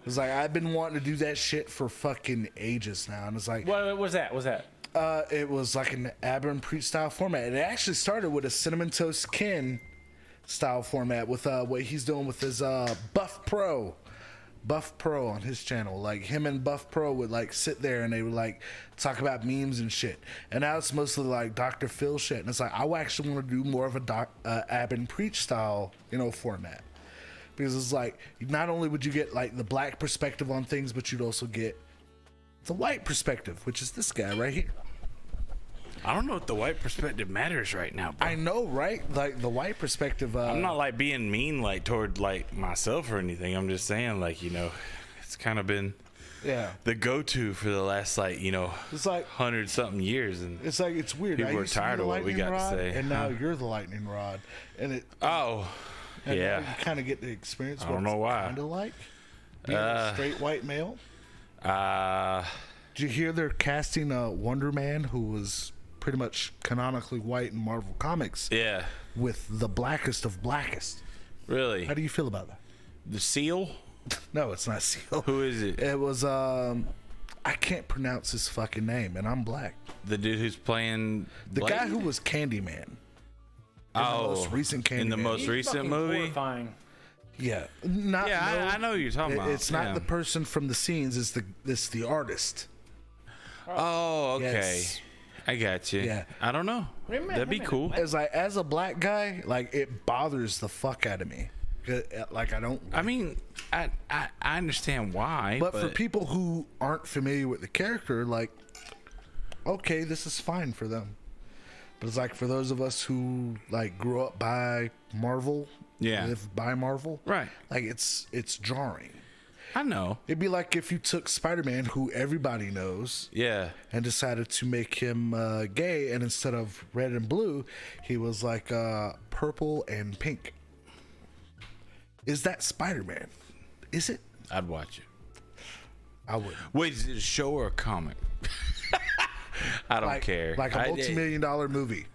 It's like I've been wanting to do that shit for fucking ages now, and it's like, What was that? it was like an Aberrant Preach style format. And it actually started with a Cinnamon Toast Ken style format with what he's doing with his Buff Pro on his channel. Like him and Buff Pro would like sit there and they would like talk about memes and shit. And now it's mostly like Dr. Phil shit. And it's like I actually want to do more of a Aberrant Preach style, format. Because it's like not only would you get like the black perspective on things, but you'd also get the white perspective, which is this guy right here. I don't know if the white perspective matters right now, bro. I know, right? Like the white perspective. I'm not like being mean like toward like myself or anything. I'm just saying like, it's kind of been the go-to for the last it's like 100-something years, and it's like it's weird. People are tired of what we got to say, and now you're the lightning rod, and it. And yeah. you kind of get the experience. I don't know why. Kind of like being a straight white male. Did you hear they're casting Wonder Man, who was pretty much canonically white in Marvel Comics? Yeah. With the blackest of blackest. Really? How do you feel about that? The Seal? No, it's not Seal. Who is it? It was I can't pronounce his fucking name, and I'm black. The dude who's playing the guy who was Candyman. In the most recent Candyman. In the most recent movie? Horrifying. Yeah. I know who you're talking about. It's not the person from the scenes, it's the artist. Oh, okay. Yes. I got you. Yeah. I don't know. That'd be cool. As a black guy, like it bothers the fuck out of me. Like I don't. I mean, I understand why, but for people who aren't familiar with the character, like, okay, this is fine for them. But it's like for those of us who like grew up by Marvel, live by Marvel, right? Like it's jarring. I know. It'd be like if you took Spider-Man, who everybody knows, and decided to make him gay, and instead of red and blue, he was like purple and pink. Is that Spider-Man? Is it? I'd watch it. I would. Wait, is it a show or a comic? I don't care. Like a multi-million-dollar movie.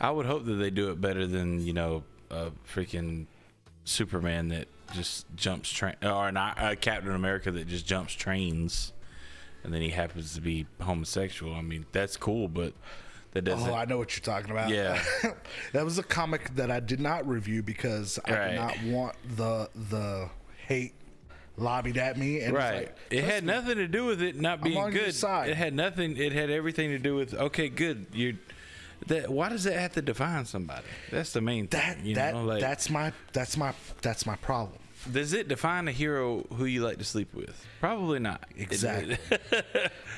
I would hope that they do it better than a freaking Superman that just jumps or not Captain America that just jumps trains, and then he happens to be homosexual. I mean, that's cool, but that doesn't. Oh, I know what you're talking about. Yeah, that was a comic that I did not review because I did not want the hate lobbied at me. And it had nothing to do with it not being good. It had nothing. It had everything to do with good. Why does that have to define somebody? That's the main thing. That's my problem. Does it define a hero who you like to sleep with? Probably not. Exactly.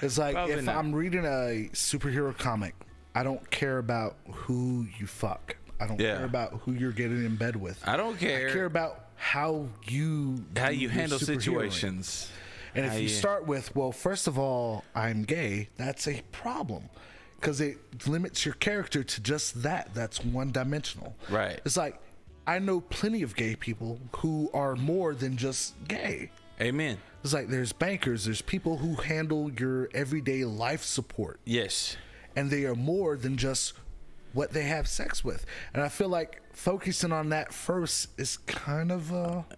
It's like if I'm reading a superhero comic, I don't care about who you fuck. I don't care about who you're getting in bed with. I don't care. I care about how you handle situations. And if you start with, well, first of all, I'm gay, that's a problem. Because it limits your character to just that. That's one-dimensional. Right. It's like, I know plenty of gay people who are more than just gay. Amen. It's like there's bankers, there's people who handle your everyday life support. Yes. And they are more than just what they have sex with. And I feel like focusing on that first is kind of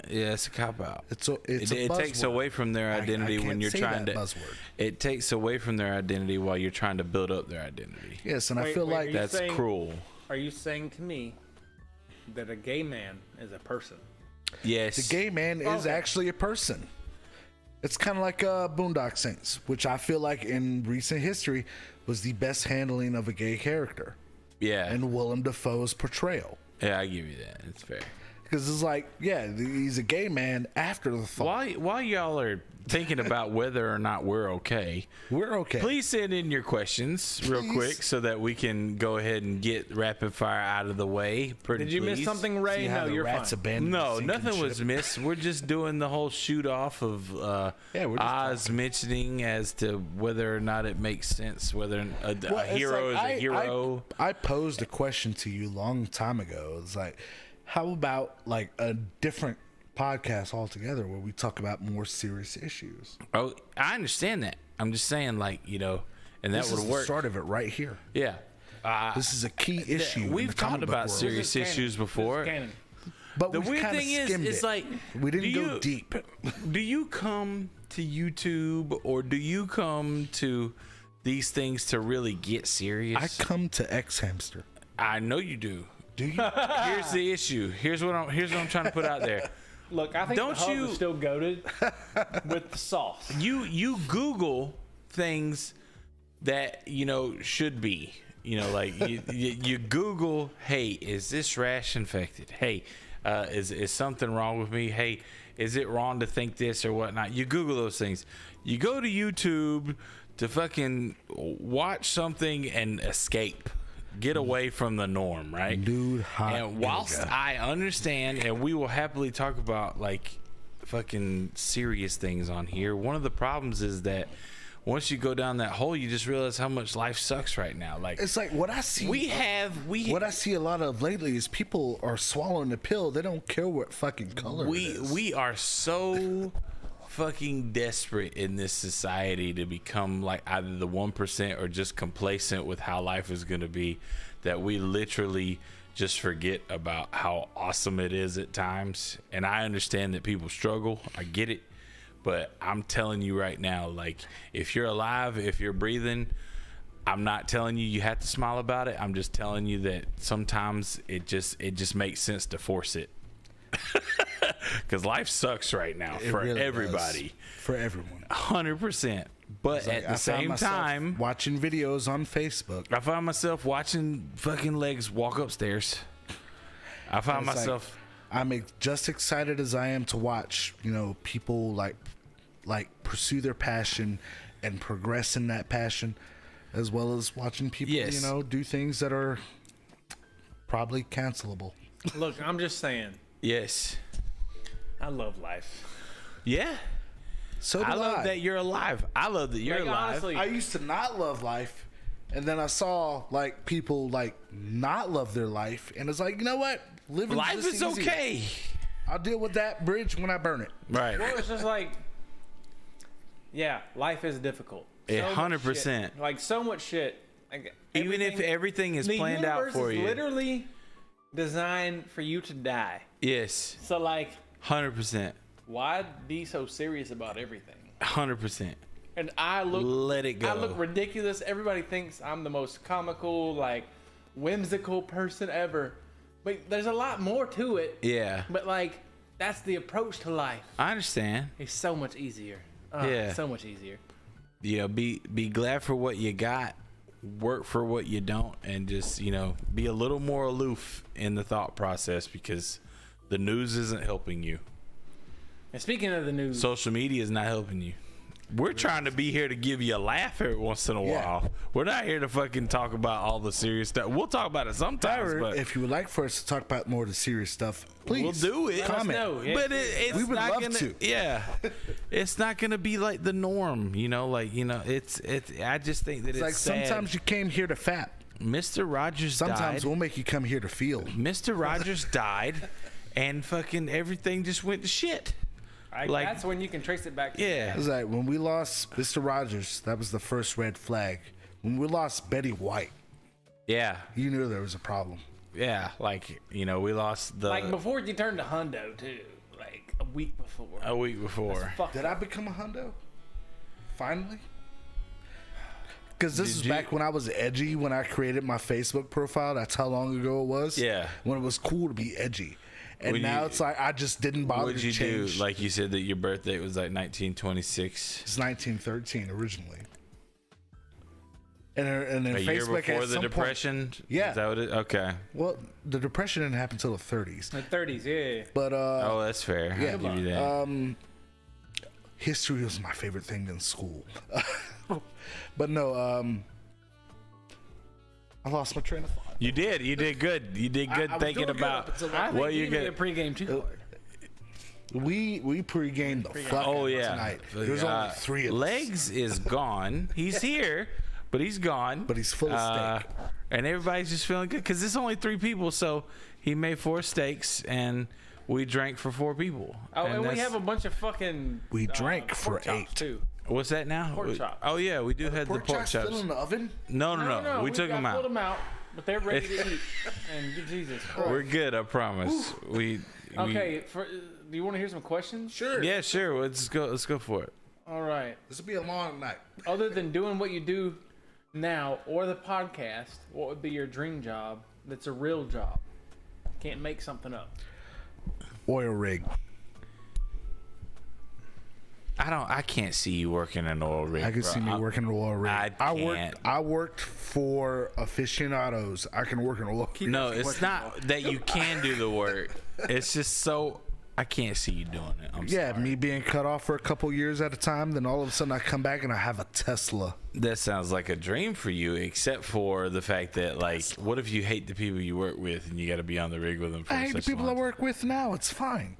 it's a cop out. It takes away from their identity when you're trying to buzzword. It takes away from their identity while you're trying to build up their identity. Yes, and I feel like that's cruel. Are you saying to me that a gay man is a person? Yes. The gay man is actually a person. It's kind of like Boondock Saints, which I feel like in recent history was the best handling of a gay character. Yeah. And Willem Dafoe's portrayal. Yeah, I give you that. It's fair. Because it's like, he's a gay man after the thought. While y'all are thinking about whether or not we're okay, please send in your questions real quick so that we can go ahead and get rapid fire out of the way. Did you miss something, Ray? No, you're fine. No, nothing was missed. We're just doing the whole shoot off of Oz mentioning as to whether or not it makes sense, whether a hero is a hero. I posed a question to you a long time ago. It's like, how about like a different podcast altogether where we talk about more serious issues? Oh, I understand that. I'm just saying, like, and that would work. This is the start of it right here. Yeah. This is a key issue. We've talked about serious issues before. But the we weird kinda thing is, skimmed it's it. like We didn't go deep. Do you come to YouTube or do you come to these things to really get serious? I come to X Hamster. I know you do. Do you? Here's the issue. Here's what I'm trying to put out there. Look, I think Don't the hub you- is still goated with the sauce. You Google things that should be. Like you Google, hey, is this rash infected? Hey, is something wrong with me? Hey, is it wrong to think this or whatnot? You Google those things. You go to YouTube to fucking watch something and escape. Get away from the norm, right? Dude, hot and whilst yoga. I understand, and we will happily talk about like fucking serious things on here, one of the problems is that once you go down that hole, you just realize how much life sucks right now. Like It's like what I see. What I see a lot of lately is people are swallowing the pill. They don't care what fucking color it is. we are so fucking desperate in this society to become like either the 1% or just complacent with how life is going to be, that we literally just forget about how awesome it is at times. And I understand that people struggle. I get it. But I'm telling you right now, like, if you're alive, if you're breathing, I'm not telling you have to smile about it. I'm just telling you that sometimes it just makes sense to force it. Because life sucks right now for really everybody. does. For everyone. 100%. But at the same time, watching videos on Facebook. I find myself watching fucking legs walk upstairs. I find It's like, myself... I'm just excited as I am to watch, people like pursue their passion and progress in that passion, as well as watching people, Yes. do things that are probably cancelable. Look, I'm just saying, Yes. I love life. Yeah. So do I love that you're alive. I love that you're Like, alive. honestly, I used to not love life, and then I saw like people like not love their life, and it's like, you know what? Living Life is okay. I'll deal with that bridge when I burn it. Right. well, it's just like, yeah, life is difficult. Yeah, So much 100%. shit. Like so much shit. Like, Even if everything is the planned out universe for is you. literally designed for you to die. Yes. So like, 100%. why be so serious about everything? 100%. And I look, Let it go. I look ridiculous. Everybody thinks I'm the most comical, like whimsical person ever. But there's a lot more to it. Yeah. But like, that's the approach to life. I understand. It's so much easier. Yeah. So much easier. Be glad for what you got, work for what you don't, and just, be a little more aloof in the thought process, because the news isn't helping you. And speaking of the news, Social media is not helping you. We're trying to be here to give you a laugh every once in a while. We're not here to fucking talk about all the serious stuff. We'll talk about it sometimes, However, but if you would like for us to talk about more of the serious stuff, please we'll do it. Let us comment. know. Yeah. But it's We would not love gonna, to. Yeah, it's not gonna be like the norm, It's. I just think that It's like sad. sometimes you came here to fap. Mr. Rogers Sometimes died. we'll make you come here to feel. Mr. Rogers died, and fucking everything just went to shit. like- that's when you can trace it back. To Yeah, It's like when we lost Mr. Rogers, that was the first red flag. When we lost Betty White, yeah, you knew there was a problem. yeah. Like, we lost the Like before you turned to hundo too. Like a week before. a week before. Fuck. Did I become a hundo? Finally? Because this Did is you- back when I was edgy, when I created my Facebook profile. That's how long ago it was. Yeah. When it was cool to be edgy. And Would now you- it's like I just didn't bother What'd to you change. do? Like you said that your birthday was like 1926. It's 1913 originally. And then A year Facebook before at the some Depression? Yeah. Is that what it? Okay. Point, well, the Depression didn't happen until the 30s. The 30s, yeah. But Oh, that's fair. yeah. I'll give you that. History was my favorite thing in school. But no, I lost my train of thought. You did. You did good. You did good I was thinking doing good about up until I think what you you made get. a pregame too hard. We pre-gamed the fuck Oh out yeah. tonight. There's only 3 of us. Legs is gone. He's here, but he's gone. But he's full of steak. And everybody's just feeling good because it's only 3 people. So he made 4 steaks, and we drank for 4 people. Oh, and we that's- have a bunch of fucking. We drank for pork chops, 8. too. What's that now? Pork chops. Oh yeah, we do have the pork chops. still in the oven? No. We took them pulled out. them out, but they're ready to eat. And Jesus Christ. We're good, I promise. Okay, do you want to hear some questions? Sure. Yeah, sure. Let's go for it. All right. This will be a long night. Other than doing what you do now or the podcast, what would be your dream job that's a real job? Can't make something up. Oil rig. I can't see you working an oil rig. I can see me working an oil rig. I I worked for aficionados. I can work an oil rig. No, it's not that you can do the work. It's just so I can't see you doing it. I'm sorry. Me being cut off for a couple years at a time, then all of a sudden I come back and I have a Tesla. That sounds like a dream for you, except for the fact that, like, what if you hate the people you work with and you got to be on the rig with them for I hate the such a people I long work with now. It's fine.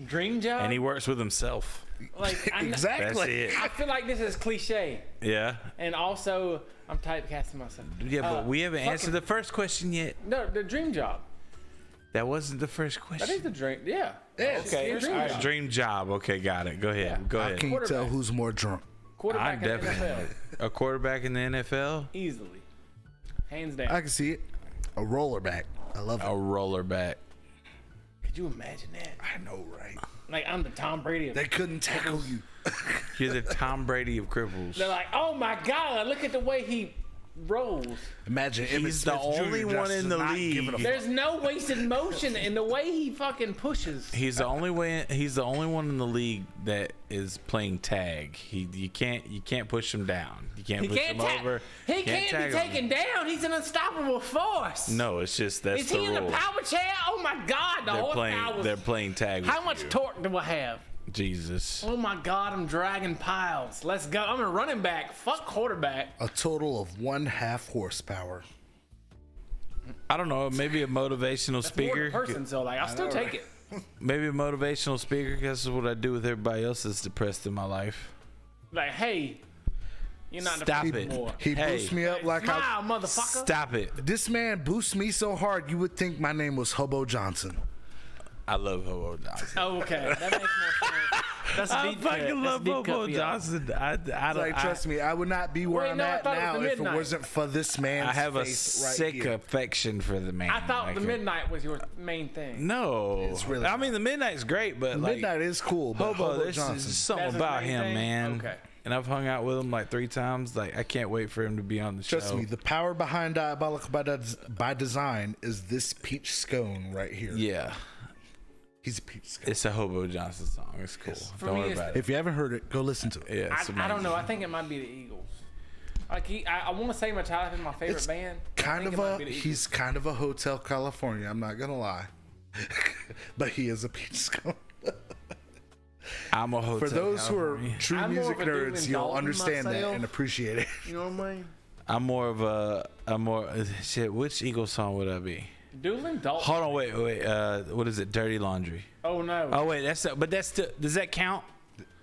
Dream job? And he works with himself. Like, Exactly. That's it. I feel like this is cliche. Yeah. And also, I'm typecasting myself. Yeah, but we haven't answered the first question yet. No, the dream job. That wasn't the first question. That is the dream. Yeah. Okay. Your dream All right, job. dream job. Okay, got it. Go ahead. Yeah. Go I ahead. can't tell Quarterback. who's more drunk. Quarterback I'm in the definitely NFL. a quarterback in the NFL. Easily. Hands down. I can see it. A rollerback. I love it. A roller back. Could you imagine that? I know, right? Like, I'm the Tom Brady of They couldn't tackle you. You're the Tom Brady of cripples. They're like, oh my God, look at the way he rolls. Imagine Emmitt He's the Smith Jr. only just one in the not league. giving a fuck. There's no wasted motion in the way he fucking pushes. He's the only one in the league that is playing tag. You can't push him down. You can't He push can't him over. He can't tag be him. taken down. He's an unstoppable force. No, it's just that's Is the he in rule. the power chair? Oh my God, the horsepower. They're playing tag. How with much you. torque do I have? Jesus. Oh my God, I'm dragging piles. Let's go. I'm a running back. Fuck quarterback. A total of 1/2 horsepower. I don't know. Maybe a motivational speaker. More person, so like I'll still take it. Maybe a motivational speaker. Guess what I do with everybody else that's depressed in my life. Like, hey, you're not Stop the it. more. He Hey. boosts me up like Smile, motherfucker. Stop it. this man boosts me so hard you would think my name was Hobo Johnson. I love Hobo Johnson. Oh, okay, that makes more sense. That's a I deep cut. fucking That's love a deep Hobo cut for y'all. Johnson. I don't. Like, trust me, I would not be where Wait, I'm no, I at thought it was now the if it Midnight. wasn't for this man's I have a face right sick here. affection for the man. I thought the Like, midnight was your main thing. No, It's really I mean, the Midnight's great, but like Midnight is cool, but Hobo, Hobo there's Johnson. just something That's his about main him, thing? man. Okay. And I've hung out with him like 3 times. Like, I can't wait for him to be on the show. Trust me, the power behind Diabolical by Design is this peach scone right here. Yeah, He's a peach scone. it's a Hobo Johnson song. It's cool. For Don't me, worry it's- about it. If you haven't heard it, go listen to it. Yeah, it's I don't know. amazing. I think it might be the Eagles. Like I want to say Metallica is my favorite It's band. but I kind think of it might a be the Eagles. he's kind of a Hotel California. I'm not gonna lie, but he is a peach scone. I'm a Hotel For those California. who are true I'm more music of a Doolin nerds, you'll Dalton understand that myself. and appreciate it. You know what I mean? I'm more shit. Which Eagles song would I be? Doolin Dalton. Hold on, wait. What is it? Dirty Laundry. Oh no. Oh wait, that's still. Does that count?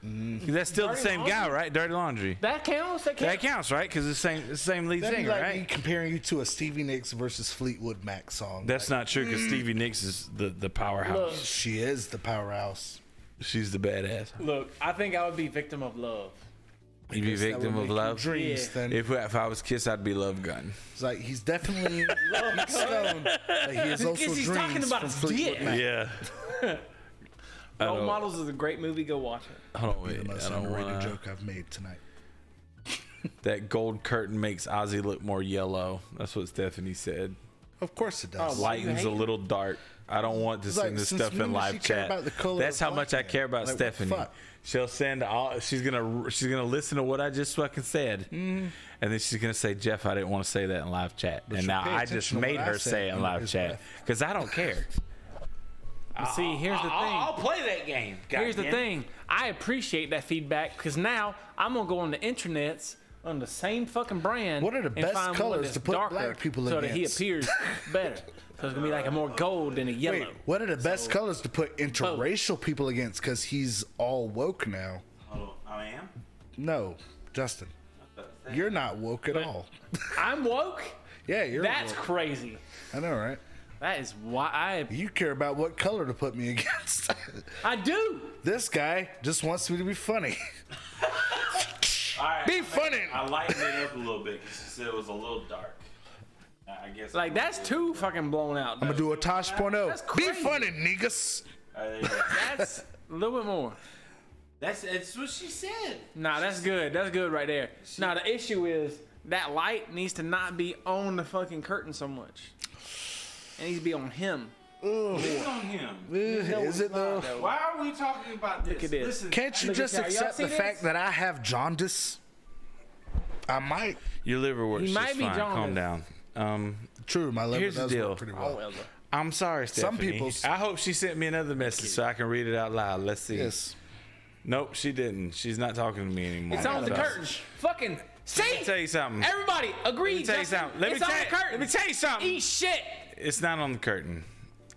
That's still the Dirty same guy, Laundry? right? Dirty Laundry. That counts. That That counts. counts, right? Because it's the same lead That'd be singer, like me right? comparing you to a Stevie Nicks versus Fleetwood Mac song. That's not true because Stevie Nicks is the powerhouse. Look. She is the powerhouse. She's the badass. Look, I think I would be victim of love. You be Guess that victim would of make your love. Dreams, Yeah. then. If I was Kiss, I'd be Love Gun. It's like he's definitely peach scone, but he is also Because he's dreams talking about from his Fleetwood dick. Mac. Yeah. Role Models is a great movie. Go watch it. Hold on, The wait. most I don't underrated want joke I've made tonight. That gold curtain makes Ozzy look more yellow. That's what Stephanie said. Of course it does. Oh, Lightens hate a little dark. I don't want to It's send like, this since stuff when in does live she care chat. about the color That's of how much black I care about man? Like, what the Stephanie. fuck? She'll send all. She's gonna listen to what I just fucking said, Mm-hmm. and then she's gonna say, "Jeff, I didn't want to say that in live chat," and she'll now pay I just attention to made what I her said say it in under live his chat breath. because I don't care. But see, here's the thing. I'll play that game. Here's the Goddamn. thing. I appreciate that feedback because now I'm gonna go on the internets on the same fucking brand. What are the and best find one colors that's to put darker black people so that he against? appears better? So it's gonna be like a more gold than a yellow. Wait, what are the best colors to put interracial people against? Because he's all woke now. Oh, I am. No, Justin, you're not woke at all. I'm woke. Yeah, you're That's woke. crazy. I know, right? That is why You care about what color to put me against. I do. This guy just wants me to be funny. Be funny. I lightened it up a little bit because she said it was a little dark. I guess. Like that's too fucking blown out. I'm gonna do a Tosh.0. That's Be crazy. funny, niggas. That's a little bit more. That's what she said. Nah, that's good. That's good right there. Now the issue is that light needs to not be on the fucking curtain so much. It needs to be on him. It's on him. Is it though? Why are we talking about this? Look at this. Listen, Can't you Look just at y'all. Y'all accept see the this? fact that I have jaundice? I might. your liver works He just might be fine. Calm jaundiced. down. True, my liver Here's the does deal. work pretty well. However, I'm sorry, Stephanie. Some people's- I hope she sent me another message so I can read it out loud. Let's see. Yes. Nope, she didn't. She's not talking to me anymore. it's on the So- curtain. Fucking see. Let me tell you something. Everybody agree. Let me tell you something. It's on the curtain. Let me tell you something. Eat shit. It's not on the curtain.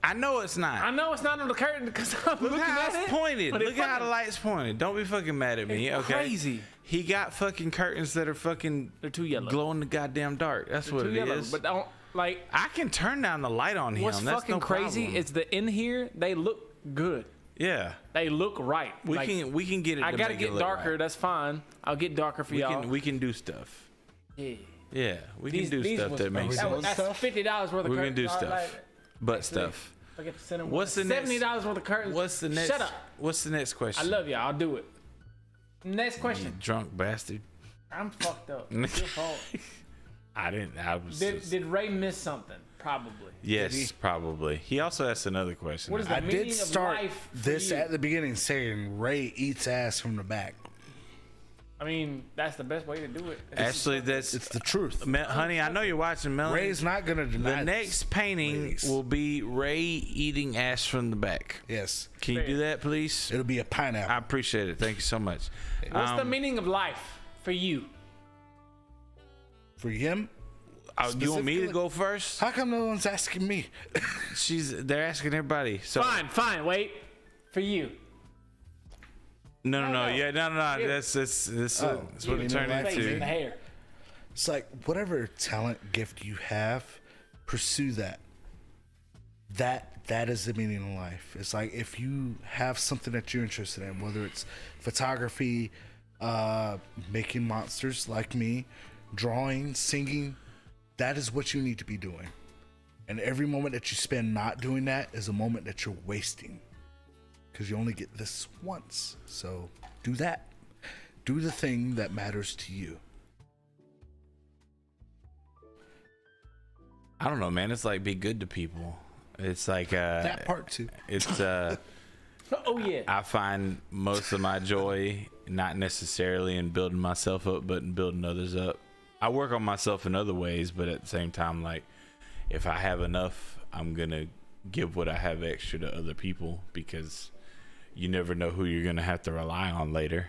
I know it's not. I know it's not on the curtain because I'm Look looking how at it's it. pointed. but it Look how the fucking- light's pointed. Don't be fucking mad at me, It's okay? crazy. He got fucking curtains that are fucking They're too yellow. glow in the goddamn dark. That's what Too it yellow, is. but don't like. I can turn down the light on him. What's That's fucking no crazy problem. is the in here. They look good. Yeah. They look right. We Like, can get it. I to gotta make it get look darker. right. That's fine. I'll get darker for y'all. We can do stuff. Yeah. Yeah, we can do stuff was- that makes that sense. was- That's stuff? $50 worth of We curtains. can do All stuff. right, Butt stuff. Look at the center What's one. the next- $70 worth of curtains. What's the next? Shut up. What's the next I question? love y'all. I'll do it. Next question. Drunk bastard. I'm fucked up. It's your fault. I didn't. I was. Did Ray miss something? Probably. yes, probably. He also asked another question. What is the I meaning did of start life for this you? at the beginning saying Ray eats ass from the back. I mean, that's the best way to do it. Actually, that's It's the truth. honey. I know you're watching, Melanie. Ray's not gonna deny The this, next painting ladies. will be Ray eating ass from the back. Yes, Can you do that, please? it'll be a I pineapple. appreciate it. Thank you so much. What's the meaning of life for you? For him, You want me to specifically? go first? how come no one's asking me? They're asking everybody. So Fine. Wait. For you. no. No. Yeah, no. You- That's Oh, what you it know turned what? Face in the into. hair. It's like whatever talent, gift you have, pursue that. That is the meaning of life. It's like if you have something that you're interested in, whether it's photography, making monsters like me, drawing, singing, that is what you need to be doing. And every moment that you spend not doing that is a moment that you're wasting. Because you only get this once. So do that. Do the thing that matters to you. I don't know, man. It's like be good to people. It's like That part too. it's Oh yeah. I find most of my joy not necessarily in building myself up, but in building others up. I work on myself in other ways, but at the same time, like if I have enough, I'm gonna give what I have extra to other people because you never know who you're gonna have to rely on later.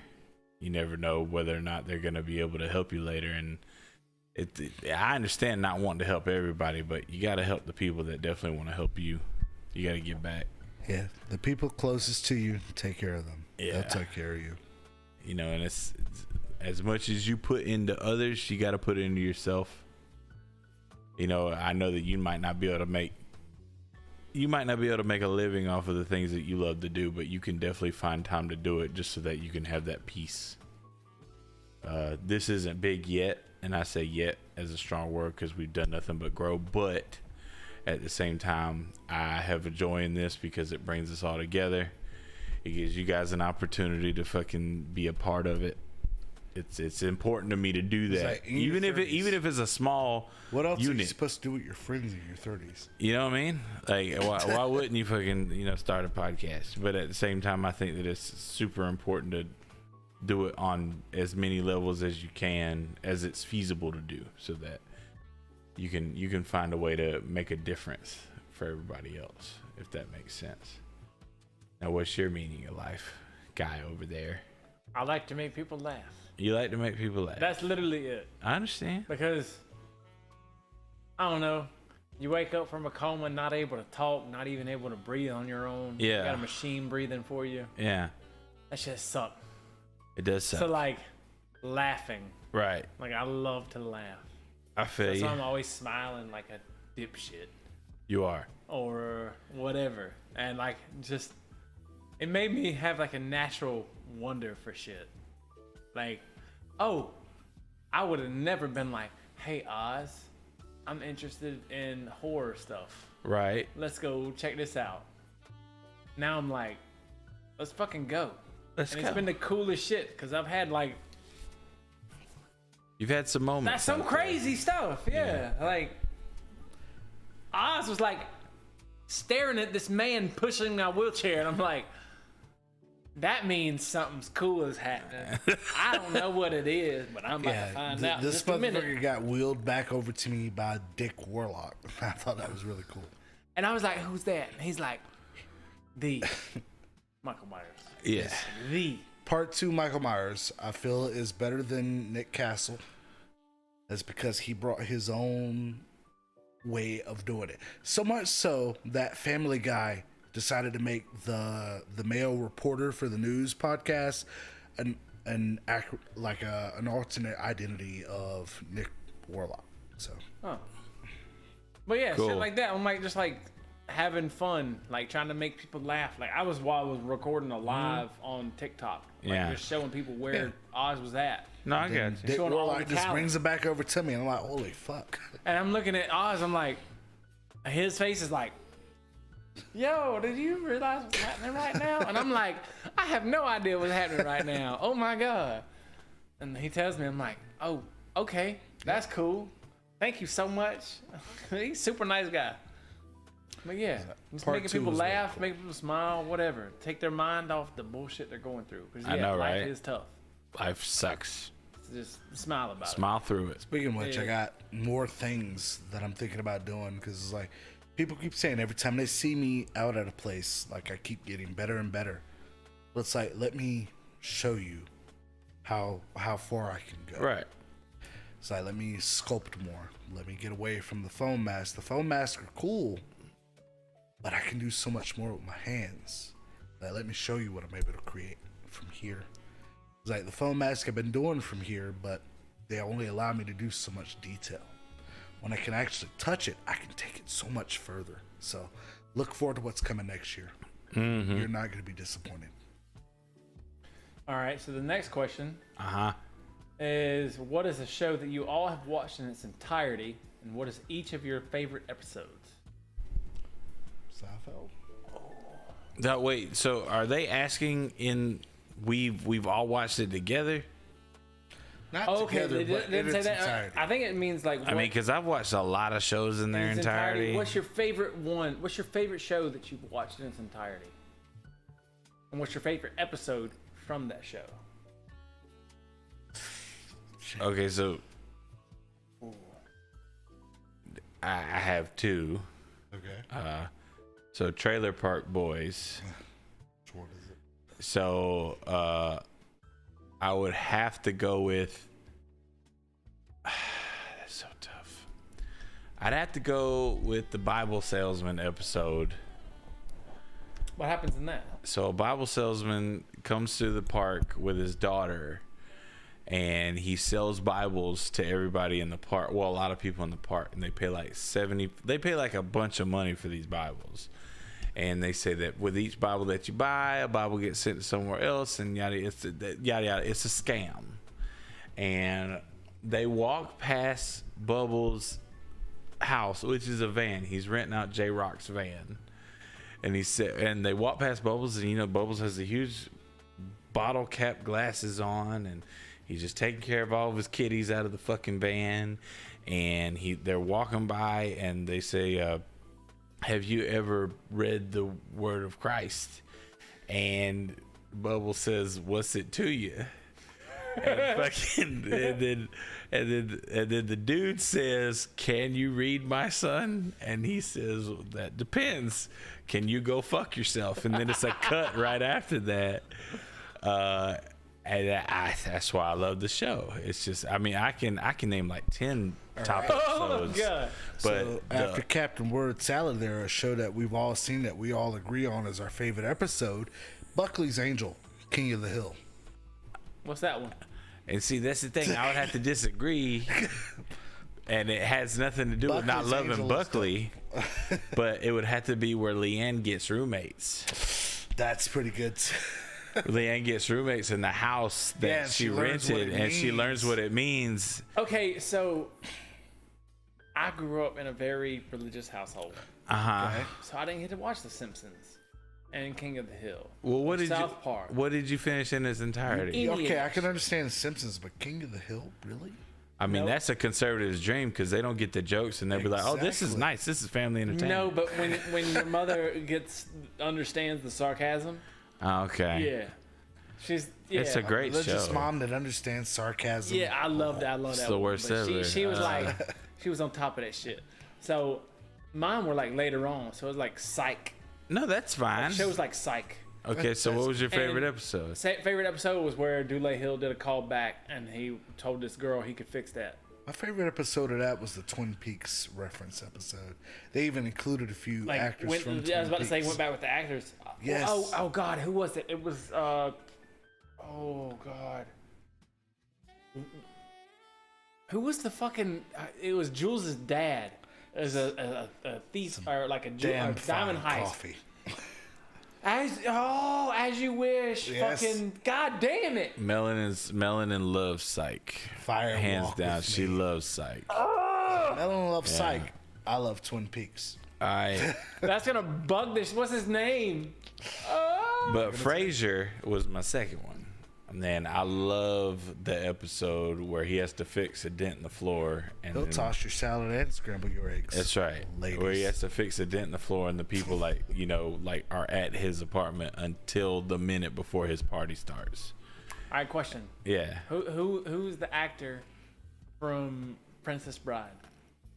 You never know whether or not they're gonna be able to help you later. And I understand not wanting to help everybody, but you got to help the people that definitely want to help you. You got to give back. Yeah, the people closest to you, take care of them. Yeah. They'll take care of you. You know, and it's as much as you put into others, you got to put it into yourself. You know, I know that you might not be able to make a living off of the things that you love to do, but you can definitely find time to do it just so that you can have that peace. This isn't big yet, and I say yet as a strong word because we've done nothing but grow, but at the same time, I have a joy in this because it brings us all together. It gives you guys an opportunity to fucking be a part of it. It's important to me to do that, like in your 30s. even if it's a small What else are you unit. supposed to do with your friends in your 30s? You know what I mean? Like, why wouldn't you fucking start a podcast? But at the same time, I think that it's super important to do it on as many levels as you can, as it's feasible to do, so that you can find a way to make a difference for everybody else, if that makes sense. Now, what's your meaning of life, guy over there? I like to make people laugh. You like to make people laugh. That's literally it. I understand. Because I don't know. You wake up from a coma, not able to talk, not even able to breathe on your own. Yeah. You got a machine breathing for you. Yeah, That shit sucks. it does suck. So like laughing. Right. Like I love to laugh. I feel So you. I'm always smiling like a dipshit. You are. Or whatever. And like just it made me have like a natural wonder for shit. Like, oh, I would have never been like, hey Oz, I'm interested in horror stuff. Right. Let's go check this out. now I'm like, let's fucking go. Let's and go. It's been the coolest shit because I've had like You've had some moments. that's some out there. crazy stuff. Yeah. Like Oz was like staring at this man pushing my wheelchair, and I'm like, that means something's cool is happening. I don't know what it is, but I'm about to find out. This Just a minute. motherfucker got wheeled back over to me by Dick Warlock. I thought that was really cool. And I was like, who's that? And he's like, the Michael Myers. Yeah. The. Part 2 Michael Myers, I feel, is better than Nick Castle. That's because he brought his own way of doing it. So much so that Family Guy decided to make the male reporter for the news podcast an alternate identity of Nick Warlock. So, But yeah, Cool. shit like that. I'm like just like having fun, like trying to make people laugh. Like while I was recording a live on TikTok, like just showing people where Oz was at. No, I got you. Dick Showing all Warlock the just talent. brings it back over to me, and I'm like, holy fuck. And I'm looking at Oz. I'm like, his face is like, yo, did you realize what's happening right now? And I'm like, I have no idea what's happening right now. Oh my God. And he tells me, I'm like, oh, okay, that's cool. Thank you so much. He's a super nice guy. But yeah, just Part making 2 people was really laugh, cool. making people smile, whatever. Take their mind off the bullshit they're going through. Because I know, life right? is tough. Life sucks. Just smile about Smile through it. Speaking of which, Yeah. I got more things that I'm thinking about doing because it's like people keep saying every time they see me out at a place, like I keep getting better and better. But it's like, let me show you how far I can go. Right. It's like, let me sculpt more. Let me get away from the foam mask. The foam masks are cool, but I can do so much more with my hands. Like, let me show you what I'm able to create from here. It's like the foam mask I've been doing from here, but they only allow me to do so much detail. When I can actually touch it, I can take it so much further. So look forward to what's coming next year. Mm-hmm. You're not going to be disappointed. All right, so the next question Uh-huh. is, what is a show that you all have watched in its entirety, and what is each of your favorite episodes? Seinfeld. That wait, so are they asking in we've all watched it together? Not Okay, together, they but didn't in say its that. entirety. I think it means like. I mean, because I've watched a lot of shows in their its entirety. What's your favorite one? What's your favorite show that you've watched in its entirety? And what's your favorite episode from that show? Okay, so I have two. Okay. So Trailer Park Boys. Which one is it? So I would have to go with. That's so tough. I'd have to go with the Bible salesman episode. What happens in that? So a Bible salesman comes to the park with his daughter, and he sells Bibles to everybody in the park. Well, a lot of people in the park, and they pay like They pay like a bunch of money for these Bibles, and they say that with each Bible that you buy, a Bible gets sent somewhere else, and yada yada. It's a scam, and they walk past Bubbles' house, which is a van. He's renting out J Rock's van. And he said, and they walk past Bubbles, and you know, Bubbles has the huge bottle cap glasses on, and he's just taking care of all of his kitties out of the fucking van. And they're walking by, and they say, "Have you ever read the Word of Christ?" And Bubbles says, "What's it to you?" And then the dude says, "Can you read, my son?" And he says, "That depends. Can you go fuck yourself?" And then it's a cut right after that. And that's why I love the show. It's just, I mean, I can name like 10 top episodes. Oh God! But So after Captain Word Salad, there, a show that we've all seen that we all agree on as our favorite episode, Buckley's Angel, King of the Hill. What's that one? and see, that's the thing. I would have to disagree. And it has nothing to do with not Buckley's loving Angel is Buckley, but it would have to be where Leanne gets roommates. That's pretty good. Leanne gets roommates in the house that Yeah, she learns what rented, it and she means. learns what it means. Okay, so I grew up in a very religious household, Uh huh. Okay. so I didn't get to watch The Simpsons. and King of the Hill. Well, what did South Park. What did you finish in its entirety? Okay, I can understand The Simpsons, but King of the Hill, really? I mean, Nope. that's a conservative's dream because they don't get the jokes and they'll be like, "Oh, this is Exactly. nice. This is family entertainment." No, but when your mother understands the sarcasm, Okay. yeah, she's It's a great Religious show. mom that understands sarcasm. Yeah, I love that. I love that. the one. worst But ever. She was like, she was on top of that shit. So mine were like later on. So it was like Psych. No, that's fine. Shows like Psych. Okay, so what was your favorite And episode? Favorite episode was where Dule Hill did a call back and he told this girl he could fix that. My favorite episode of that was the Twin Peaks reference episode. They even included a few Like actors went, from I was Twin about to say Peaks. went back with the actors. Yes. Oh God, who was it? It was oh God. Who was the fucking? It was Jules's dad. As a thief or like a Damn diamond fine heist. coffee. As you wish. Yes. Fucking God damn it. Melanin loves Psych. Fire Hands Walk down, with she Me. loves Psych. Ellen loves Psych. I love Twin Peaks. That's gonna bug this. What's his name? But Frasier was my second one. And then I love the episode where he has to fix a dent in the floor. And He'll then- toss your salad and scramble your eggs. That's right. Ladies. Where he has to fix a dent in the floor, and the people are at his apartment until the minute before his party starts. All right, question. Yeah. Who's the actor from Princess Bride?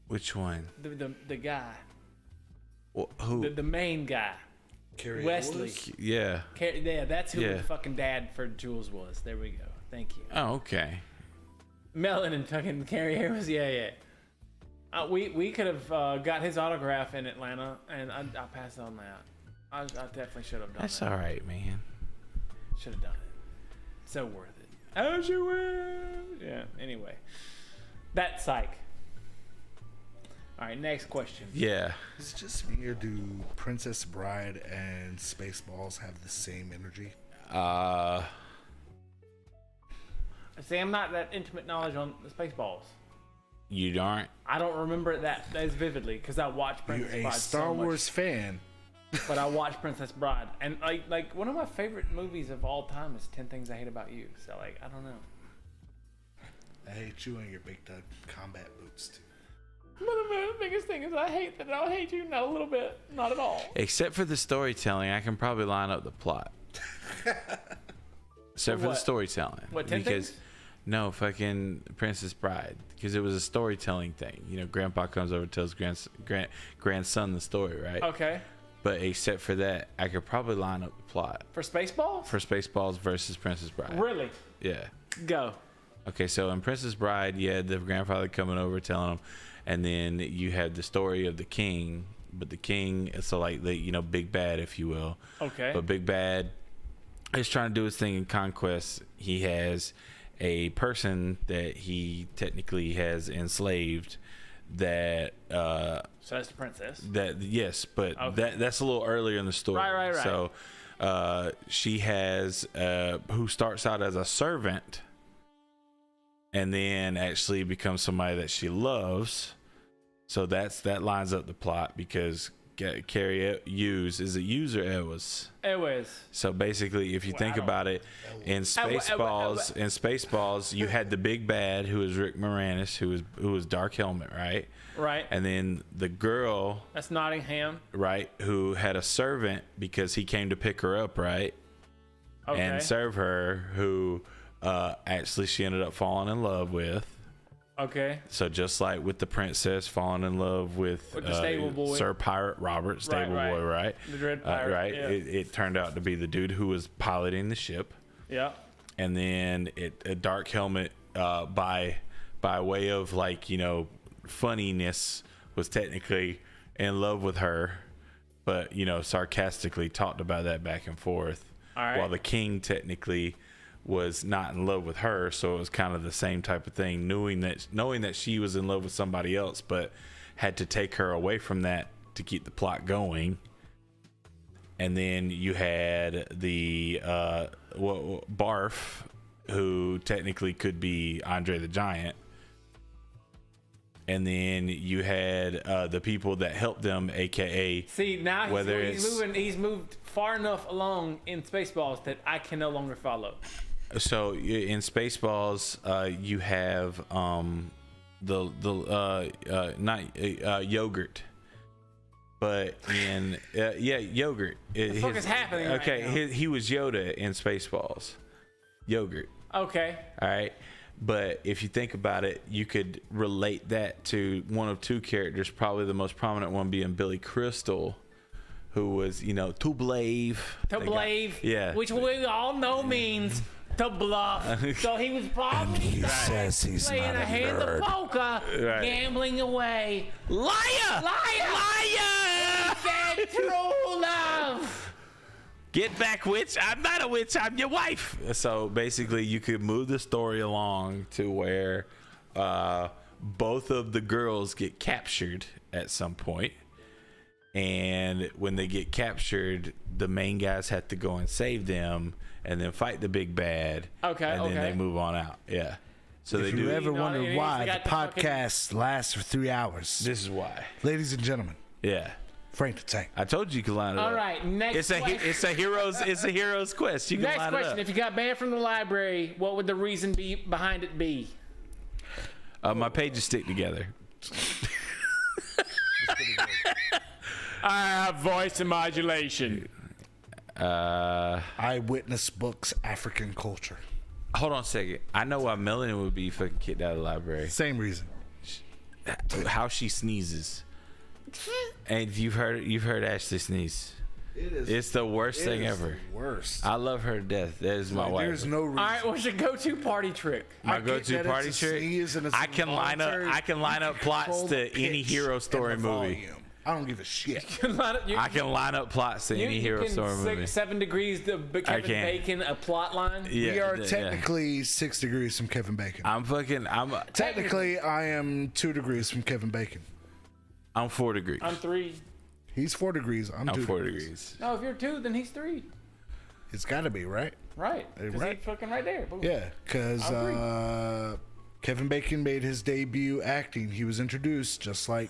Which one? The guy. Who? The main guy. Carrie Wesley. Ellis? Yeah. Yeah, that's who Yeah. the fucking dad for Jules was. There we go. Thank you. Oh, okay. Melon and fucking Carrie Harris was yeah. We could have got his autograph in Atlanta, and I passed on that. I definitely should have done That's that. all right, man. Should have done it. So worth it. As you will. Yeah. Anyway, that's Psych. All right. Next question. Yeah. Is it just me or do Princess Bride and Spaceballs have the same energy? See, I'm not that intimate knowledge on the Spaceballs. You aren't? I don't remember it that as vividly because I watched You're Princess a Bride Star so much. Wars fan. But I watched Princess Bride, and like one of my favorite movies of all time is 10 Things I Hate About You. So like, I don't know. I hate you and your Big Doug combat boots too. But the biggest thing is I hate that I don't hate you, not a little bit, not at all. Except for the storytelling, I can probably line up the plot. Except for the What? storytelling. What, 10 because Things? No, fucking Princess Bride. Because it was a storytelling thing. You know, Grandpa comes over and tells grandson the story, right? Okay. But except for that, I could probably line up the plot For Spaceballs? for Spaceballs versus Princess Bride. Really? Yeah. Go. Okay, so in Princess Bride, you had the grandfather coming over telling him, and then you had the story of the king. But the king, so like the big bad, if you will. Okay. But Big Bad is trying to do his thing in Conquest. He has a person that he technically has enslaved that So that's the princess. yes, but Okay. that's a little earlier in the story. Right. So she has who starts out as a servant and then actually becomes somebody that she loves. So that lines up the plot because Carrie Hughes, is it Hughes or Ellis? Anyways, So basically, if you think don't- about it, in Spaceballs, you had the big bad who was Rick Moranis, who was Dark Helmet, right? right. And then the girl, That's Nottingham. right, who had a servant because he came to pick her up, right, Okay. and serve her, who actually she ended up falling in love with. Okay. So just like with the princess falling in love with With the stable boy. Sir Pirate Robert, stable Right. boy, right? The Dread Pirate. Right. Yeah. It turned out to be the dude who was piloting the ship. Yeah. And then a Dark Helmet by way of funniness was technically in love with her, but sarcastically talked about that back and forth. All right. While the king technically was not in love with her, so it was kind of the same type of thing, knowing that she was in love with somebody else, but had to take her away from that to keep the plot going. And then you had the Barf, who technically could be Andre the Giant. And then you had the people that helped them, aka See, now Whether he's moved far enough along in Spaceballs that I can no longer follow. So in Spaceballs, you have yogurt, but in yogurt. What the fuck is happening? Okay, right now? he was Yoda in Spaceballs. Yogurt. Okay. All right. But if you think about it, you could relate that to one of two characters, probably the most prominent one being Billy Crystal, who was, to blave. To blave. Yeah. Which we all know means to bluff. So he was probably He says he's playing not a a hand nerd. of poker, Right. gambling away. Liar! Liar! Liar! Said true love. Get back, witch. I'm not a witch. I'm your wife. So basically, you could move the story along to where both of the girls get captured at some point. And when they get captured, the main guys have to go and save them and then fight the big bad. Okay, And then okay. they move on out. Yeah. So they If you do. ever You know, wondered and why he's the got the fucking- podcast lasts for 3 hours, This is why. ladies and gentlemen, Yeah. Frank the Tank. I told you could line it up. All right, next question. It's a hero's quest. You can Next line question. it If you got banned from the library, what would the reason be behind it be? up. My pages stick together. I have voice and modulation. Eyewitness books, African culture. Hold on a second. I know why Melanie would be fucking kicked out of the library. Same reason. How she sneezes. And you've heard Ashley sneeze. It is. It's the worst thing ever. Worst. I love her to death. That is my wife. There's no reason. All right, what's your go-to party trick? My I get go-to that party it's a trick. sneeze and it's I can line up. involuntary. I can line up plots Control to the any pitch hero and story the movie. volume. I don't give a shit. I can line up plots to any hero story movie. 7 degrees to Kevin can. Bacon a plot line. Yeah, We are yeah. technically 6 degrees from Kevin Bacon. I'm Technically, I am 2 degrees from Kevin Bacon. I'm 4 degrees. I'm 3. He's 4 degrees. I'm 2 I'm 4 degrees. degrees. No, if you're 2, then he's 3. It's got to be, right? Right. 'Cause Right. he's fucking right there. Boom. Yeah, because I'm Kevin Bacon made his debut acting. He was introduced just like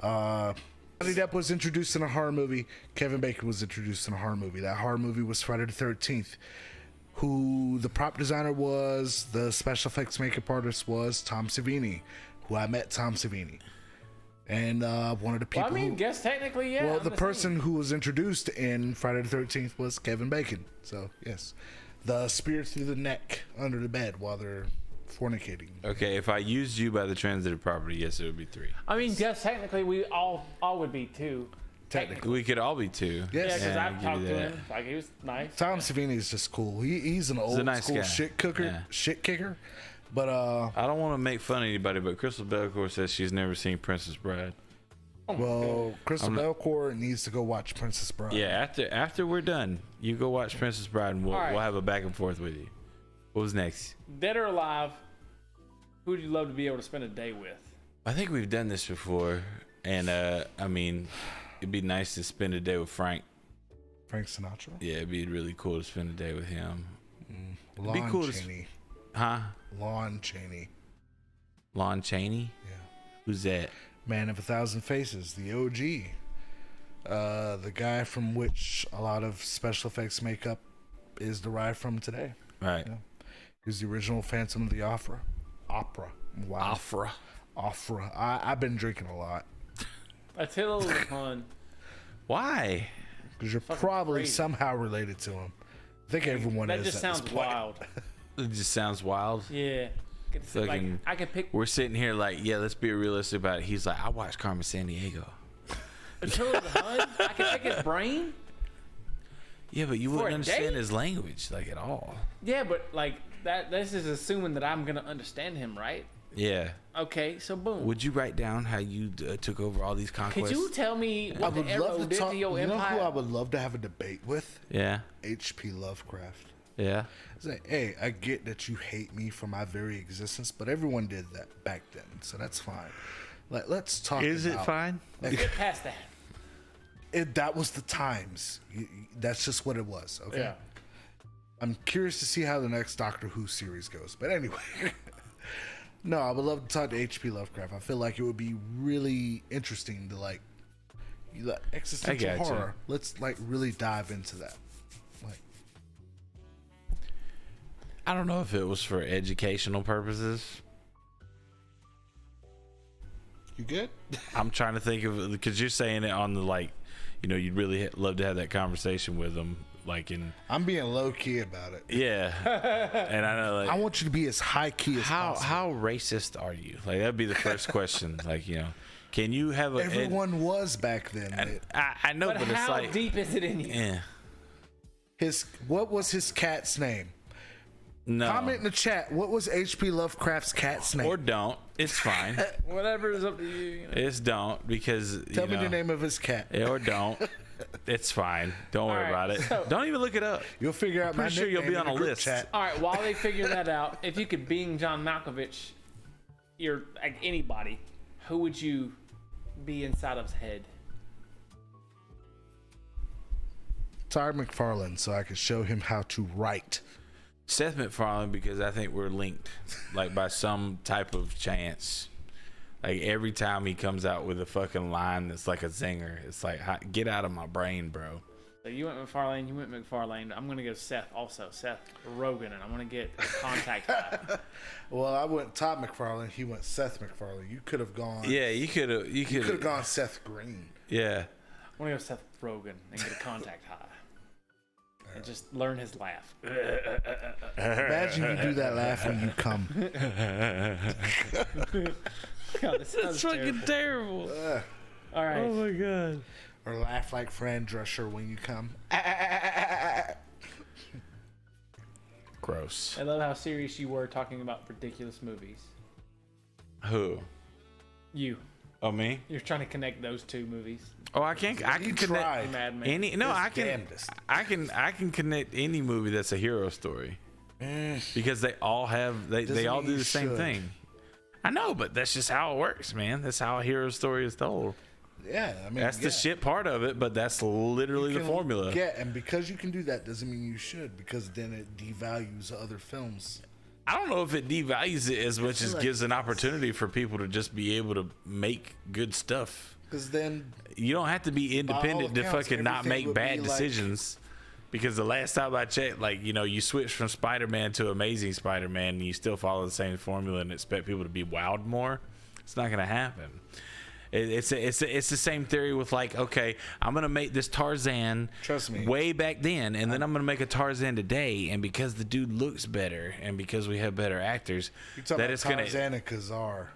Johnny Depp was introduced in a horror movie. Kevin Bacon was introduced in a horror movie. That horror movie was Friday the 13th. Who the prop designer was, the special effects makeup artist was Tom Savini, who I met Tom Savini. And one of the people Well, I mean, who, guess technically, yeah. well, I'm the the person same. who was introduced in Friday the 13th was Kevin Bacon. So, yes. The spear through the neck under the bed while they're fornicating. Okay, if I used you by the transitive property, yes, it would be 3. I mean, guess technically we all would be 2. Technically. We could all be 2. Yes. Yeah, because Yeah, I've I'll talked give to you that. him. Like, he was nice. Tom Savini is just cool. He's an old nice school guy. shit cooker, Yeah. shit kicker. But I don't want to make fun of anybody, but Crystal Belcourt says she's never seen Princess Bride. well, Crystal I'm not- Belcourt needs to go watch Princess Bride. Yeah, after we're done, you go watch Princess Bride, and we'll All right. we'll have a back and forth with you. What was next? Dead or alive, who would you love to be able to spend a day with? I think we've done this before, and I mean, it'd be nice to spend a day with Frank. Frank Sinatra. Yeah, it'd be really cool to spend a day with him. Lon cool to- Chaney. Huh? Lon Chaney. Lon Chaney? Yeah. Who's that? Man of a Thousand Faces, the OG. The guy from which a lot of special effects makeup is derived from today. Right. Yeah. He's the original Phantom of the Opera. Wow. Afra. I've been drinking a lot. Attila was fun. Why? Because you're probably crazy. somehow related to him. I think everyone That is. just at this sounds point. wild. It just sounds wild. Yeah. Like, Fucking- I can pick We're sitting here like, yeah, let's be realistic about it. He's like, I watched Carmen Sandiego. Attila the Hun. I can pick his brain. Yeah, but you For wouldn't a understand date? his language, like, at all. Yeah, but like that. This is assuming that I'm gonna understand him, right? Yeah. Okay, so boom. Would you write down how you took over all these conquests? Could you tell me I what the would arrow love to did talk. to You your know who I empire? would love to have a debate with? Yeah. H.P. Lovecraft. Yeah. It's like, hey, I get that you hate me for my very existence, but everyone did that back then, so that's fine. Like, let's talk. about, fine? Let's get past that. That was the times. That's just what it was. Okay. Yeah. I'm curious to see how the next Doctor Who series goes. But anyway, no, I would love to talk to H.P. Lovecraft. I feel like it would be really interesting to, like, You like existential I gotcha. horror. Let's like really dive into that. Like, I don't know if it was for educational purposes. you good? I'm trying to think of, because you're saying it on the, like, you know, you'd really love to have that conversation with them, like in. I'm being low key about it. Yeah, and I know, like, I want you to be as high key as possible. how racist are you? Like, that'd be the first question. Like, you know, can you have a? Everyone was back then. I know, but it's how like, deep is it in you? yeah, What was his cat's name? no, Comment in the chat. What was H.P. Lovecraft's cat's name? or don't. It's fine. Whatever is up to you. It's don't, because Tell me the name of his cat. Yeah, or don't. It's fine. Don't worry All right, about it. so- Don't even look it up. You'll figure out my Pretty sure you'll be nickname on in a the group list. chat. All right, while they figure that out, if you could Bing John Malkovich, you're like anybody, who would you be inside of's head? Todd McFarlane, so I could show him how to write. Seth MacFarlane, because I think we're linked, like, by some type of chance. Like, every time he comes out with a fucking line that's like a zinger, it's like, get out of my brain, bro. So you went McFarlane, you went McFarlane. I'm gonna go Seth also, Seth Rogen, and I'm gonna get a contact high. Well, I went Todd McFarlane. He went Seth MacFarlane. You could have gone. Yeah, you could have. You could have gone Seth Green. Yeah. I'm gonna go Seth Rogen and get a contact high. And just learn his laugh. Imagine you do that laugh when you come. God, this sounds That's fucking terrible. All right. Oh my god. Or laugh like Fran Drescher when you come. Gross. I love how serious you were talking about ridiculous movies. Who? You. Oh, me? You're trying to connect those two movies. Oh, I can connect tried. Mad Men. any. No, His I can. damnedest. I can connect any movie that's a hero story, because they all have. They Doesn't all mean do you the same should. thing. I know, but that's just how it works, man. That's how a hero story is told. Yeah, I mean, That's the shit part of it, but that's literally the formula. Yeah, and because you can do that doesn't mean you should, because then it devalues other films. I don't know if it devalues it as much as like- gives an opportunity for people to just be able to make good stuff. Because then, You don't have to be independent to accounts, fucking not everything make would bad be like- decisions. Because the last time I checked, like, you know, you switch from Spider-Man to Amazing Spider-Man and you still follow the same formula and expect people to be wowed more. It's not going to happen. It's the same theory with, like, okay, I'm going to make this Tarzan Trust me. way back then, and then I'm going to make a Tarzan today, and because the dude looks better and because we have better actors, you're talking that about it's going to... Tarzan and Kazar.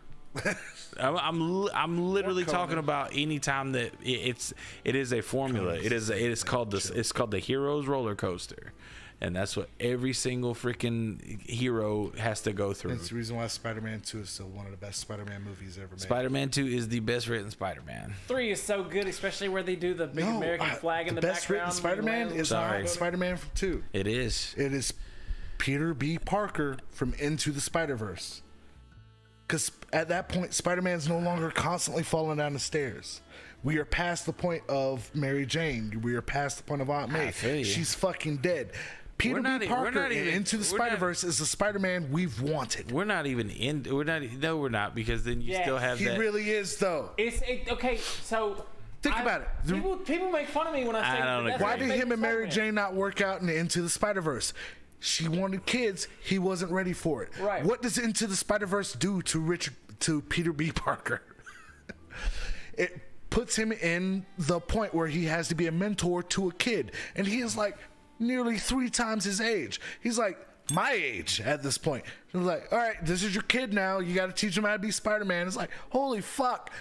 I'm literally Or talking Conan. about any time that it is a formula. It's called the hero's roller coaster, and that's what every single freaking hero has to go through. That's the reason why Spider-Man 2 is still one of the best Spider-Man movies ever made. Spider-Man 2 is the best written Spider-Man. 3 is so good, especially where they do the big American flag in the best background. written Spider-Man is Sorry. not Spider-Man from 2. It is. It is Peter B. Parker from Into the Spider-Verse. Because at that point, Spider-Man's no longer constantly falling down the stairs. We are past the point of Mary Jane. We are past the point of Aunt May. I feel you. She's fucking dead. Peter We're not B. e- we're Parker not in even- Into the we're not- Spider-Verse is the Spider-Man we've wanted. We're not even in. We're not. No, we're not, because then you Yeah. still have He that. really is, though. Okay, so Think about it. People make fun of me when I say I don't that's agree. Why my did him favorite and Mary Spider-Man. Jane not work out in Into the Spider-Verse? She wanted kids. He wasn't ready for it. Right. What does Into the Spider-Verse do to Peter B. Parker? It puts him in the point where he has to be a mentor to a kid. And he is like nearly 3 times his age. He's like my age at this point. He's like, all right, this is your kid now. You got to teach him how to be Spider-Man. It's like, holy fuck.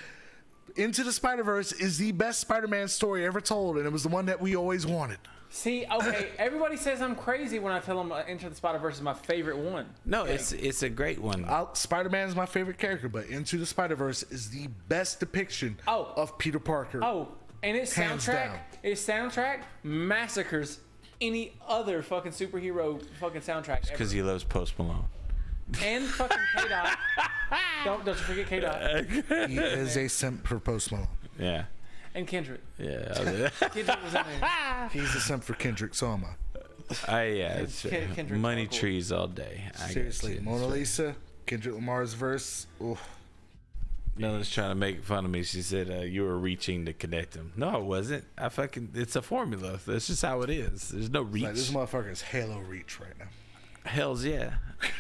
Into the Spider-Verse is the best Spider-Man story ever told, and it was the one that we always wanted. See, okay, everybody says I'm crazy when I tell them Enter the Spider-Verse is my favorite one. No, it's a great one. Spider-Man is my favorite character, but Into the Spider-Verse is the best depiction of Peter Parker. Oh, and its Hands down. soundtrack massacres any other fucking superhero fucking soundtrack ever. Because he loves Post Malone. And fucking K-Dot. Don't you forget K-Dot. He is a simp for Post Malone. Yeah. And Kendrick. Yeah. Kendrick was in there. He's a simp for Kendrick, so am I. It's Kendrick's money hardcore. trees all day. I got Seriously, you. Mona Lisa, Kendrick Lamar's verse. Oof. Melissa's trying to make fun of me. She said you were reaching to connect them. No, I wasn't. It's a formula. That's just how it is. There's no reach. Like, this motherfucker is Halo Reach right now. Hell's yeah.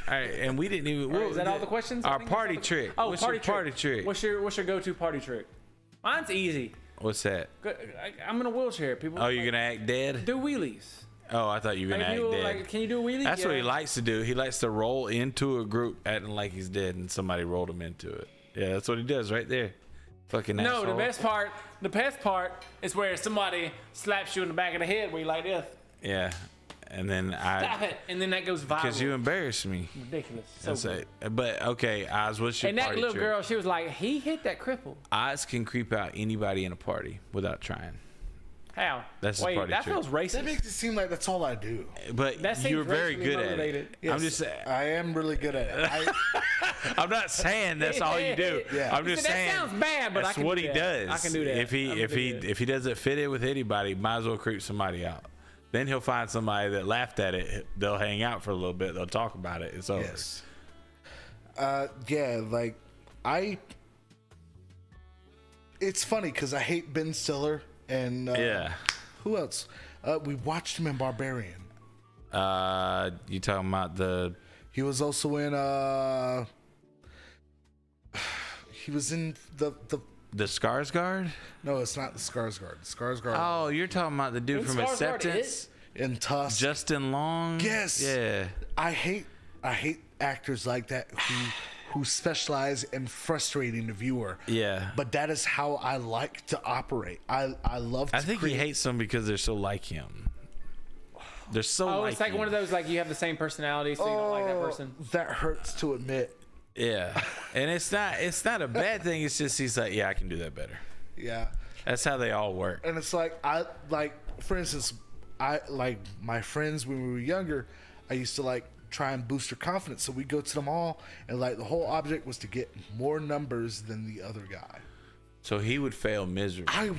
All right, and we didn't even. Is that all the questions? Our party trick. Oh, What's party your party trick? What's your go-to party trick? Mine's easy. What's that? I'm in a wheelchair. People. Oh, you're gonna act dead? do wheelies. Oh, I thought you were gonna act dead. Can you do a wheelie? That's what he likes to do. He likes to roll into a group acting like he's dead, and somebody rolled him into it. Yeah, that's what he does right there. Fucking asshole. No, the best part is where somebody slaps you in the back of the head where you like this. Yeah, and then Stop it, and then that goes viral. because you embarrassed me. Ridiculous. That's it. But okay, Oz, what's your and that party little trick? girl, she was like, he hit that cripple. Oz can creep out anybody in a party without trying. How? That's his Wait, party that trick. feels racist. That makes it seem like that's all I do. But That seems you're very racially good motivated. at it. Yes, I'm just saying. I am really good at it. I'm not saying that's all you do. Yeah. I'm just That saying sounds bad, but I that's can what do he that. does. I can do that. If he doesn't fit in with anybody, might as well creep somebody out. Then he'll find somebody that laughed at it. They'll hang out for a little bit. They'll talk about it. It's over. Yes. Yeah, like it's funny because I hate Ben Stiller and Yeah. who else? We watched him in Barbarian. You talking about the? He was also in he was in the Skarsgård? no, it's not the Skarsgård. Skarsgård Oh, you're talking about the dude Who's from Skarsgård Acceptance? in Tusk. Justin Long? Yes. Yeah. I hate actors like that who specialize in frustrating the viewer. Yeah. But that is how I like to operate. I love to I think he hates them because they're so like him. They're so Oh, like it's like him. one of those, like, you have the same personality, so you don't like that person. That hurts to admit. Yeah. And it's not a bad thing. It's just he's like, yeah, I can do that better. Yeah. That's how they all work. And it's like for instance, I like my friends when we were younger, I used to like try and boost their confidence. So we go to them all and like the whole object was to get more numbers than the other guy. So he would fail miserably. I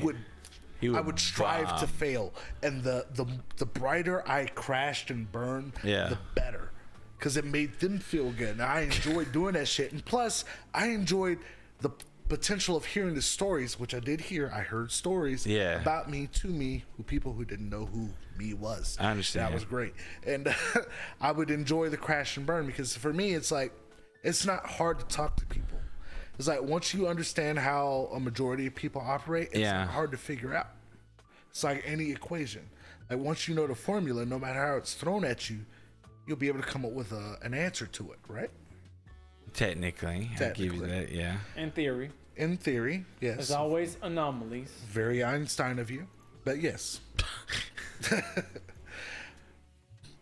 would strive bomb. to fail. And the brighter I crashed and burned, Yeah. the better. Because it made them feel good. And I enjoyed doing that shit. And plus, I enjoyed the potential of hearing the stories, which I did hear. I heard stories Yeah. about me to me, people who didn't know who me was. I understand. That was great. And I would enjoy the crash and burn because for me, it's like, it's not hard to talk to people. It's like once you understand how a majority of people operate, it's Yeah. not hard to figure out. It's like any equation. Like once you know the formula, no matter how it's thrown at you, you'll be able to come up with an answer to it, right? Technically. I'll give you that, yeah. In theory. In theory, yes. There's always anomalies. Very Einstein of you, but yes.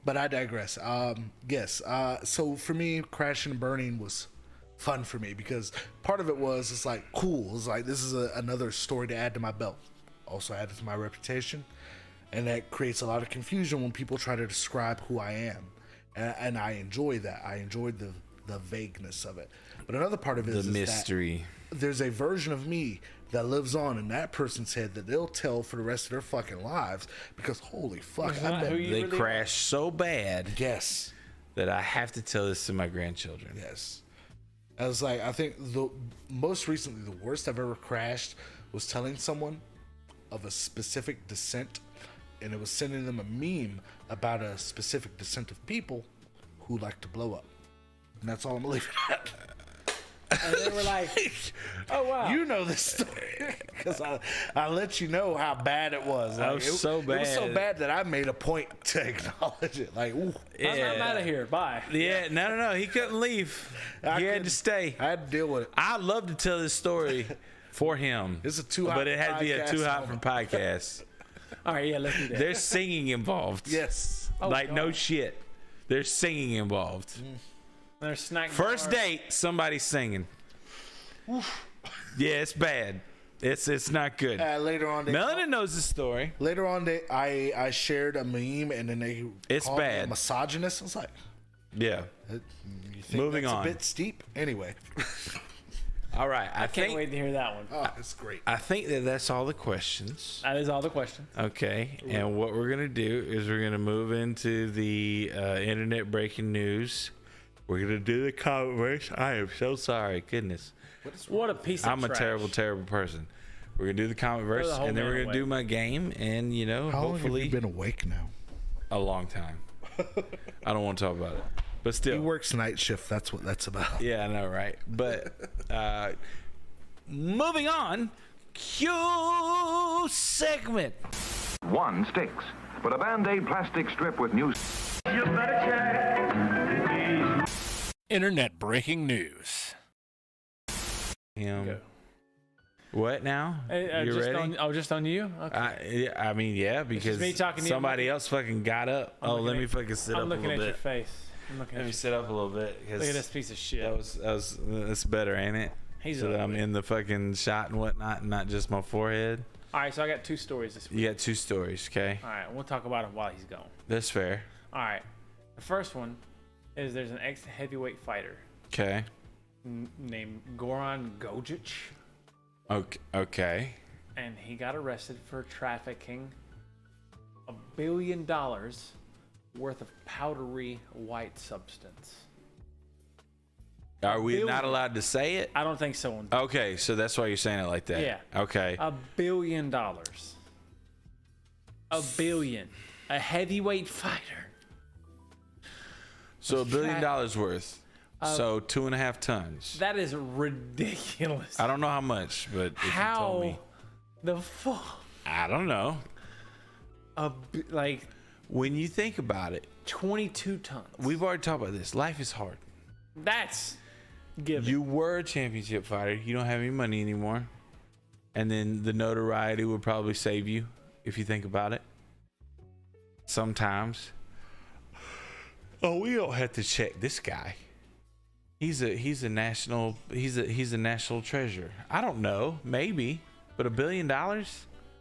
But I digress. Yes. So for me, crashing and burning was fun for me because part of it was it's like cool. It's like this is another story to add to my belt. Also added to my reputation, and that creates a lot of confusion when people try to describe who I am, and I enjoy that. I enjoyed the vagueness of it. But another part of it The is mystery. that there's a version of me that lives on in that person's head that they'll tell for the rest of their fucking lives because holy fuck, It's I not bet. who you They really crash so bad Yes, that I have to tell this to my grandchildren. yes. I was like, I think the most recently, the worst I've ever crashed was telling someone of a specific descent, and it was sending them a meme about a specific descent of people who like to blow up. And that's all I'm leaving at. And they were like, oh, wow. You know this story because I let you know how bad it was. That was so It was so bad. bad that I made a point to acknowledge it. Like, ooh, I'm out of here. Bye. Yeah, no. He couldn't leave. He had couldn't. to stay. I had to deal with it. I love to tell this story for him. It's a too hot but it for had to be a podcast too hot for moment. podcast. All right, yeah, let's do that. There's singing involved. Yes. Oh, like no God. shit. There's singing involved. There's snack First bar. date, somebody's singing. Yeah, it's bad. It's not good. Later on, Melanie knows the story. I shared a meme and then they It's called me a bad. misogynist. I was like, Yeah. you think Moving that's on. a bit steep. Anyway, All right. I can't wait to hear that one. oh, it's great. I think that's all the questions. That is all the questions. Okay. And what we're going to do is we're going to move into the internet breaking news. We're gonna do the comic verse. I am so sorry. Goodness. What a piece of I'm a trash. terrible, terrible person. We're gonna do the comic verse, the whole and then man we're gonna away. do my game, and How long hopefully have you been awake now? a long time. I don't want to talk about it, but He still. works night shift. That's what that's about. Yeah, I know, right? But moving on, Q segment. One sticks, but a Band-Aid plastic strip with new... Internet breaking news. Him. What now? You just ready? just on you? Okay. I mean, yeah, because me talking to you. somebody else fucking got up. looking Let me at- fucking sit up a I'm looking little at your bit. face. I'm looking Let at me you. sit up a little bit. 'cause Look at this piece of shit. That's better, ain't it? He's so that I'm ugly. in the fucking shot and whatnot, and not just my forehead. All right, so I got 2 stories this week. You got 2 stories, okay? All right, we'll talk about him while he's gone. That's fair. All right, the first one is there's an ex-heavyweight fighter Okay. named Goran Gojic, Okay. and he got arrested for trafficking $1 billion worth of powdery white substance. Are we billion. not allowed to say it? I don't think so. Okay, so that's why you're saying it like that. Yeah. Okay. $1 billion. $1 billion. A heavyweight fighter. So $1 billion worth. So 2.5 tons. That is ridiculous. I don't know how much, but if you told How me, the fuck? I don't know. Like When you think about it, 22 tons. we've already talked about this. Life is hard. That's given. You were a championship fighter. You don't have any money anymore. And then the notoriety would probably save you if you think about it. Sometimes. Oh, we don't have to check this guy. He's a national treasure. I don't know, maybe, but $1 billion? I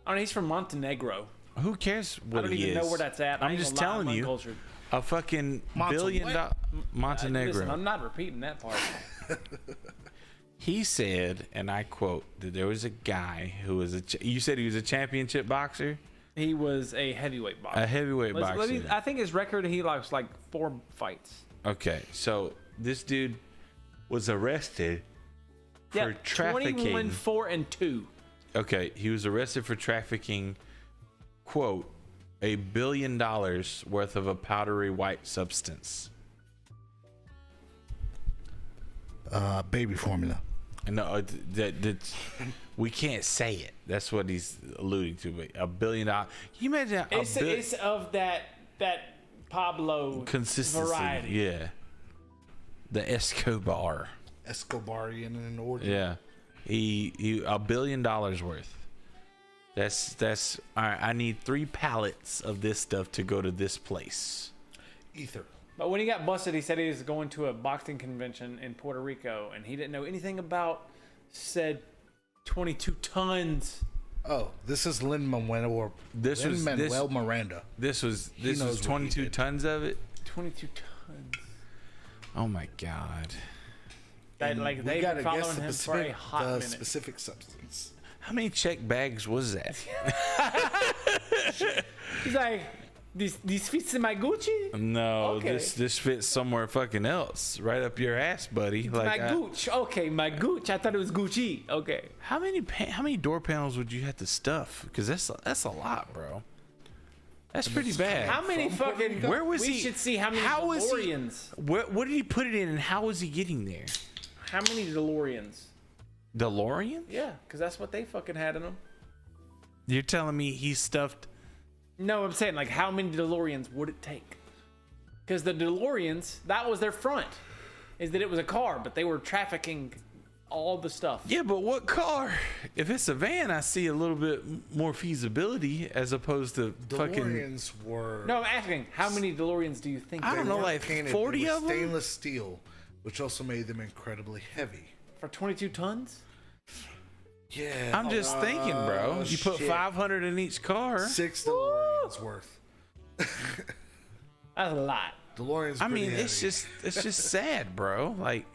mean, he's from Montenegro. Who cares what I don't he even is? know where that's at. I I'm ain't just gonna lie, telling I'm you, uncultured. a fucking Monte $1 billion what? Montenegro. Listen, I'm not repeating that part. He said, and I quote, that there was a guy who was you said he was a championship boxer? He was a heavyweight boxer. A heavyweight boxer. I think his record, he lost like 4 fights. Okay, so this dude was arrested for trafficking. 21, 4, and 2. Okay, he was arrested for trafficking, quote, $1 billion worth of a powdery white substance. Baby formula. No, that's we can't say it. That's what he's alluding to. But $1 billion. Can you imagine It's of that Pablo consistency? variety. Yeah, the Escobar. Escobarian in order. Yeah, he $1 billion worth. That's all right. I need 3 pallets of this stuff to go to this place. Ether. But when he got busted, he said he was going to a boxing convention in Puerto Rico, and he didn't know anything about said 22 tons. Oh, this is Lin-Manuel Miranda. This was knows what he 22 did. tons of it. 22 tons. Oh my god! That, like, We they've gotta been guess following the him for a specific, hot the minute. specific substance. How many check bags was that? He's like, this fits in my Gucci? No, Okay. this fits somewhere fucking else, right up your ass, buddy. My Gucci. Okay, my Gucci. I thought it was Gucci. Okay. how many door panels would you have to stuff? Because that's a lot, bro. That's pretty bad. How many fucking... Where was we he? should see how many How was he? DeLoreans. What did he put it in, and how was he getting there? How many DeLoreans? DeLorean? Yeah, because that's what they fucking had in them. You're telling me he stuffed? No, I'm saying, like, how many DeLoreans would it take? Because the DeLoreans, that was their front, is that it was a car, but they were trafficking all the stuff. Yeah, but what car? If it's a van, I see a little bit more feasibility as opposed to fucking. DeLoreans were. No, I'm asking, how many DeLoreans do you think I they don't know, were like painted 40 with of them? stainless steel, which also made them incredibly heavy. for 22 tons? Yeah. I'm just thinking, bro. You put shit. 500 in each car. 6 DeLoreans worth. That's a lot. DeLorean's I pretty mean, it's heavy. just sad, bro. Like,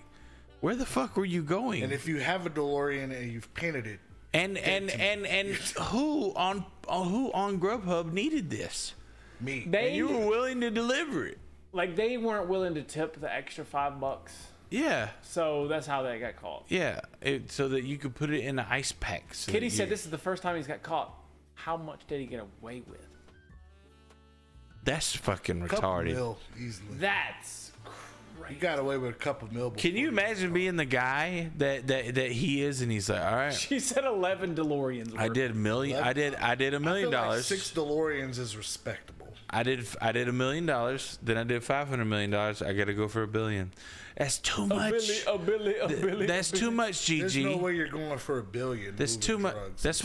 where the fuck were you going? And if you have a DeLorean and you've painted it, And who on Grubhub needed this? me. They And you were willing to deliver it. Like they weren't willing to tip the extra $5. Yeah. So that's how they got caught. Yeah. So that you could put it in an ice pack. So Kitty said this is the first time he's got caught. How much did he get away with? That's fucking Couple retarded. mil, easily. That's crazy. You got away with a couple mil. Can you imagine being the guy that he is, and he's like, all right, She said 11 DeLoreans. I did $1 million. I did $1 million. Like 6 DeLoreans is respectable. I did $1 million. Then I did $500 million. I got to go for $1 billion. That's too much. A billion. That's too much, There's GG. no way you're going for $1 billion. That's too much. Drugs. That's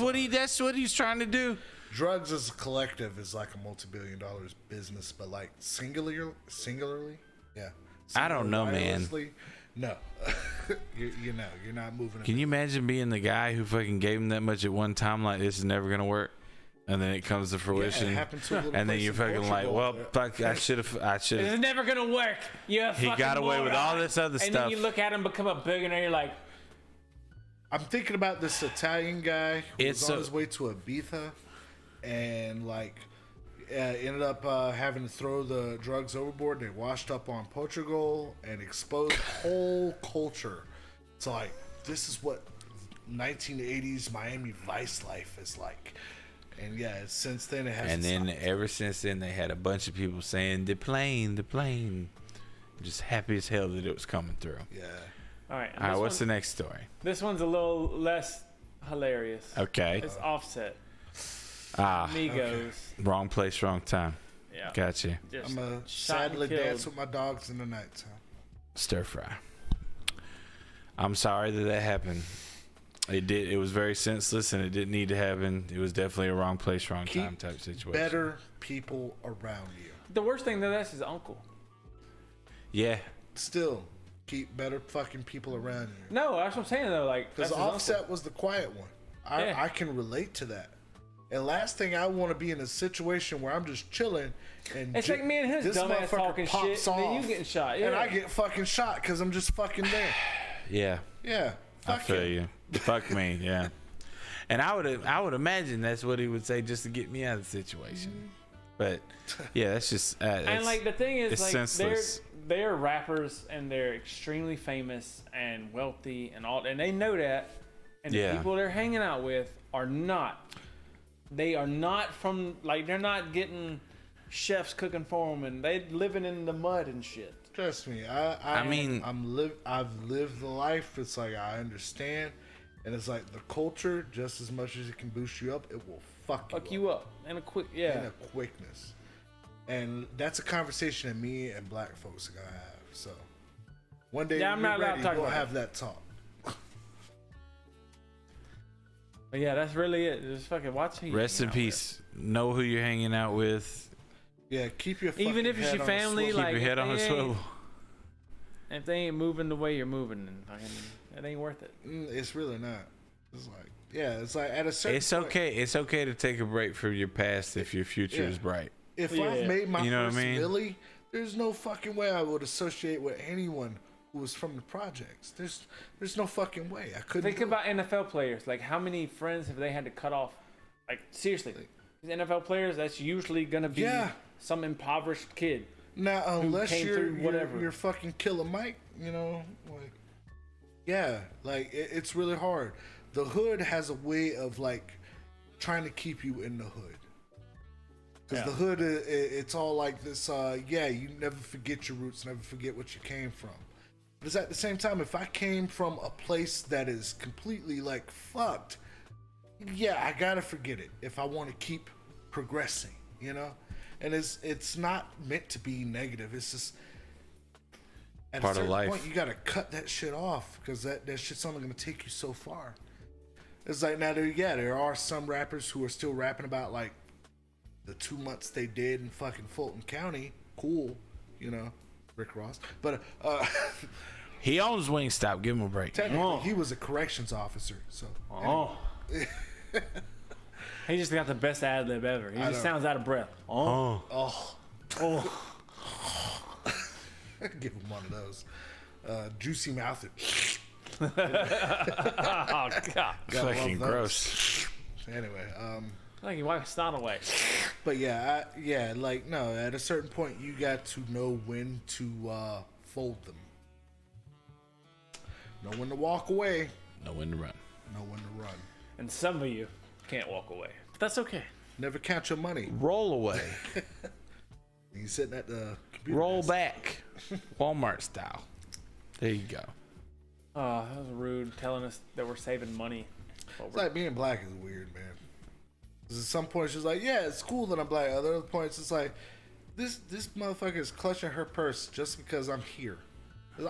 what he's trying to do. Drugs as a collective is like a multi-billion-dollar business, but like singularly, yeah. I don't know, man. Wirelessly, no. you're not moving. Can you imagine being the guy who fucking gave him that much at one time? Like, this is never gonna work, and then it comes to fruition, it happened to a little and then place you're in fucking like, Portugal. well, fuck, I should have. It's never gonna work. You're a He fucking got away with moron. all this other and stuff. then you look at him become a billionaire. You're like, I'm thinking about this Italian guy who It's was on a- his way to Ibiza, and like ended up having to throw the drugs overboard. They washed up on Portugal and exposed the whole culture. So like, this is what 1980s Miami Vice life is like. And yeah, since then it has. And then ever since then, they had a bunch of people saying the plane. Just happy as hell that it was coming through. Yeah. all right. All right, what's the next story? This one's a little less hilarious. Okay. It's Offset. Migos. Wrong place, wrong time. Yeah. Gotcha. Just I'm a shot and sadly killed. dance with my dogs in the nighttime. Stir fry. I'm sorry that happened. It was very senseless, and it didn't need to happen. It was definitely a wrong place, wrong Keep time type situation. better people around you. The worst thing though, that's his uncle. Yeah. Still, keep better fucking people around you. No, that's what I'm saying though. Like, Because that's his Offset uncle. was the quiet one. Yeah. I can relate to that. And last thing I want to be in a situation where I'm just chilling and It's like me and his this dumbass motherfucker talking pops shit, and then you off, getting shot. Yeah. and I get fucking shot because I'm just fucking there. Yeah. Yeah, I fuck feel him. you. Fuck me. Yeah. And I would imagine that's what he would say just to get me out of the situation. But yeah, that's just. and like the thing is, it's like senseless. they're rappers and they're extremely famous and wealthy and all, and they know that. And Yeah. the people they're hanging out with are not. They are not from like they're not getting chefs cooking for them, and they living in the mud and shit. Trust me, I've lived the life. It's like I understand, and it's like the culture. Just as much as it can boost you up, it will fuck You up in a quick, yeah. in a quickness. And that's a conversation that me and black folks are gonna have. So one day, Yeah, I'm not allowed to talk we'll about have that talk. But yeah, that's really it. Just fucking watch who you Rest in hang out peace. Know who you're hanging out with. Yeah, keep your Even fucking if it's head your on a family, swivel. like, Keep your head if on a they ain't- swivel. with. If they ain't moving the way you're moving, then fucking, it ain't worth it. It's really not. It's like, yeah, it's like at a certain It's point, okay. It's okay to take a break from your past if your future Yeah. is bright. If Yeah. I've made my You know what first I mean? milli, there's no fucking way I would associate with anyone who was from the projects. There's no fucking way. I couldn't. Think do it. about NFL players. Like, how many friends have they had to cut off? Like, seriously, these NFL players, that's usually gonna be Yeah. some impoverished kid. Now, unless came you're, through whatever. you're fucking Killer Mike, you know, like, yeah, like it's really hard. The hood has a way of like trying to keep you in the hood. Because the hood, it's all like this. Yeah, you never forget your roots, never forget what you came from. But it's at the same time, if I came from a place that is completely like fucked, yeah, I gotta forget it if I want to keep progressing, you know. And it's not meant to be negative. It's just at Part a of certain life. point you gotta cut that shit off because that shit's only gonna take you so far. It's like now there are some rappers who are still rapping about like the 2 months they did in fucking Fulton County. Cool, you know, Rick Ross. But He owns Wingstop. Give him a break. technically he was a corrections officer, so Oh. He just got the best ad lib ever. He just know. sounds out of breath. Oh. give him one of those. Juicy mouth. Oh, God. Gotta Fucking love those. gross. Anyway, Like you wipe snot away. But yeah, like no. At a certain point, you got to know when to fold them. Know when to walk away. Know when to run. Know when to run. And some of you can't walk away. But that's okay. Never count your money. Roll away. You sitting at the computer. Roll back. Walmart style. There you go. Oh, that was rude telling us that we're saving money. It's like being black is weird, man. Because at some points she's like, yeah, it's cool that I'm black. At other points it's like, this motherfucker is clutching her purse just because I'm here.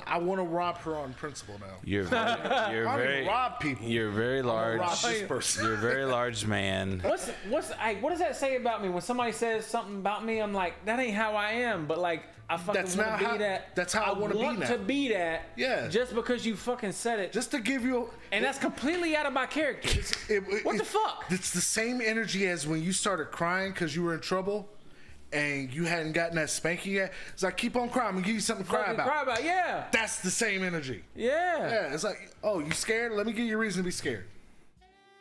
I want to rob her on principle now. You're I don't very even rob people. You're very large. Rob this person. You're a very large man. What does that say about me? When somebody says something about me, I'm like, that ain't how I am. But like, I fucking want to be that. That's how I want to be now. to be that. Yeah. Just because you fucking said it. Just to give you. And that's completely out of my character. What the fuck? It's the same energy as when you started crying because you were in trouble. And you hadn't gotten that spanking yet. It's like, keep on crying. I'm gonna give you something to cry about. Yeah. That's the same energy. Yeah. Yeah. It's like, oh, you scared? Let me give you a reason to be scared.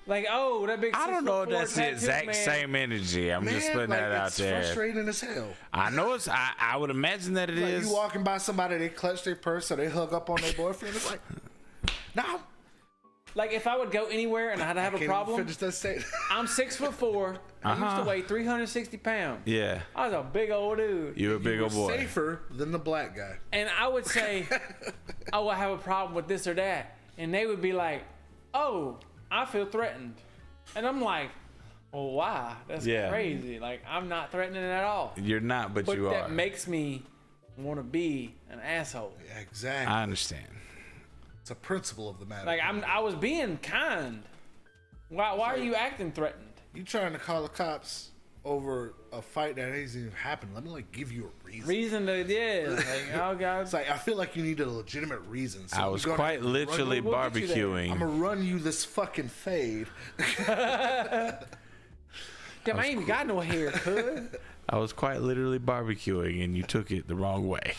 Like, oh, that big. I don't know if 6'4" that's the tattoo exact man. same energy. I'm just putting that out there. It's frustrating as hell. I know it's. I would imagine that it Like is. you walking by somebody, they clutch their purse or they hug up on their boyfriend. It's like, no. Like if I would go anywhere and I'd have a problem. Finish that statement. I'm 6'4". I used to weigh 360 pounds. Yeah. I was a big old dude. You're a big old boy. Safer than the black guy. And I would say, oh, I have a problem with this or that. And they would be like, oh, I feel threatened. And I'm like, well, why? That's crazy. Like, I'm not threatening at all. You're not, but you are. But that makes me want to be an asshole. Yeah, exactly. I understand. It's a principle of the matter. Like, I was being kind. Why are you acting threatened? You trying to call the cops over a fight that hasn't even happened. Let me like give you a reason. Like, oh God. It's like I feel like you need a legitimate reason. So I was quite literally barbecuing. I'm gonna run you this fucking fade. Damn, I ain't even got no hair, cuz. I was quite literally barbecuing, and you took it the wrong way.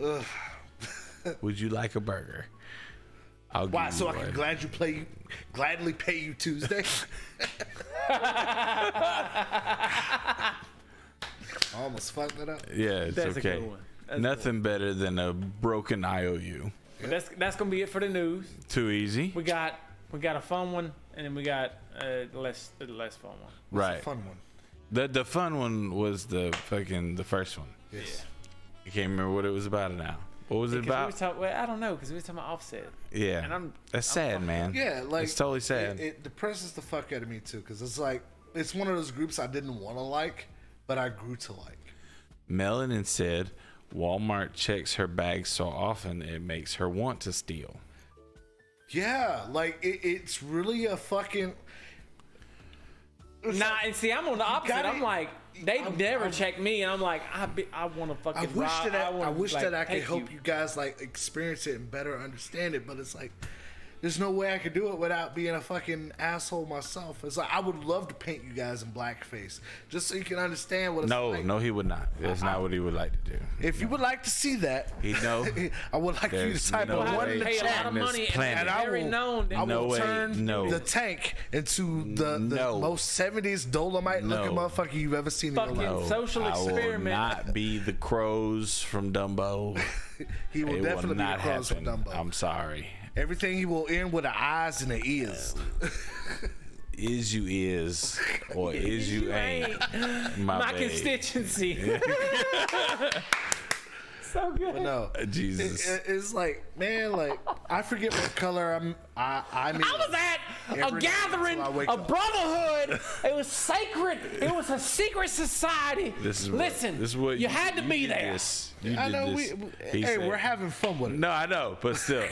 Ugh. Would you like a burger? I'll Why? give So you I can one. gladly pay you Tuesday. I almost fucked it up. Yeah, it's That's okay. a good one. That's Nothing better than a broken IOU. But that's gonna be it for the news. Too easy. We got a fun one, and then we got the less fun one. What's Right. the fun one? The fun one was the first one. Yes. I can't remember what it was about now. What was it about? I don't know, because we were talking about Offset. Yeah. And That's sad, man. Yeah, like it's totally sad. It depresses the fuck out of me too, because it's like it's one of those groups I didn't want to like, but I grew to like. Melanin said Walmart checks her bags so often it makes her want to steal. Yeah, like it's really a fucking. Nah, and see, I'm on the opposite. I'm like, they never check me, and I'm like, I want to fucking. I wish that I could take help you guys like experience it and better understand it, but it's like there's no way I could do it without being a fucking asshole myself. It's like I would love to paint you guys in blackface just so you can understand what it's like. No, he would not. That's not what he would like to do. If you would like to see that, I would like you to type no a one way in the pay a chat. lot of money, and I very will, known. I will way, turn no. the tank into the most 70s Dolomite looking motherfucker you've ever seen in your Fucking life. social I experiment. will not be the crows from Dumbo. He will It definitely will be not across from happen. Dumbo. I'm sorry. Everything he will end with the eyes and the ears. Is you is or is you ain't. My babe. Constituency. So good. But no, Jesus. it's like, man, like I forget what color I mean. I was at a every gathering, night until I wake a up. brotherhood. It was sacred. It was a secret society. Listen, you had to be there. I know we're having fun with it. No, I know, but still,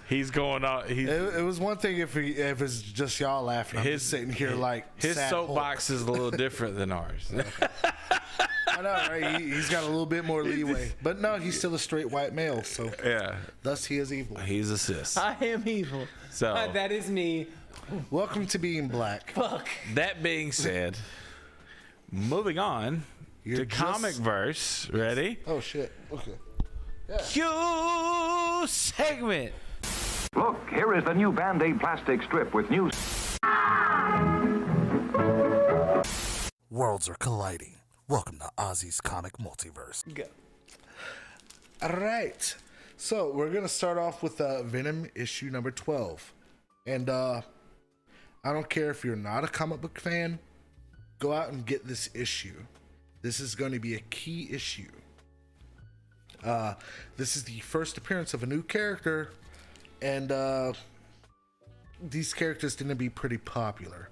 he's going on. It was one thing if it's just y'all laughing. I'm just sitting here like his sad soapbox is a little different than ours. I know, right? He's got a little bit more leeway, but no, he's still a straight white male. So Yeah, thus he is evil. he's a sis. I am evil. So that is me. Welcome to being black. Fuck. that being said, moving on to comic verse. Ready? Oh shit. Okay. Q segment. Look, here is the new Band-Aid plastic strip with new... World worlds are colliding. Welcome to Ozzy's Comic Multiverse. Go. All right. So we're going to start off with Venom issue number 12. And I don't care if you're not a comic book fan, go out and get this issue. This is going to be a key issue. This is the first appearance of a new character, and these characters tend to be pretty popular.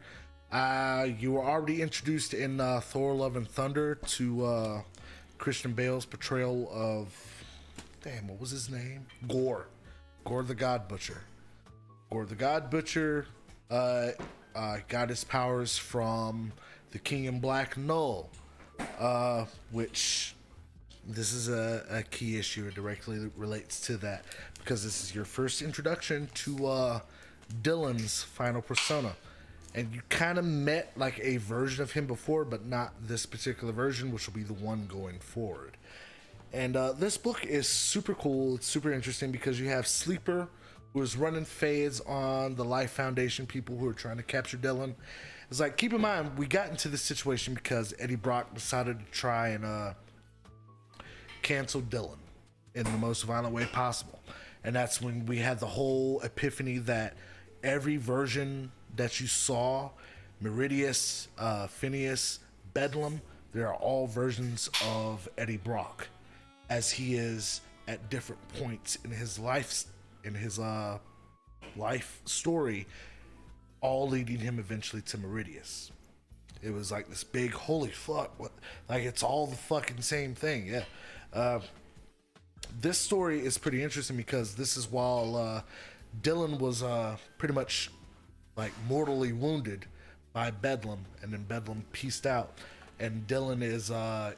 You were already introduced in Thor: Love and Thunder to Christian Bale's portrayal of, what was his name? Gore the God Butcher. Gore the God Butcher got his powers from the King in Black Null, which this is a key issue. It directly relates to that because this is your first introduction to Dylan's final persona. And you kind of met like a version of him before, but not this particular version, which will be the one going forward. And this book is super cool. It's super interesting because you have Sleeper, who is running fades on the Life Foundation people who are trying to capture Dylan. It's like, keep in mind, we got into this situation because Eddie Brock decided to try and cancel Dylan in the most violent way possible. And that's when we had the whole epiphany that every version that you saw, Meridius, Phineas, Bedlam, they are all versions of Eddie Brock, as he is at different points in his life story, all leading him eventually to Meridius. It was like this big holy fuck, what, like it's all the fucking same thing. Yeah. This story is pretty interesting because this is while Dylan was pretty much like mortally wounded by Bedlam, and then Bedlam pieced out, and Dylan is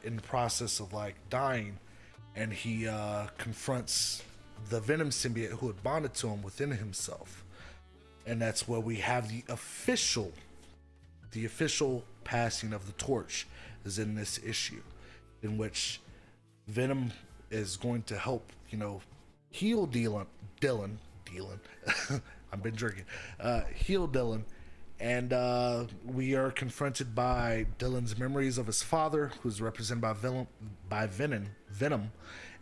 in the process of like dying, and he confronts the Venom symbiote who had bonded to him within himself. And that's where we have the official passing of the torch is in this issue, in which Venom is going to help, heal Dylan. I've been drinking. Heal Dylan. And we are confronted by Dylan's memories of his father, who's represented by Venom,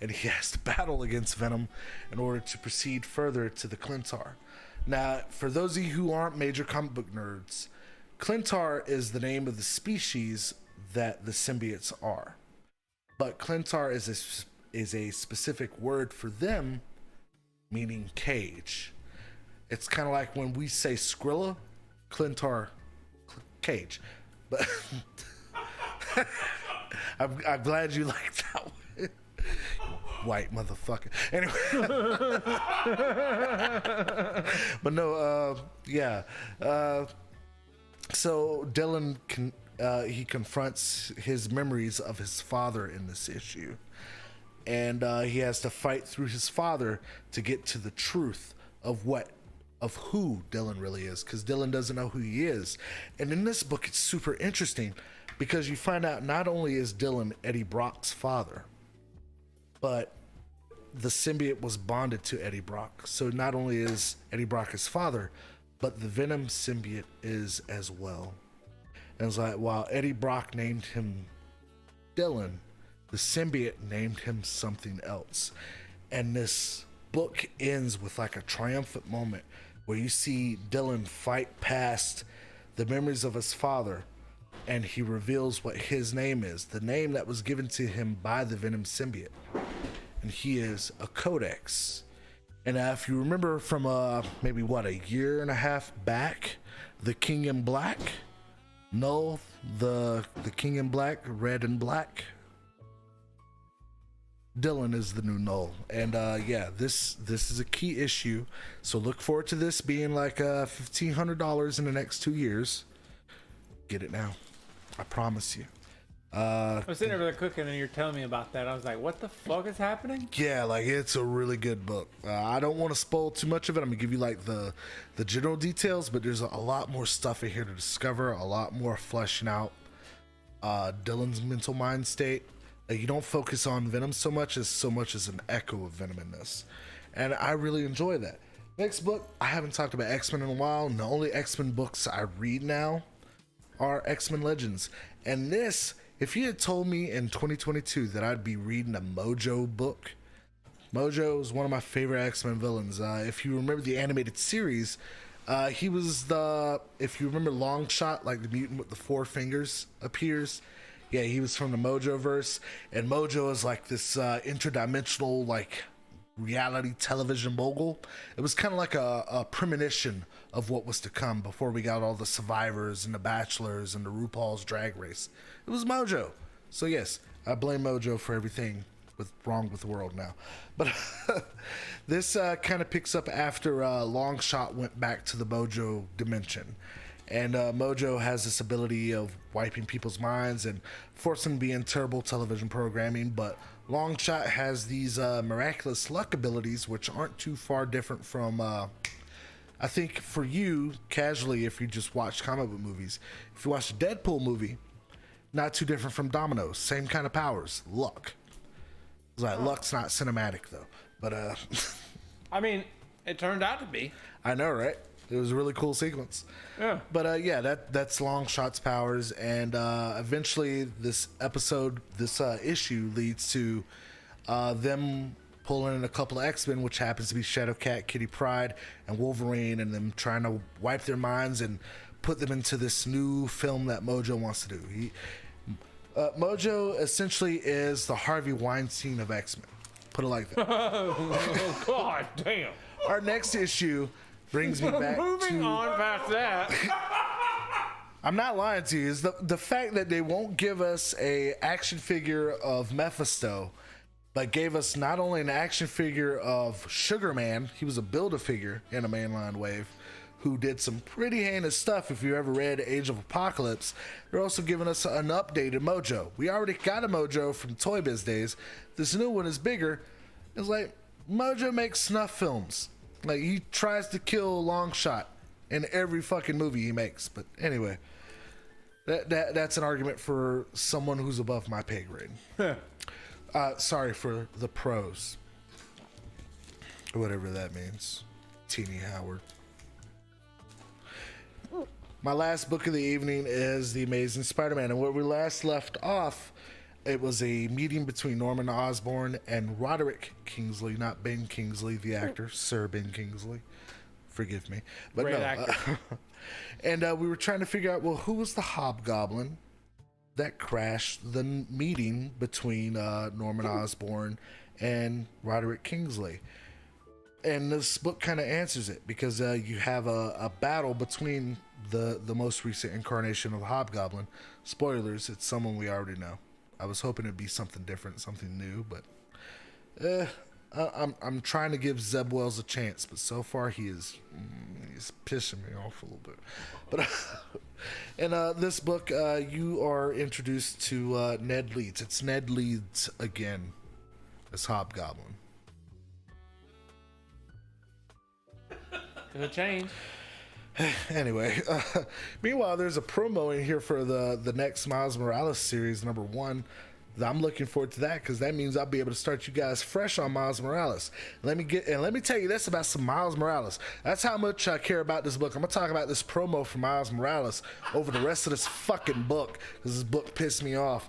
and he has to battle against Venom in order to proceed further to the Clintar. Now, for those of you who aren't major comic book nerds, Clintar is the name of the species that the symbiotes are. But Clintar is a specific word for them, meaning cage. It's kind of like when we say Skrilla, Clintar, cage. But I'm glad you liked that one. White motherfucker. Anyway. But no, yeah. So Dylan he confronts his memories of his father in this issue. And he has to fight through his father to get to the truth of who Dylan really is, because Dylan doesn't know who he is. And in this book, it's super interesting because you find out not only is Dylan Eddie Brock's father, but the symbiote was bonded to Eddie Brock. So not only is Eddie Brock his father, but the Venom symbiote is as well. And it's like, while Eddie Brock named him Dylan, the symbiote named him something else. And this book ends with like a triumphant moment where you see Dylan fight past the memories of his father, and he reveals what his name is, the name that was given to him by the Venom symbiote. And he is a Codex. And if you remember from maybe a year and a half back, the King in Black, Null, the King in Black, red and black, Dylan is the new Null. And this is a key issue, so look forward to this being like $1,500 in the next 2 years. Get it now, I promise you. I was sitting over there cooking and you're telling me about that. I was like, what the fuck is happening? Yeah, like it's a really good book. I don't want to spoil too much of it. I'm gonna give you like the general details, but there's a lot more stuff in here to discover, a lot more fleshing out Dylan's mental mind state. You don't focus on Venom so much as an echo of Venom in this, and I really enjoy that. Next book, I haven't talked about X-Men in a while, and the only X-Men books I read now are X-Men Legends. And this, if you had told me in 2022 that I'd be reading a Mojo book, Mojo is one of my favorite X-Men villains. If you remember the animated series, he was if you remember Longshot, like the mutant with the 4 fingers appears. Yeah, he was from the Mojo verse, and Mojo is like this interdimensional, like, reality television mogul. It was kind of like a premonition of what was to come before we got all the Survivors and the Bachelors and the RuPaul's Drag Race. It was Mojo. So yes, I blame Mojo for everything wrong with the world now. But this kind of picks up after Longshot went back to the Mojo dimension. And Mojo has this ability of wiping people's minds and forcing them to be in terrible television programming. But Longshot has these miraculous luck abilities, which aren't too far different from, I think for you, casually, if you just watch comic book movies, if you watch a Deadpool movie, not too different from Domino's. Same kind of powers, luck. It's like, luck's not cinematic, though. But, I mean, it turned out to be. I know, right? It was a really cool sequence. Yeah. But yeah, that's Longshot's powers, and eventually this issue leads to them pulling in a couple of X-Men, which happens to be Shadowcat, Kitty Pryde, and Wolverine, and them trying to wipe their minds and put them into this new film that Mojo wants to do. Mojo essentially is the Harvey Weinstein of X-Men. Put it like that. Oh, God damn. Our next issue brings me back Moving on past that. I'm not lying to you. Is the fact that they won't give us a action figure of Mephisto, but gave us not only an action figure of Sugar Man, he was a Build-A-Figure in a mainline wave, who did some pretty heinous stuff if you ever read Age of Apocalypse. They're also giving us an updated Mojo. We already got a Mojo from Toy Biz days. This new one is bigger. It's like, Mojo makes snuff films. Like, he tries to kill Longshot in every fucking movie he makes. But anyway, that's an argument for someone who's above my pay grade. Sorry for the pros. Whatever that means. Teeny Howard. My last book of the evening is The Amazing Spider-Man. And where we last left off, it was a meeting between Norman Osborn and Roderick Kingsley, not Ben Kingsley, the actor, Sir Ben Kingsley. Forgive me. But Great no. actor. And we were trying to figure out, well, who was the hobgoblin that crashed the meeting between Norman Osborn and Roderick Kingsley? And this book kind of answers it, because you have a battle between the most recent incarnation of the Hobgoblin. Spoilers, it's someone we already know. I was hoping it'd be something different, something new, but I'm trying to give Zeb Wells a chance, but so far he's pissing me off a little bit. But in this book, you are introduced to Ned Leeds. It's Ned Leeds again as Hobgoblin. Good change. Anyway, meanwhile, there's a promo in here for the next Miles Morales series, #1. I'm looking forward to that, because that means I'll be able to start you guys fresh on Miles Morales. Let me tell you this about some Miles Morales. That's how much I care about this book. I'm gonna talk about this promo for Miles Morales over the rest of this fucking book, because this book pissed me off.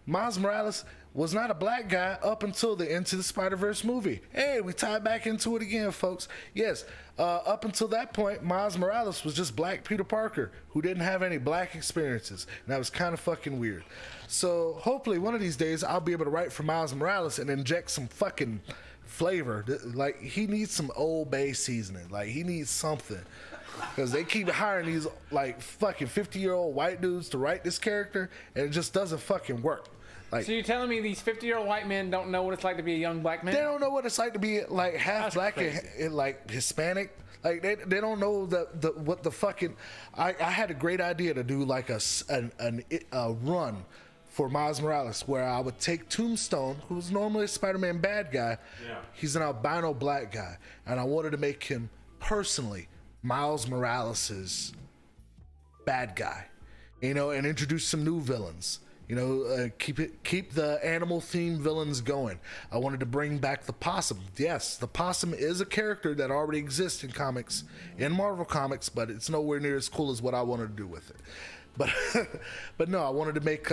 Miles Morales was not a black guy up until the Into the Spider-Verse movie. Hey, we tied back into it again, folks. Yes, up until that point, Miles Morales was just black Peter Parker, who didn't have any black experiences. And that was kind of fucking weird. So hopefully one of these days I'll be able to write for Miles Morales and inject some fucking flavor. Like, he needs some Old Bay seasoning. Like, he needs something. Because they keep hiring these, like, fucking 50-year-old white dudes to write this character, and it just doesn't fucking work. Like, So you're telling me these 50-year-old white men don't know what it's like to be a young black man? they don't know what it's like to be, like, half That's black crazy. and like Hispanic. Like, they don't know what the fucking. I had a great idea to do like a run for Miles Morales, where I would take Tombstone, who's normally a Spider-Man bad guy. Yeah. He's an albino black guy, and I wanted to make him personally Miles Morales's bad guy, and introduce some new villains. Keep the animal themed villains going. I wanted to bring back the possum. Yes, the possum is a character that already exists in comics, in Marvel Comics, but it's nowhere near as cool as what I wanted to do with it. But no, I wanted to make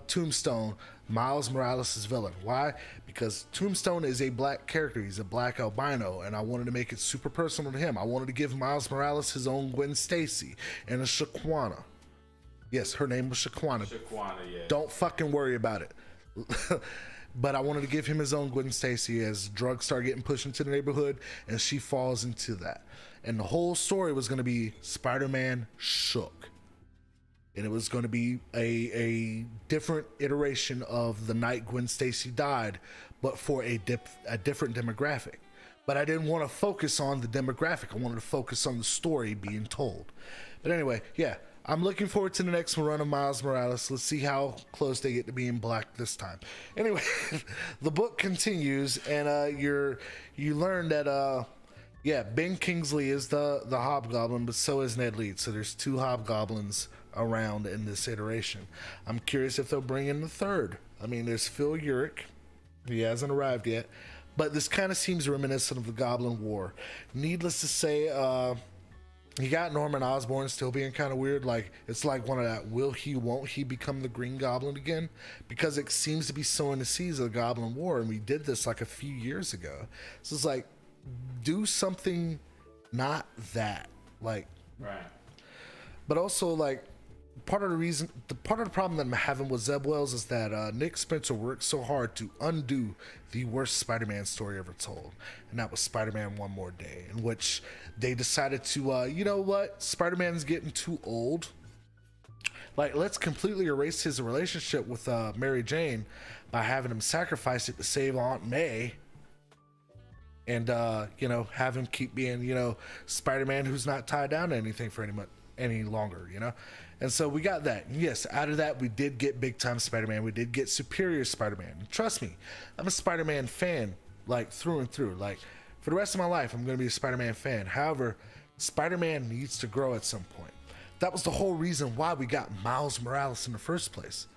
Tombstone Miles Morales' villain. Why? Because Tombstone is a black character. He's a black albino, and I wanted to make it super personal to him. I wanted to give Miles Morales his own Gwen Stacy and a Shaquana. Yes, her name was Shaquana. Shaquana, yeah. Don't fucking worry about it. But I wanted to give him his own Gwen Stacy as drugs start getting pushed into the neighborhood, and she falls into that. And the whole story was going to be Spider-Man shook. And it was going to be a different iteration of the night Gwen Stacy died, but for a different demographic. But I didn't want to focus on the demographic. I wanted to focus on the story being told. But anyway, yeah, I'm looking forward to the next run of Miles Morales. Let's see how close they get to being black this time. Anyway, the book continues, and you learn that Ben Kingsley is the Hobgoblin, but so is Ned Leeds. So there's 2 Hobgoblins around in this iteration. I'm curious if they'll bring in the third. I mean, there's Phil Urich. He hasn't arrived yet, but this kind of seems reminiscent of the Goblin War. Needless to say, you got Norman Osborn still being kind of weird. Like, it's like one of that, will he, won't he become the Green Goblin again? Because it seems to be sowing the seeds of the Goblin War, and we did this like a few years ago. So it's like, do something not that. Like, right. But also, like, part of the problem that I'm having with Zeb Wells is that Nick Spencer worked so hard to undo the worst Spider-Man story ever told, and that was Spider-Man One More Day, in which they decided to, you know what, Spider-Man's getting too old. Like, let's completely erase his relationship with Mary Jane by having him sacrifice it to save Aunt May. And, have him keep being, Spider-Man who's not tied down to anything for any longer, And so we got that. And yes, out of that, we did get big-time Spider-Man. We did get superior Spider-Man. And trust me, I'm a Spider-Man fan, like, through and through. Like, for the rest of my life, I'm going to be a Spider-Man fan. However, Spider-Man needs to grow at some point. That was the whole reason why we got Miles Morales in the first place,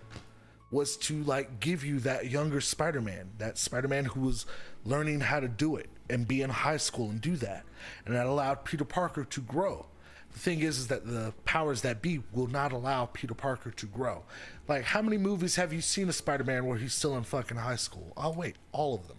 was to, like, give you that younger Spider-Man, that Spider-Man who was learning how to do it and be in high school and do that. And that allowed Peter Parker to grow. The thing is that the powers that be will not allow Peter Parker to grow. Like, how many movies have you seen of Spider-Man where he's still in fucking high school? Oh, wait, all of them.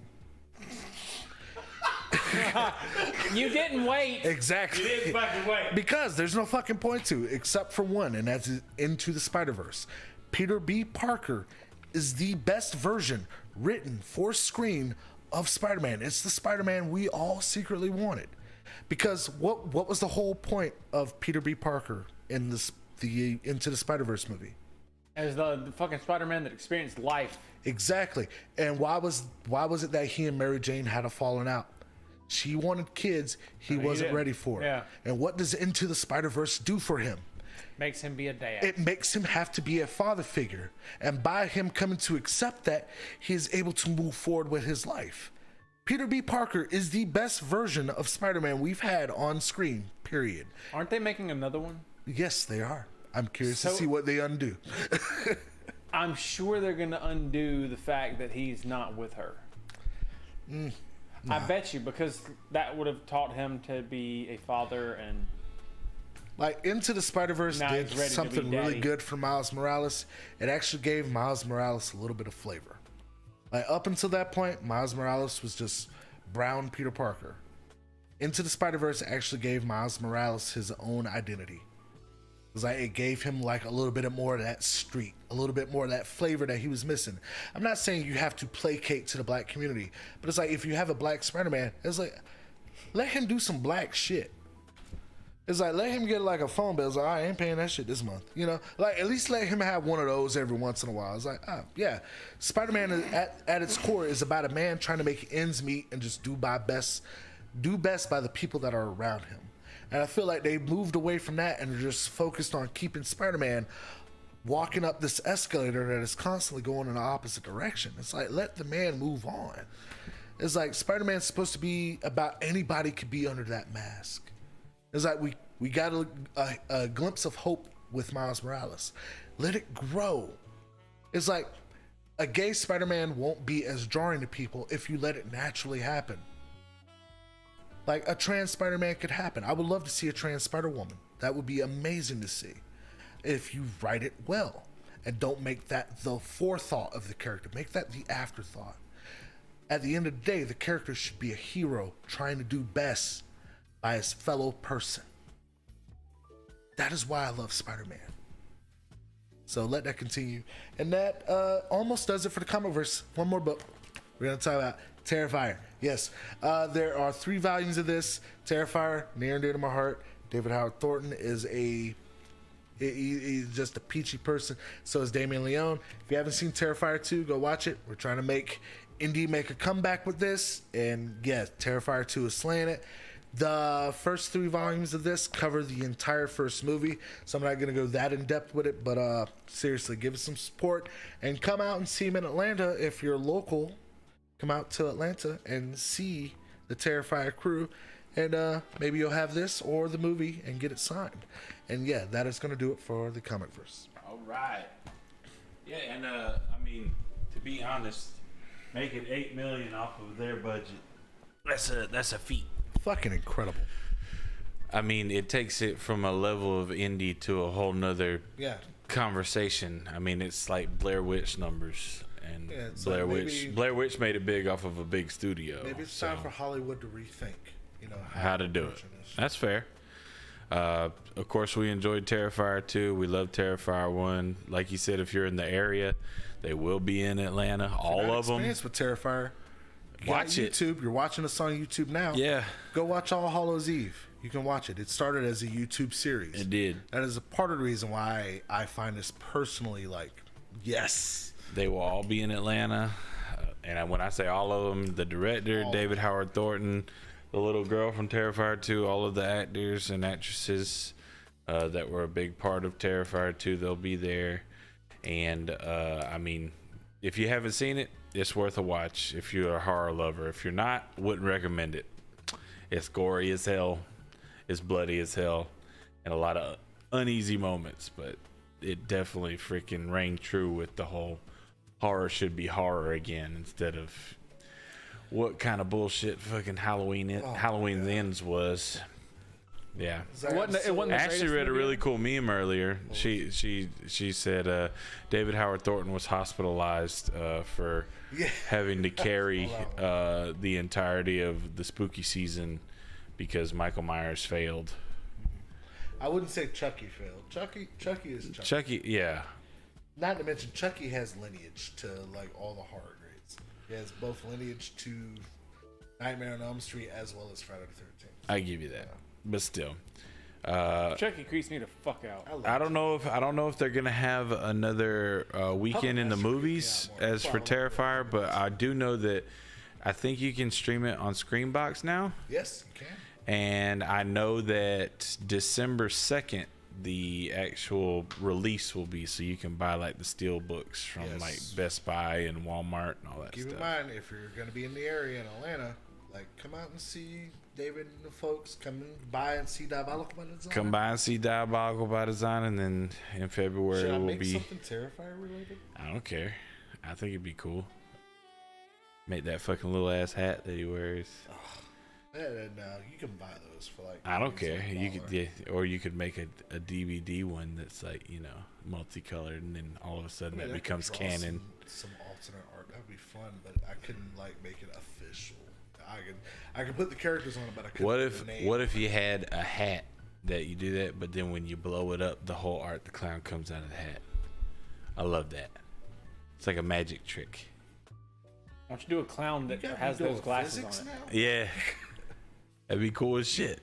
You didn't wait. Exactly. You didn't fucking wait. Because there's no fucking point to, except for one, and that's Into the Spider-Verse. Peter B. Parker is the best version written for screen of Spider-Man. It's the Spider-Man we all secretly wanted. Because what was the whole point of Peter B. Parker in the Into the Spider-Verse movie? As the fucking Spider-Man that experienced life. Exactly. And why was it that he and Mary Jane had a falling out? She wanted kids he wasn't ready for. Yeah. And what does Into the Spider-Verse do for him? Makes him be a dad. It makes him have to be a father figure. And by him coming to accept that, he is able to move forward with his life. Peter B. Parker is the best version of Spider-Man we've had on screen, period. Aren't they making another one? Yes, they are. I'm curious to see what they undo. I'm sure they're going to undo the fact that he's not with her. Nah. I bet you, because that would have taught him to be a father and... Like, Into the Spider-Verse did something really good for Miles Morales. It actually gave Miles Morales a little bit of flavor. Like, up until that point, Miles Morales was just brown Peter Parker. Into the Spider-Verse actually gave Miles Morales his own identity. It was like, it gave him like a little bit more of that street, a little bit more of that flavor that he was missing. I'm not saying you have to placate to the black community, but it's like, if you have a black Spider-Man, it's like, let him do some black shit. It's like, let him get like a phone bill. It's like, I ain't paying that shit this month. Like, at least let him have one of those every once in a while. It's like, yeah. Spider-Man at its core is about a man trying to make ends meet and just do best by the people that are around him. And I feel like they moved away from that and are just focused on keeping Spider-Man walking up this escalator that is constantly going in the opposite direction. It's like, let the man move on. It's like, Spider-Man's supposed to be about anybody could be under that mask. It's like, we got a glimpse of hope with Miles Morales. Let it grow. It's like a gay Spider-Man won't be as jarring to people if you let it naturally happen. Like a trans Spider-Man could happen. I would love to see a trans Spider-Woman. That would be amazing to see if you write it well and don't make that the forethought of the character. Make that the afterthought. At the end of the day, the character should be a hero trying to do best by his fellow person. That is why I love Spider-Man. So let that continue. And that almost does it for the comic verse. One more book. We're going to talk about Terrifier. Yes, there are 3 volumes of this. Terrifier, near and dear to my heart. David Howard Thornton is he's just a peachy person. So is Damian Leone. If you haven't seen Terrifier 2, go watch it. We're trying to make Indy make a comeback with this. And yeah, Terrifier 2 is slaying it. The first 3 volumes of this cover the entire first movie, so I'm not going to go that in depth with it, but seriously, give it some support and come out and see him in Atlanta. If you're local, come out to Atlanta and see the Terrifier crew, and maybe you'll have this or the movie and get it signed. And yeah, that is going to do it for the comic verse. All right. Yeah, and I mean, to be honest, making $8 million off of their budget, that's a feat. Fucking incredible. I mean, it takes it from a level of indie to a whole nother conversation. I mean, it's like Blair Witch numbers, and Blair Witch made it big off of a big studio. Maybe it's time for Hollywood to rethink, how to do it. That's fair. Of course, we enjoyed Terrifier 2. We love Terrifier 1. Like you said, if you're in the area, they will be in Atlanta. All of them. Experience with Terrifier. Watch it. YouTube. You're watching us on YouTube now. Yeah. Go watch All Hallows Eve. You can watch it. It started as a YouTube series. It did. That is a part of the reason why I find this personally yes. They will all be in Atlanta. And when I say all of them, the director, David Howard Thornton, the little girl from Terrifier 2, all of the actors and actresses that were a big part of Terrifier 2, they'll be there. And, I mean, if you haven't seen it, it's worth a watch if you're a horror lover. If you're not, wouldn't recommend it. It's gory as hell. It's bloody as hell. And a lot of uneasy moments. But it definitely freaking rang true with the whole horror should be horror again instead of what kind of bullshit fucking Halloween Ends was. Yeah, it wasn't Ashley read a really cool meme earlier. She said David Howard Thornton was hospitalized for having to carry the entirety of the spooky season because Michael Myers failed. I wouldn't say Chucky failed. Chucky is Chucky. Chucky, yeah. Not to mention Chucky has lineage to all the horror grades. He has both lineage to Nightmare on Elm Street as well as Friday the 13th. I give you that. But still, Chucky creeps me the fuck out. I don't know if they're gonna have another weekend in the movies as for Terrifier, but I do know that I think you can stream it on Screenbox now. Yes, you can. And I know that December 2nd, the actual release will be, so you can buy like the steel books from like Best Buy and Walmart and all that stuff. Keep in mind, if you're gonna be in the area in Atlanta, come out and see David and the folks. Come and buy and see Diabolical by Design. Come by and see Diabolical by Design, and then in February Should I it will make be something Terrifier related? I don't care. I think it'd be cool. Make that fucking little ass hat that he wears. No, you can buy those for I don't care. You could, or you could make a DVD one that's multicolored, and then all of a sudden that becomes canon. Some alternate art that'd be fun, but I couldn't make it official. I could put the characters on it, but I couldn't. What if you had a hat that you do that, but then when you blow it up, the whole Art the Clown comes out of the hat? I love that. It's like a magic trick. Why don't you do a clown that has those glasses on it? Now? Yeah. That'd be cool as shit.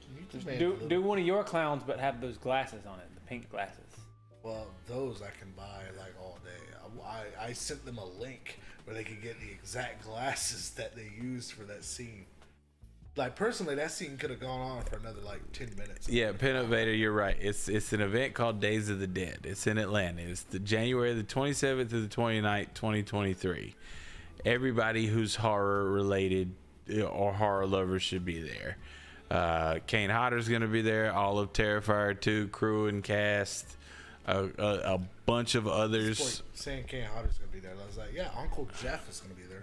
Do one of your clowns, but have those glasses on it, the pink glasses. Well, those I can buy all day. I sent them a link where they could get the exact glasses that they used for that scene. Personally, that scene could have gone on for another 10 minutes. Yeah, Peanut Vader, you're right. It's an event called Days of the Dead. It's in Atlanta. It's the January the 27th to the 29th, 2023. Everybody who's horror related or horror lovers should be there. Kane Hodder's going to be there. All of Terrifier 2 crew and cast. a bunch of others. Saying Kane Hodder's gonna be there. I was like, yeah, Uncle Jeff is gonna be there.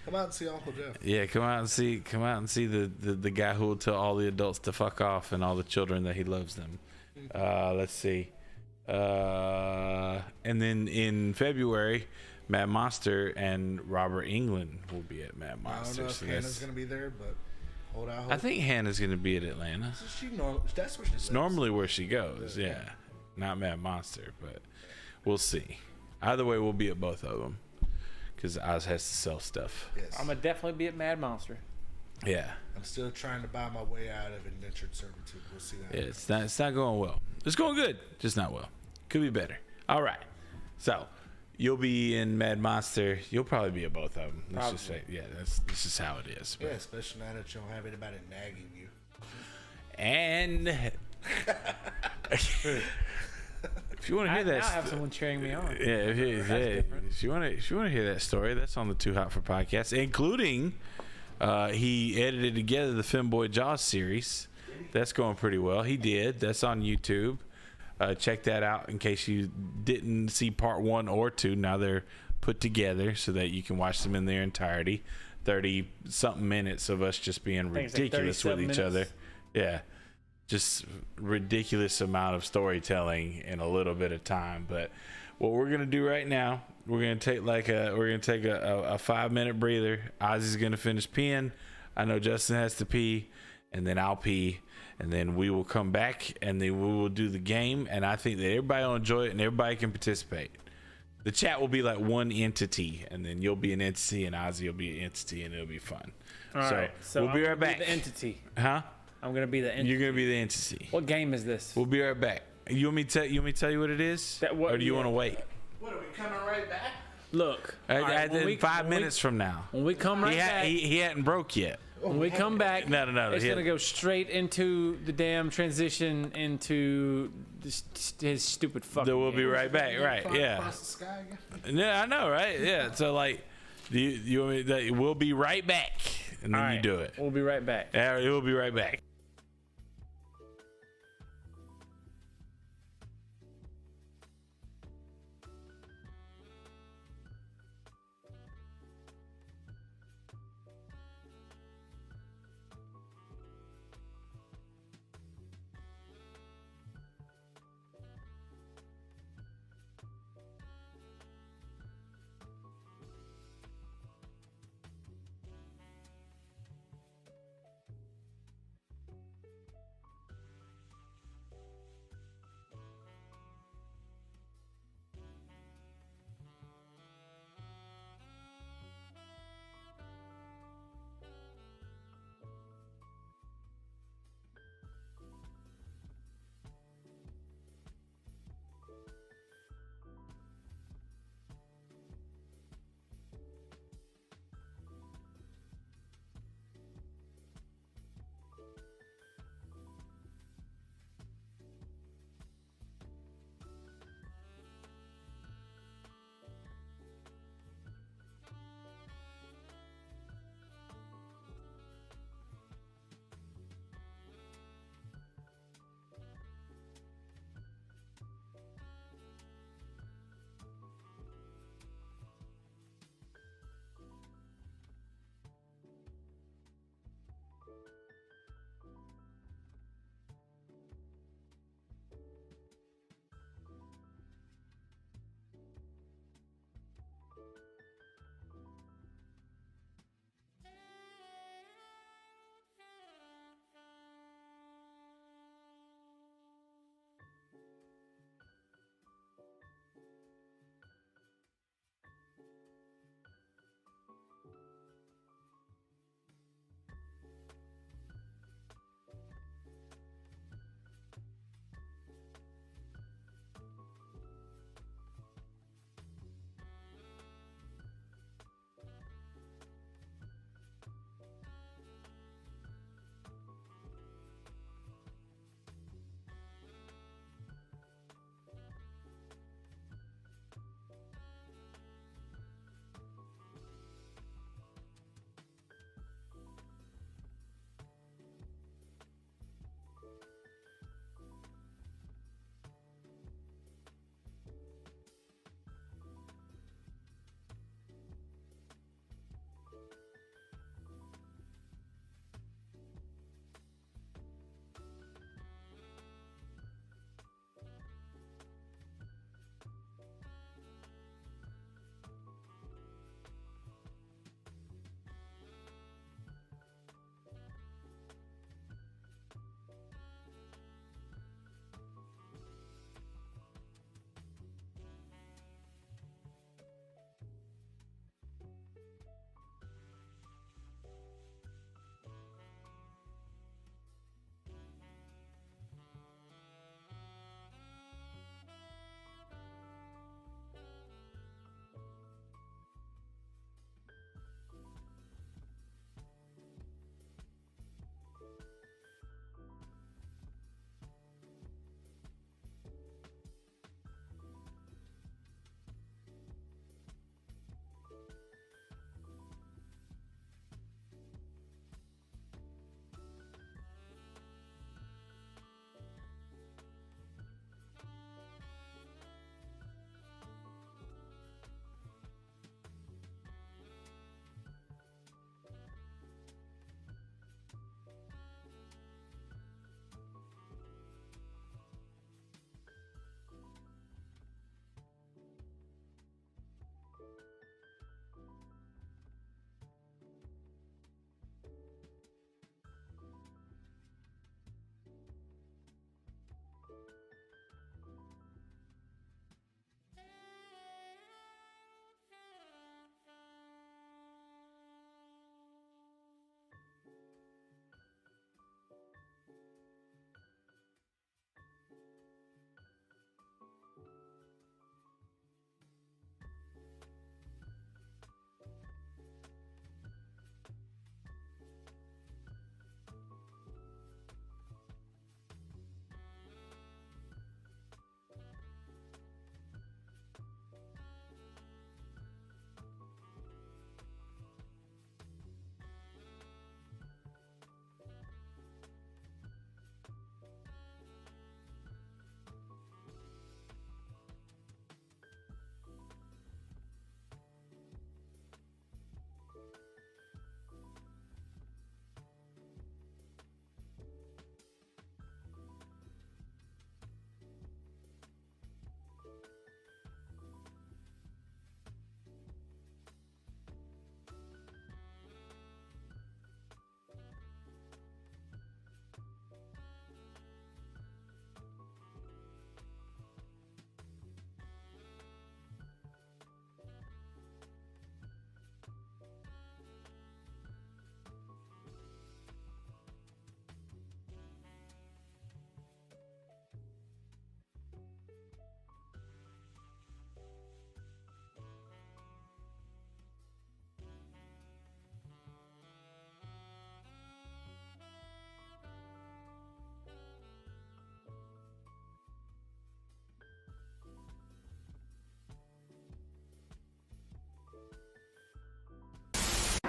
Come out and see Uncle Jeff. Yeah, come out and see the guy who will tell all the adults to fuck off and all the children that he loves them. Let's see. And then in February, Mad Monster and Robert England will be at Mad Monster. I don't know if Hannah's gonna be there, but hold out hope. I think Hannah's gonna be at Atlanta. That's where she lives. Normally where she goes, yeah. Not Mad Monster, but we'll see. Either way, we'll be at both of them because Oz has to sell stuff. Yes. I'm gonna definitely be at Mad Monster. Yeah. I'm still trying to buy my way out of indentured servitude. We'll see that. Yeah, it's not going well. It's going good, just not well. Could be better. All right. So you'll be in Mad Monster. You'll probably be at both of them. Let's just say, yeah, this is how it is. Yeah, especially now that you don't have anybody nagging you. And if you want to hear that, I have someone cheering me on. Yeah, if you want to hear that story, that's on the Too Hot for Podcast, including he edited together the Femboy Jaws series. That's going pretty well. He did. That's on YouTube. Check that out in case you didn't see part 1 or 2. Now they're put together so that you can watch them in their entirety. 30-something minutes of us just being ridiculous with each other. Yeah. Just ridiculous amount of storytelling in a little bit of time. But what we're gonna do right now, we're gonna take a 5-minute breather. Ozzy's gonna finish peeing. I know Justin has to pee, and then I'll pee, and then we will come back, and then we will do the game. And I think that everybody will enjoy it, and everybody can participate. The chat will be like one entity, and then you'll be an entity, and Ozzy will be an entity, and it'll be fun. All right, so we'll be right back. The entity. Huh? I'm gonna be the entity. You're gonna be the entity. What game is this? We'll be right back. You want me to tell you what it is, or do you want to wait? What, are we coming right back? Look, In 5 minutes from now. When we come back, he hadn't broke yet. when we come back, No. it's gonna go straight into the damn transition into his stupid fucking. Then we'll be right back. Right? Yeah. Across the sky again? Yeah, I know, right? Yeah. So like, you want me? We'll be right back, and then you do it. We'll be right back. Yeah, we'll be right back.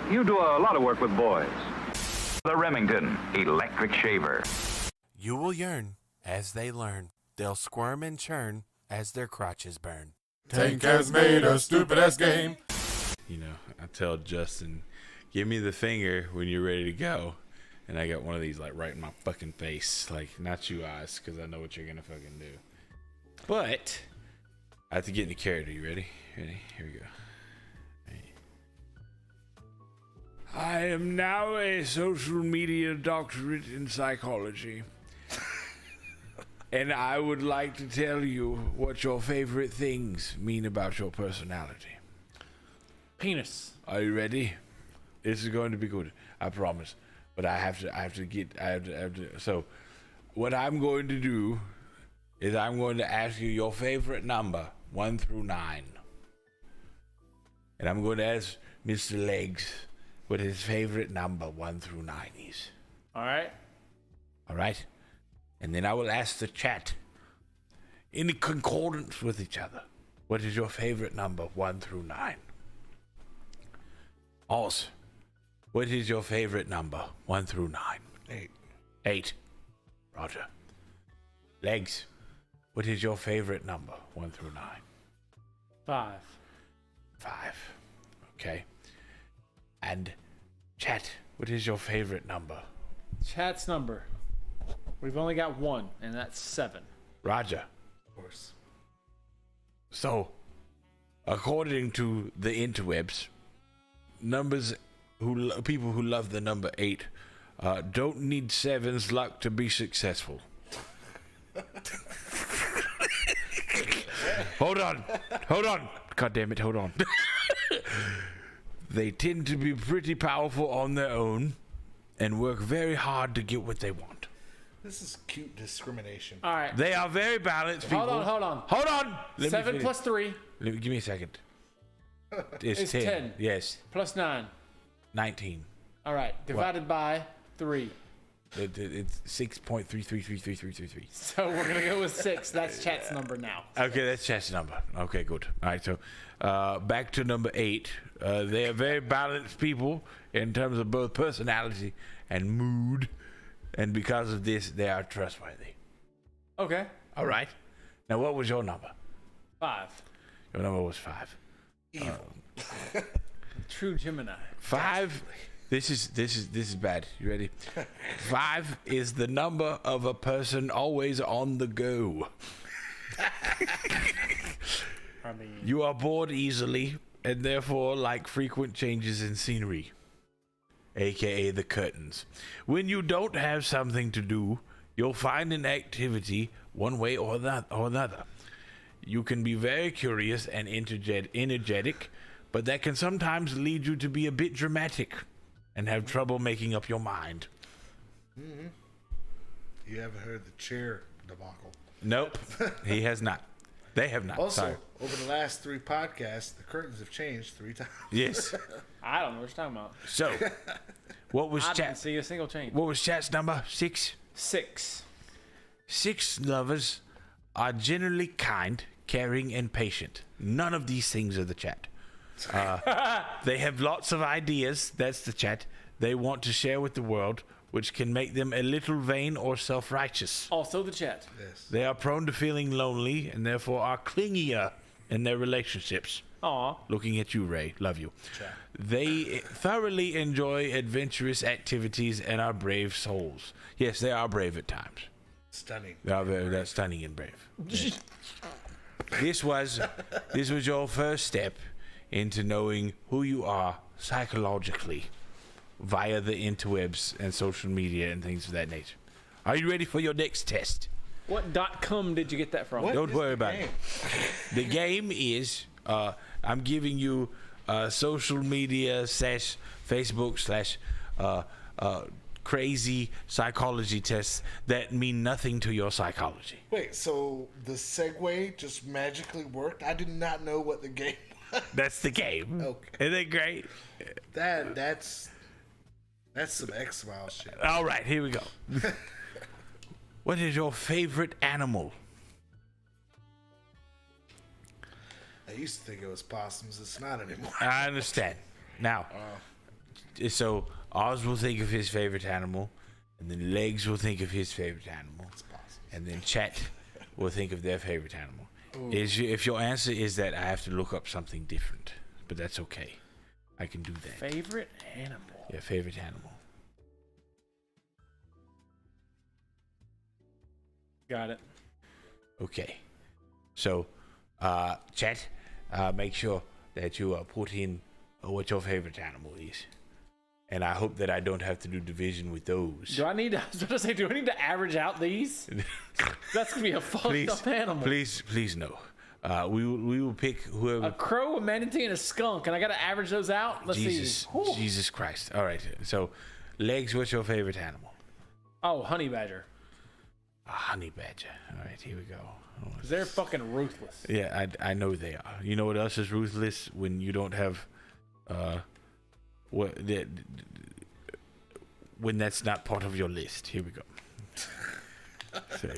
You do a lot of work with boys. The Remington Electric Shaver. You will yearn as they learn. They'll squirm and churn as their crotches burn. Tank has made a stupid-ass game. You know, I tell Justin, give me the finger when you're ready to go. And I got one of these, like, right in my fucking face. Like, not you, eyes, because I know what you're going to fucking do. But I have to get into character. You ready? Ready? Here we go. I am now a social media doctorate in psychology. And I would like to tell you what your favorite things mean about your personality. Penis. Are you ready? This is going to be good. I promise. But I have to. So, what I'm going to do is I'm going to ask you your favorite number, 1 through 9. And I'm going to ask Mr. Legs what his favorite number, 1 through 9 is. All right. All right? And then I will ask the chat, in concordance with each other, what is your favorite number, 1 through 9? Oz, what is your favorite number, 1 through 9? 8. 8. Roger. Legs, what is your favorite number, 1 through 9? 5. 5. Okay. And chat, what is your favorite number? Chat's number. We've only got one, and that's 7. Roger. Of course. So, according to the interwebs, people who love the number 8 don't need 7's luck to be successful. Hold on. God damn it, hold on. They tend to be pretty powerful on their own and work very hard to get what they want. This is cute discrimination. All right. They are very balanced people. Hold on. Let me 7 finish. plus 3 Give me a second. It's is 10. 10. Yes. Plus 9. 19. All right. Divided by 3. It's 6.33333333. So we're going to go with 6. That's chat's number now. Okay, that's chat's number. Okay, good. All right, so back to number 8. They are very balanced people in terms of both personality and mood. And because of this, they are trustworthy. Okay. All right. Now, what was your number? 5. Your number was 5. True Gemini. 5. This is bad. You ready? 5 is the number of a person always on the go. I mean, You are bored easily and therefore like frequent changes in scenery, aka the curtains. When you don't have something to do, you'll find an activity one way or another. You can be very curious and energetic, but that can sometimes lead you to be a bit dramatic and have trouble making up your mind. Mm-hmm. You haven't heard the chair debacle. Nope, he has not. They have not. Also, Sorry. over the last 3 podcasts, the curtains have changed 3 times. Yes. I don't know what you're talking about. So, what was I didn't chat? see a single change. What was chat's number? 6. 6. 6 lovers are generally kind, caring, and patient. None of these things are the chat. They have lots of ideas. That's the chat. They want to share with the world, which can make them a little vain or self-righteous. Also the chat. Yes. They are prone to feeling lonely and therefore are clingier in their relationships. Aw. Looking at you, Ray. Love you. They thoroughly enjoy adventurous activities and are brave souls. Yes, they are brave at times. Stunning. They're stunning and brave. Yes. This was your first step into knowing who you are psychologically via the interwebs and social media and things of that nature. Are you ready for your next test? What .com did you get that from? What Don't is worry the about game? it. The game is I'm giving you social media / Facebook / crazy psychology tests that mean nothing to your psychology. Wait, so the segue just magically worked? I did not know what the game was. That's the game. Okay. Isn't it great? That's some X-Files shit. All right, here we go. What is your favorite animal? I used to think it was possums. It's not anymore. I understand. Now, So Oz will think of his favorite animal, and then Legs will think of his favorite animal, and then Chat will think of their favorite animal. If your answer is that I have to look up something different, but that's okay. I can do that. Favorite animal. Yeah, favorite animal. Got it. Okay. So, Chat, make sure that you put in what your favorite animal is. And I hope that I don't have to do division with those. Do I need to? I was about to say, do I need to average out these? That's gonna be a fucked up animal. Please no. We will pick whoever. A crow, a manatee, and a skunk, and I gotta average those out. Let's see. Whew. Jesus Christ! All right. So, Legs, what's your favorite animal? Oh, honey badger. A honey badger. All right, here we go. Cause they're fucking ruthless. Yeah, I know they are. You know what else is ruthless? When you don't have, when that's not part of your list. Here we go. So,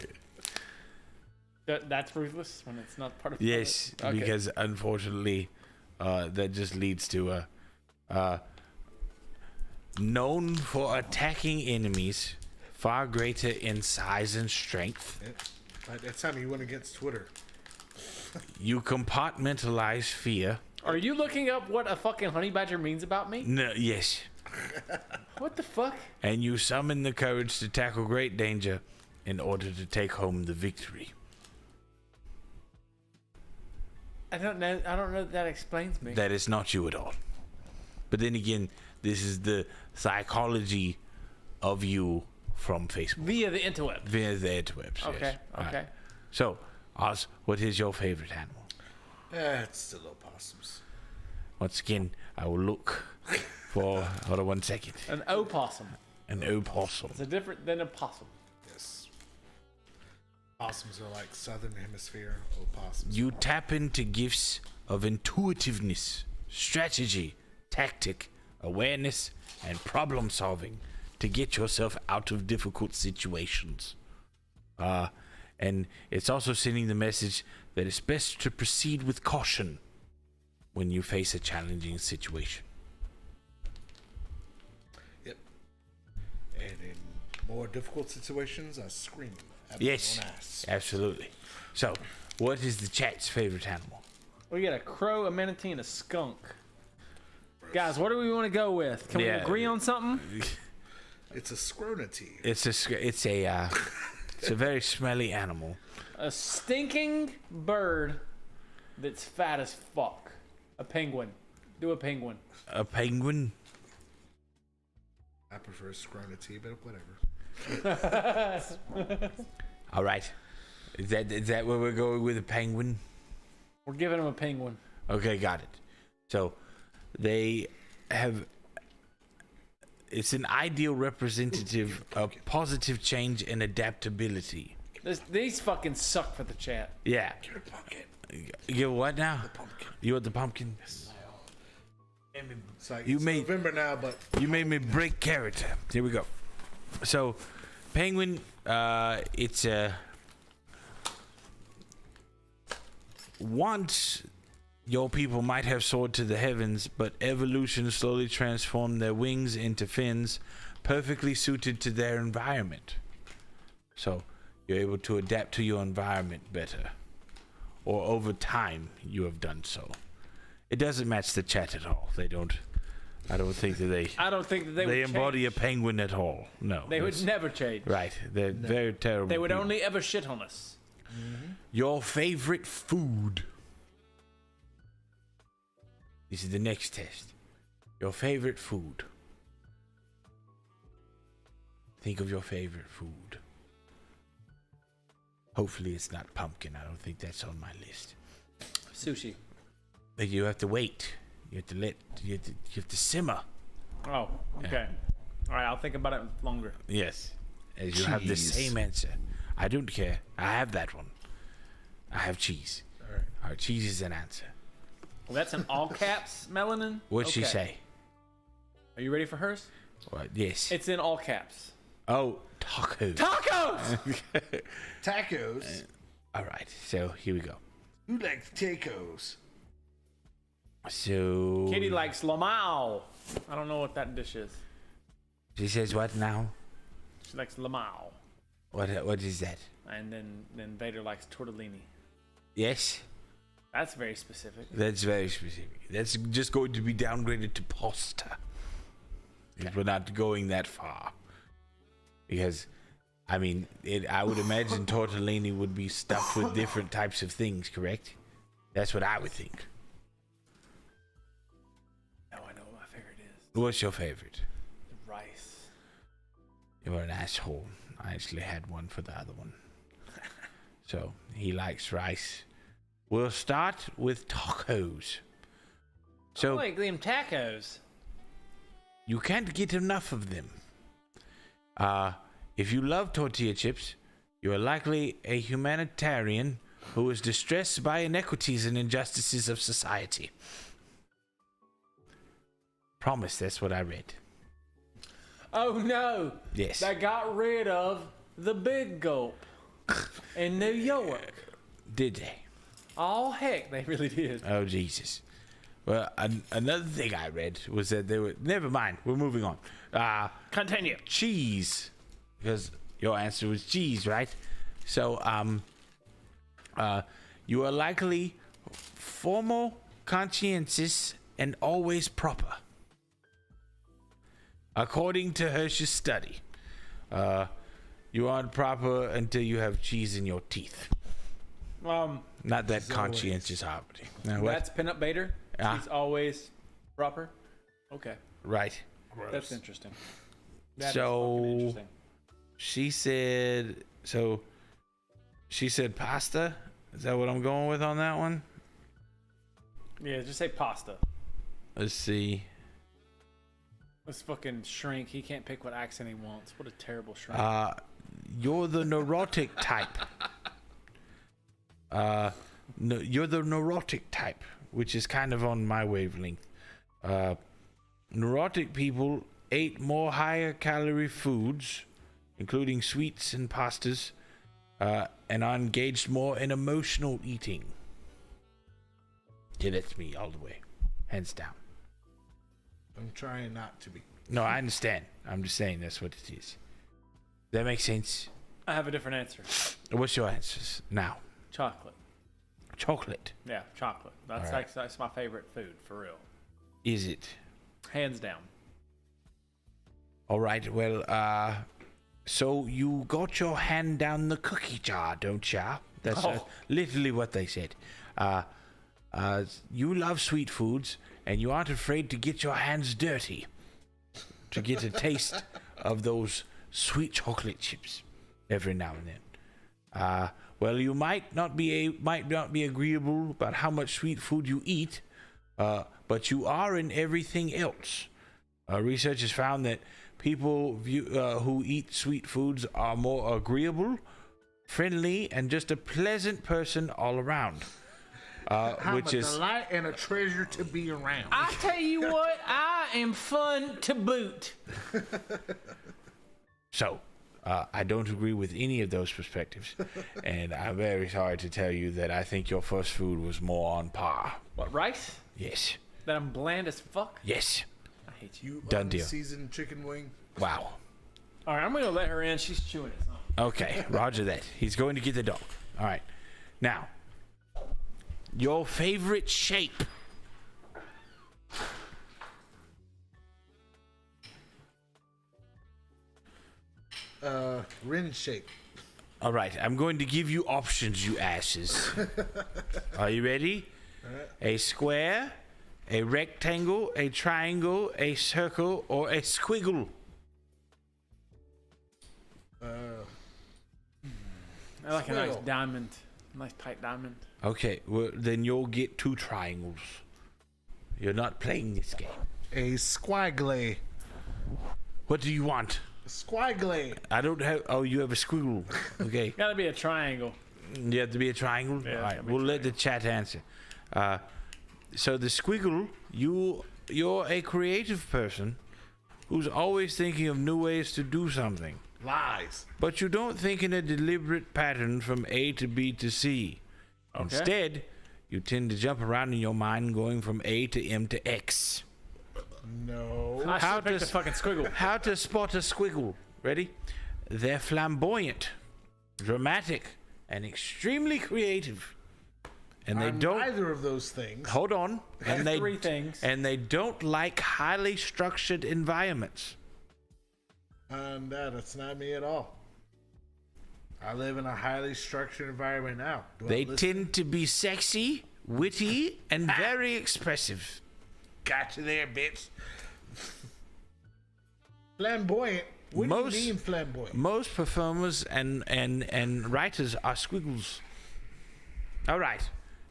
That's ruthless when it's not part of. yes, Okay. because unfortunately, that just leads to known for attacking enemies far greater in size and strength. By that time you went against Twitter. You compartmentalize fear. Are you looking up what a fucking honey badger means about me? No, yes. What the fuck? And you summon the courage to tackle great danger in order to take home the victory. I don't know that explains me. That is not you at all. But then again, this is the psychology of you from Facebook. Via the interweb. Via the interwebs. Okay, yes. All okay. right. So, Oz, what is your favorite animal? It's still opossums. Once again, I will look for. Hold on 1 second. An opossum. An opossum. It's a different than a possum. Yes. Opossums are like southern hemisphere opossums. You tap into gifts of intuitiveness, strategy, tactic, awareness, and problem solving to get yourself out of difficult situations. And it's also sending the message that it's best to proceed with caution when you face a challenging situation. Yep. And in more difficult situations, I scream at Yes, my own ass. absolutely. So, what is the chat's favorite animal? We got a crow, a manatee, and a skunk. Guys, what do we want to go with? Can we agree on something? It's a scronity. It's a very smelly animal. A stinking bird that's fat as fuck. A penguin. Do a penguin. A penguin. I prefer scronity, but whatever. All right. Is that where we're going with a penguin? We're giving him a penguin. Okay, got it. So they have. It's an ideal representative of positive change and adaptability. These fucking suck for the chat. Yeah. Get a pumpkin. You what now? The pumpkin. You want the pumpkin? It's like, You it's made- November now, but You made me break character. Here we go. So, penguin. It's a. Once your people might have soared to the heavens, but evolution slowly transformed their wings into fins, perfectly suited to their environment. So, you're able to adapt to your environment better. Or over time, you have done so. It doesn't match the chat at all. They don't. I don't think that they. I don't think that they They would embody change. a penguin at all. No. They would that's- never change. Right. They're very terrible. They would people. only ever shit on us. Your favorite food. This is the next test. Your favorite food. Think of your favorite food. Hopefully it's not pumpkin. I don't think that's on my list. Sushi. But you have to wait. You have to simmer. Oh, okay. All right, I'll think about it longer. Yes. As you have the Cheese. same answer. I don't care. I have that one. I have cheese. All right, cheese is an answer. Well, that's in all caps, Melanin. What'd she Okay. say? Are you ready for hers? What? Yes. It's in all caps. Oh, tacos. Tacos! tacos. All right. So here we go. Who likes tacos? So Kitty likes lamau. I don't know what that dish is. She says what now? She likes lamau. What is that? And then Vader likes tortellini. Yes. That's very specific. That's very specific. That's just going to be downgraded to pasta. Okay. We're not going that far. Because, I mean, I would imagine tortellini would be stuffed with different types of things, correct? That's what I would think. Now I know what my favorite is. What's your favorite? Rice. You're an asshole. I actually had one for the other one. So, he likes rice. We'll start with tacos. So, I like them tacos. You can't get enough of them. If you love tortilla chips, you are likely a humanitarian who is distressed by inequities and injustices of society. Promise, that's what I read. Oh no! Yes. They got rid of the Big Gulp in New York. Did they? Oh heck, they really did. Oh Jesus. Well, another thing I read was that they were. Never mind. We're moving on. Continue. Cheese, because your answer was cheese, right? So, you are likely formal, conscientious, and always proper. According to Hirsch's study, you aren't proper until you have cheese in your teeth. Not that conscientious property. Now, what? That's Pinup Bader. Ah. He's always proper. Okay, Right. that's interesting. That is So- fucking interesting. She said. So, she said pasta. Is that what I'm going with on that one? Yeah, just say pasta. Let's see. This fucking shrink. He can't pick what accent he wants. What a terrible shrink. You're the neurotic type. You're the neurotic type, which is kind of on my wavelength. Neurotic people ate more higher calorie foods, including sweets and pastas, and are engaged more in emotional eating. Yeah, that's me all the way, hands down. I'm trying not to be. No, I understand. I'm just saying that's what it is. That makes sense. I have a different answer. What's your answers now? Chocolate. Chocolate. Yeah, chocolate. That's All right. that's my favorite food for real. Is it? Hands down. All right. Well, so you got your hand down the cookie jar, don't ya? That's literally what they said. You love sweet foods, and you aren't afraid to get your hands dirty to get a taste of those sweet chocolate chips every now and then. Well, you might not be agreeable about how much sweet food you eat, but you are in everything else. Research has found that people who eat sweet foods are more agreeable, friendly, and just a pleasant person all around. Which is a delight and a treasure to be around. I tell you what, I am fun to boot. so. I don't agree with any of those perspectives, and I'm very sorry to tell you that I think your first food was more on par. What, rice? Yes. That I'm bland as fuck? Yes. I hate you. You Done deal. Seasoned chicken wing. Wow. All right, I'm going to let her in. She's chewing it. Okay, roger that. He's going to get the dog. All right. Now, your favorite shape. Rin shape. All right, I'm going to give you options, you asses. Are you ready? A square, a rectangle, a triangle, a circle, or a squiggle? I like a nice Squirrel. diamond. Nice tight diamond. Okay, well, then you'll get 2 triangles. You're not playing this game. A squiggle. What do you want? Squiggle. I don't have... Oh, you have a squiggle. Okay. Gotta be a triangle. You have to be a triangle? Yeah, All right, gotta be a we'll let the chat answer. So the squiggle, you're a creative person who's always thinking of new ways to do something. Lies. But you don't think in a deliberate pattern from A to B to C. Okay. Instead, You tend to jump around in your mind, going from A to M to X. No. I should have picked a fucking squiggle. How to spot a squiggle. Ready? They're flamboyant, dramatic, and extremely creative. And they I'm don't. neither of those things. Hold on. And they 3 things. And they don't like highly structured environments. That's not me at all. I live in a highly structured environment now. They tend to be sexy, witty, and very expressive. Got you there, bitch. Flamboyant. What do you mean flamboyant? Most performers and writers are squiggles. All right.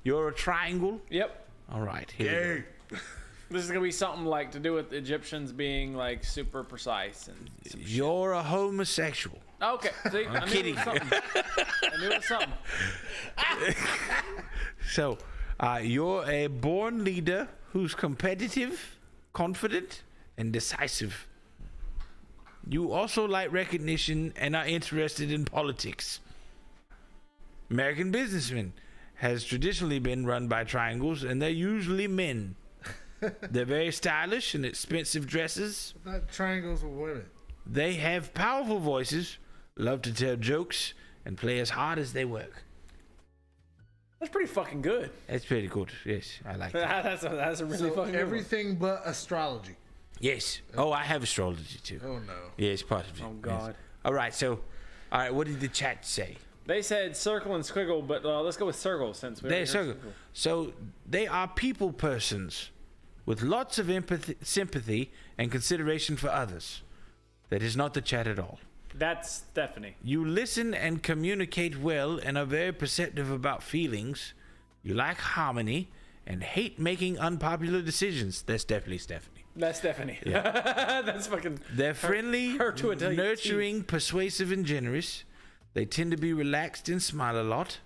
You're a triangle? Yep. All right. Here we go. This is gonna be something like to do with Egyptians being like super precise and. You're a homosexual. Okay. See, I knew kidding. it was something. I knew it was something. So, you're a born leader who's competitive, confident, and decisive. You also like recognition and are interested in politics. American businessmen has traditionally been run by triangles, and they're usually men. They're very stylish and expensive dresses. Not triangles with women. They have powerful voices, love to tell jokes, and play as hard as they work. That's pretty fucking good. That's pretty good. Yes, I like that. That's a really fucking good Everything but astrology. Yes. Oh, I have astrology too. Oh no. Yes, part of it. Oh, God. Yes. All right. So, all right. What did the chat say? They said circle and squiggle, but let's go with circle since we. They're circle. So they are people persons with lots of empathy, sympathy, and consideration for others. That is not the chat at all. That's Stephanie. You listen and communicate well and are very perceptive about feelings. You like harmony and hate making unpopular decisions. That's definitely Stephanie. That's Stephanie. Yeah. That's fucking. They're friendly, her to a nurturing, persuasive, and generous. They tend to be relaxed and smile a lot.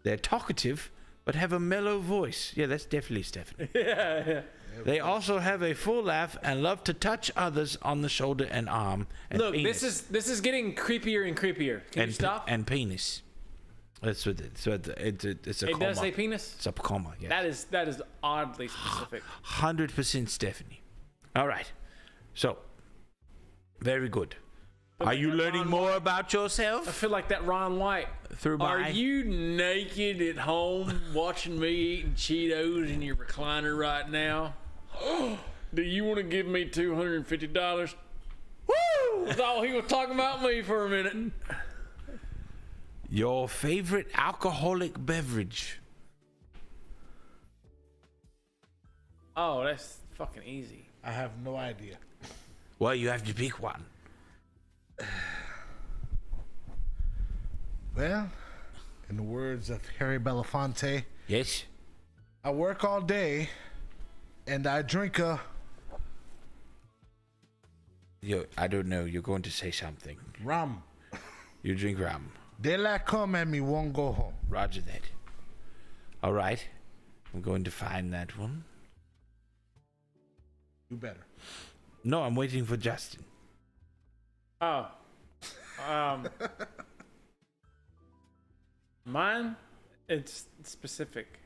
They're talkative, but have a mellow voice. Yeah, that's definitely Stephanie. Yeah. They also have a full laugh and love to touch others on the shoulder and arm. And Look, penis. this is getting creepier and creepier. Can you stop? And penis. That's what it's a it comma. does say penis. It's a comma. Yeah. That is oddly specific. 100% Stephanie. All right. So, very good. Are you learning more about I yourself feel like that Ron White. through my? Are you naked at home watching me eating Cheetos in your recliner right now? Do you want to give me $250? Woo! I thought he was talking about me for a minute. Your favorite alcoholic beverage? Oh, that's fucking easy. I have no idea. Well, you have to pick one. Well, in the words of Harry Belafonte, Yes. I work all day and I drink a I don't know. You're going to say something. rum. You drink rum. Daylight come and me won't go home. Roger that. All right. I'm going to find that one. You better. No, I'm waiting for Justin. Oh. Mine, it's specific.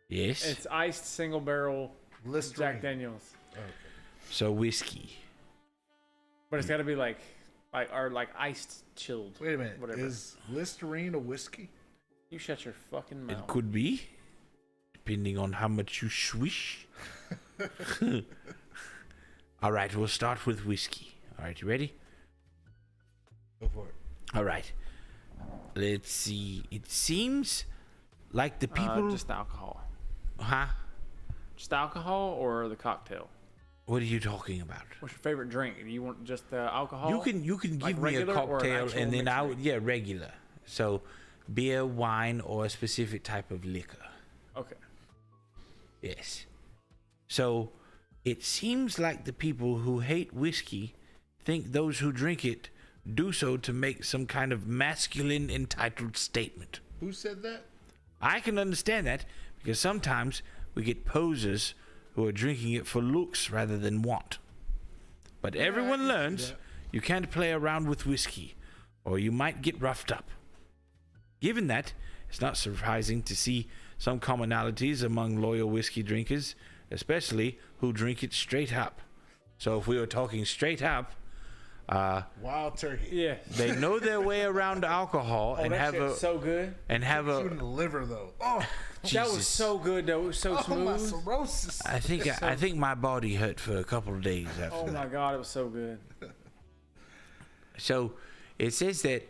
Yes. It's iced single barrel Listerine. Jack Daniels. So whiskey. But it's got to be like iced chilled. Wait a minute. Whatever. Is Listerine a whiskey? You shut your fucking mouth. It could be, depending on how much you swish. All right, we'll start with whiskey. All right, you ready? Go for it. All right. Let's see. It seems like the people. Just alcohol. Huh? Just alcohol or the cocktail? What are you talking about? What's your favorite drink? Do you want just the alcohol? You can Like give me a regular or an cocktail actual and then mixed I would drink? regular. So beer, wine, or a specific type of liquor. Okay. Yes. So it seems like the people who hate whiskey think those who drink it do so to make some kind of masculine entitled statement. Who said that? I can understand that because sometimes we get posers who are drinking it for looks rather than want. But everyone learns you can't play around with whiskey or you might get roughed up. Given that, it's not surprising to see some commonalities among loyal whiskey drinkers, especially who drink it straight up. So if we were talking straight up, Wild turkey. Yeah. they know their way around alcohol and that have shit's so good. and have You in a. the liver though. Oh, That was so good though. It was so oh my smooth. cirrhosis. I think my body hurt for a couple of days after Oh that. my god, it was so good. So it says that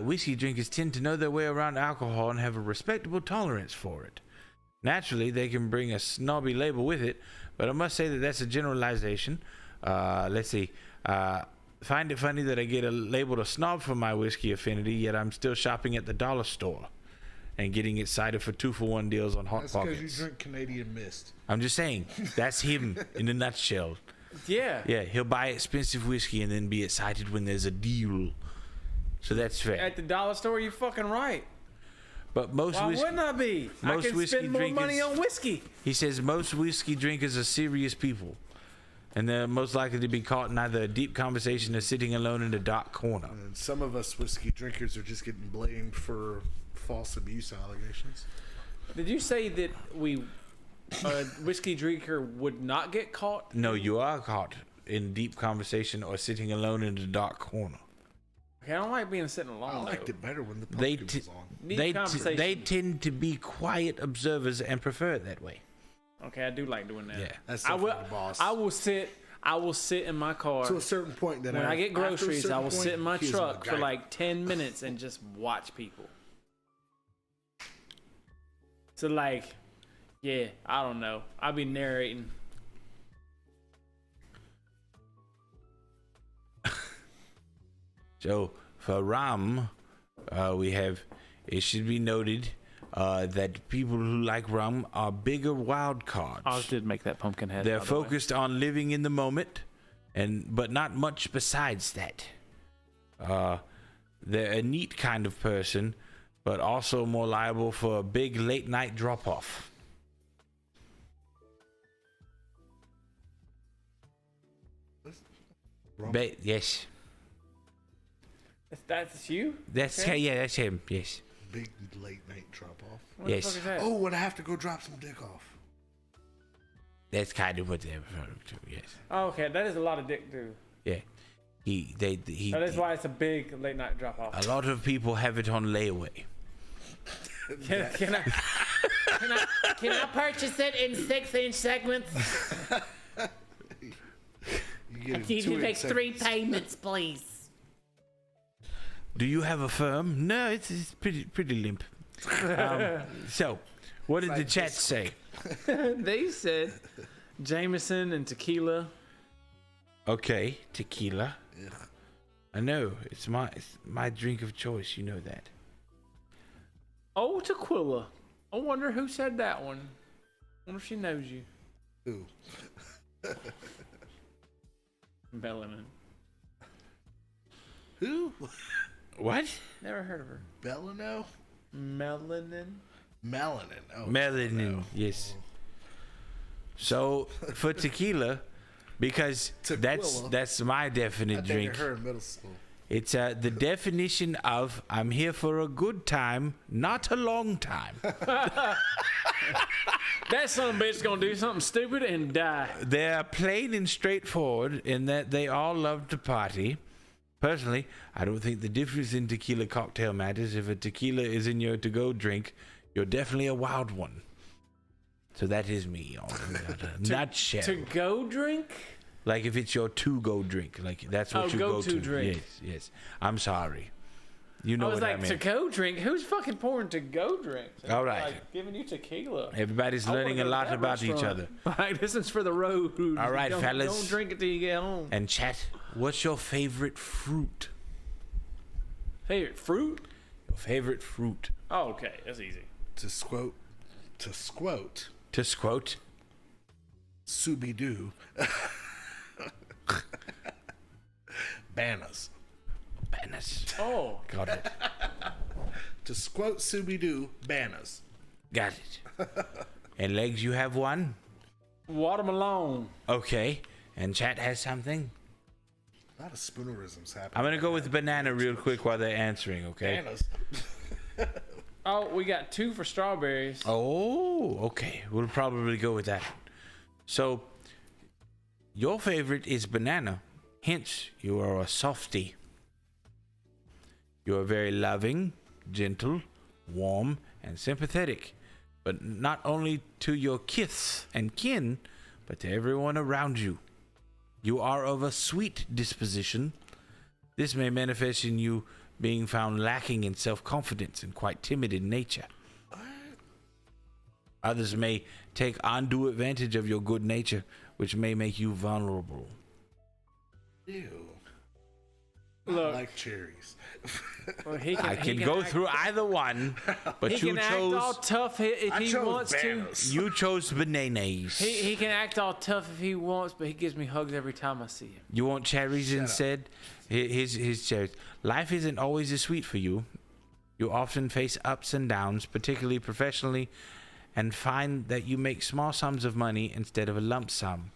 whiskey drinkers tend to know their way around alcohol and have a respectable tolerance for it. Naturally, they can bring a snobby label with it, but I must say that that's a generalization. Let's see. Find it funny that I get labeled a snob for my whiskey affinity, yet I'm still shopping at the dollar store and getting it cited for 2-for-1 deals on Hot That's because you Pockets. drink Canadian Mist. I'm just saying, that's him in a nutshell. Yeah. Yeah, he'll buy expensive whiskey and then be excited when there's a deal. So that's fair. At the dollar store, you're fucking right. But most Why whiskey, wouldn't I be? I most can whiskey spend more money drinkers- on whiskey. he says most whiskey drinkers are serious people, and they're most likely to be caught in either a deep conversation or sitting alone in a dark corner. And some of us whiskey drinkers are just getting blamed for false abuse allegations. Did you say that a whiskey drinker would not get caught? No, you are caught in deep conversation or sitting alone in a dark corner. Okay, I don't like being sitting alone. I liked though. it better when the They pumpkin t- was on. Deep conversation. they tend to be quiet observers and prefer it that way. Okay, I do like doing that. Yeah. That's I will. definitely the boss. I will sit in my car. To a certain point, then When I get after a groceries, certain I will point, sit in my he is a truck for MacGyver. like 10 minutes and just watch people. So like, yeah, I don't know. I'll be narrating. So for rum, we have. It should be noted that people who like rum are bigger wild cards. Oz did make that pumpkin head. They're by the way. focused on living in the moment, but not much besides that. They're a neat kind of person, but also more liable for a big late night drop off. Yes, That's you? that's Okay. yeah, that's him. Yes, Big late night drop off. What yes. the fuck is that? Oh, when I have to go drop some dick off. That's kind of what they're referring to. Yes, Oh, okay, that is a lot of dick too. yeah. He That is why it's a big late night drop off. a lot of people have it on layaway. Can I purchase it in 6-inch segments? You get it You two can make seconds. 3 payments, please. Do you have a firm? No, it's pretty limp. So, what did the chat say? They said Jameson and tequila. Okay, tequila. I know it's my drink of choice. You know that. Oh, tequila. I wonder who said that one. I wonder if she knows you. Ooh. Melanin. Who? What? Never heard of her. Bellino? Melanin. Melanin. Oh, Melanin. Yes. So for tequila, because Tequila. that's my I definite drink. dated her in middle school. It's the definition of I'm here for a good time, not a long time. That son of a bitch gonna do something stupid and die. They're plain and straightforward in that they all love to party. Personally, I don't think the difference in tequila cocktail matters. If a tequila is in your to-go drink, you're definitely a wild one. So that is me. Nutshell. To go drink? Like if it's your to-go drink, like that's what you go go-to to. drink. Yes. I'm sorry. You know I was what like, I mean. to go drink? Who's fucking pouring to go drinks? All right. Like, giving you tequila. Everybody's I wanna learning go a to lot that about each restaurant. other. Like, this is for the road. All right, don't, fellas. Don't drink it till you get home. And chat, what's your favorite fruit? Favorite fruit? Your favorite fruit. Oh, okay. That's easy. To squote, To quote. Scooby-Doo. Bananas. Bananas. Oh. Got it. To quote Scooby-Doo, bananas. Got it. And legs, you have one? Watermelon. Okay. And chat has something? A lot of spoonerisms happening. I'm going to go with banana real quick while they're answering, okay? Bananas. Oh, we got 2 for strawberries. Oh, okay. We'll probably go with that. So, your favorite is banana. Hence, you are a softie. You are very loving, gentle, warm, and sympathetic. But not only to your kith and kin, but to everyone around you. You are of a sweet disposition. This may manifest in you being found lacking in self-confidence and quite timid in nature. Others may take undue advantage of your good nature, which may make you vulnerable. Ew. Look. I like cherries. Well, I can go through either one, but He you can act all chose. tough if I he chose wants bananas. You chose bananas. to. He can act all tough if he wants, but he gives me hugs every time I see him. You want cherries Shut up. instead? His cherries. Life isn't always as sweet for you. You often face ups and downs, particularly professionally, and find that you make small sums of money instead of a lump sum.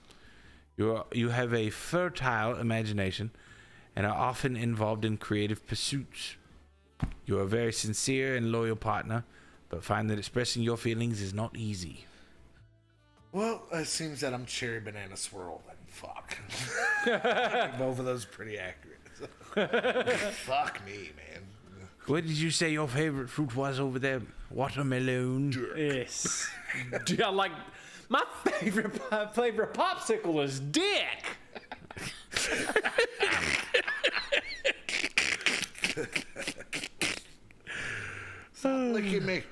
You have a fertile imagination and are often involved in creative pursuits. You are a very sincere and loyal partner, but find that expressing your feelings is not easy. Well, it seems that I'm cherry banana swirl. Then fuck. Both of those are pretty accurate. Fuck me, man. What did you say your favorite fruit was over there? Watermelon. Yes. Dude, I like my favorite flavor of popsicle is dick. Stop licking me.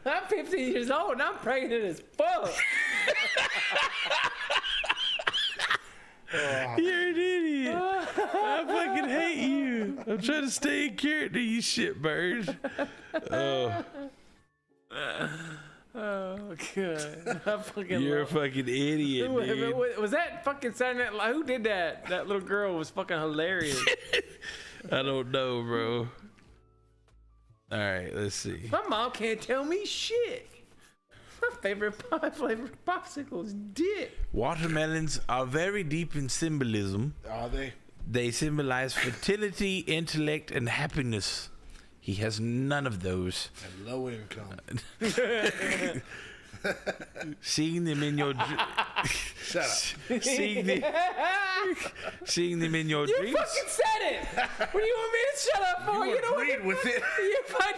I'm 15 years old and I'm pregnant as fuck. You're an idiot. I fucking hate you. I'm trying to stay in character, you shitbird. Oh, Oh, good. I fucking you're a love fucking idiot, dude. Was that fucking Saturday Night Live? Who did that? That little girl was fucking hilarious. I don't know, bro. All right, let's see. My mom can't tell me shit. My favorite flavor of popsicle is dick. Watermelons are very deep in symbolism. Are they? They symbolize fertility, intellect, and happiness. He has none of those. And low income. Seeing them in your Shut up. seeing them in your You dreams. fucking said it. What do you want me to shut up for? You know what? agreed with it.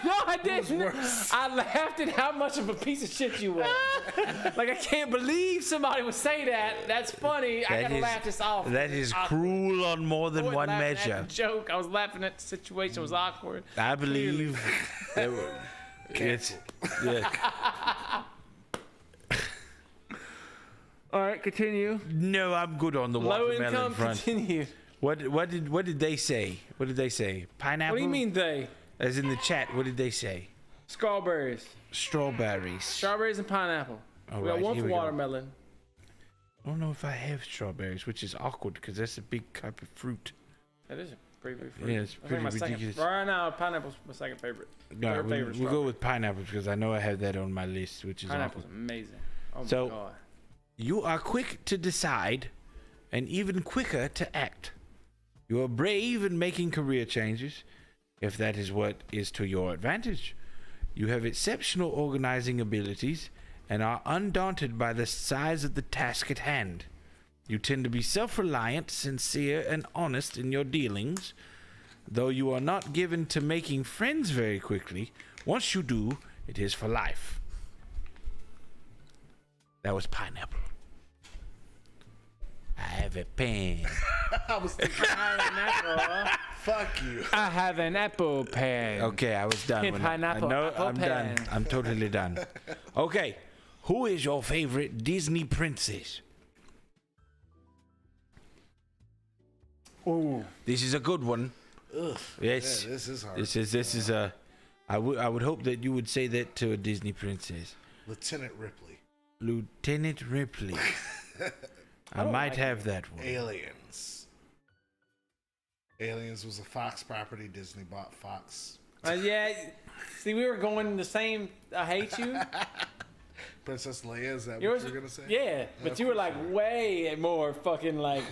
No, I didn't. worse. I laughed at how much of a piece of shit you were. Like, I can't believe somebody would say that. That's funny. I gotta laugh this off. That is Awkward. cruel on more I than wasn't one laughing at measure. the joke. I was laughing at the situation. It was awkward. I believe that it's yeah. All right, continue. No, I'm good on the Low watermelon income, front. continue. What did they say? What did they say? Pineapple? What do you mean they? As in the chat, what did they say? Strawberries. Strawberries. Strawberries and pineapple. All We got right, one here for we go. watermelon. I don't know if I have strawberries, which is awkward because that's a big type of fruit. That is a pretty big fruit. Yeah, it's I think pretty my ridiculous. Right now, pineapple's my second favorite. All Third right, favorite we'll go with pineapples because I know I have that on my list, which is Pineapple's awkward. amazing. Oh So- my god. You are quick to decide and even quicker to act. You are brave in making career changes, if that is what is to your advantage. You have exceptional organizing abilities and are undaunted by the size of the task at hand. You tend to be self-reliant, sincere, and honest in your dealings. Though you are not given to making friends very quickly, once you do, it is for life. That was pineapple. I have a pen. I was thinking, fuck you. I have an apple pen. Okay, I was done. Pin pineapple, No, apple I'm done. pen. I'm totally done. Okay, who is your favorite Disney princess? Ooh. This is a good one. Ugh. Yes. Yeah, this is hard. This is a. I would hope that you would say that to a Disney princess. Lieutenant Ripley. Lieutenant Ripley. I might have that one. Aliens. Aliens was a Fox property. Disney bought Fox. Yeah. See, we were going the same. I hate you. Princess Leia, is that Yours, what you're going to say? Yeah, but you were like way more fucking like.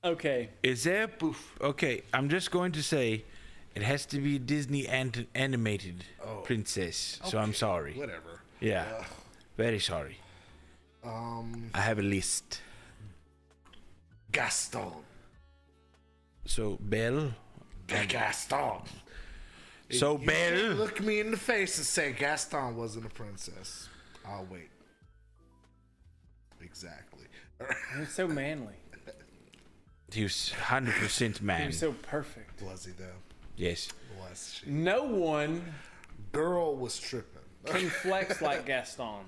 Okay. Is there? Okay, I'm just going to say, It has to be a Disney animated princess. So I'm sorry. Whatever. Yeah. Very sorry. I have a list. Gaston. So Belle. Gaston. So You Belle. can't look me in the face and say Gaston wasn't a princess. I'll wait. Exactly. He's so manly. He was 100% man. He was so perfect. Was he though? Yes. Was she? No one Girl was tripping. can flex like Gaston.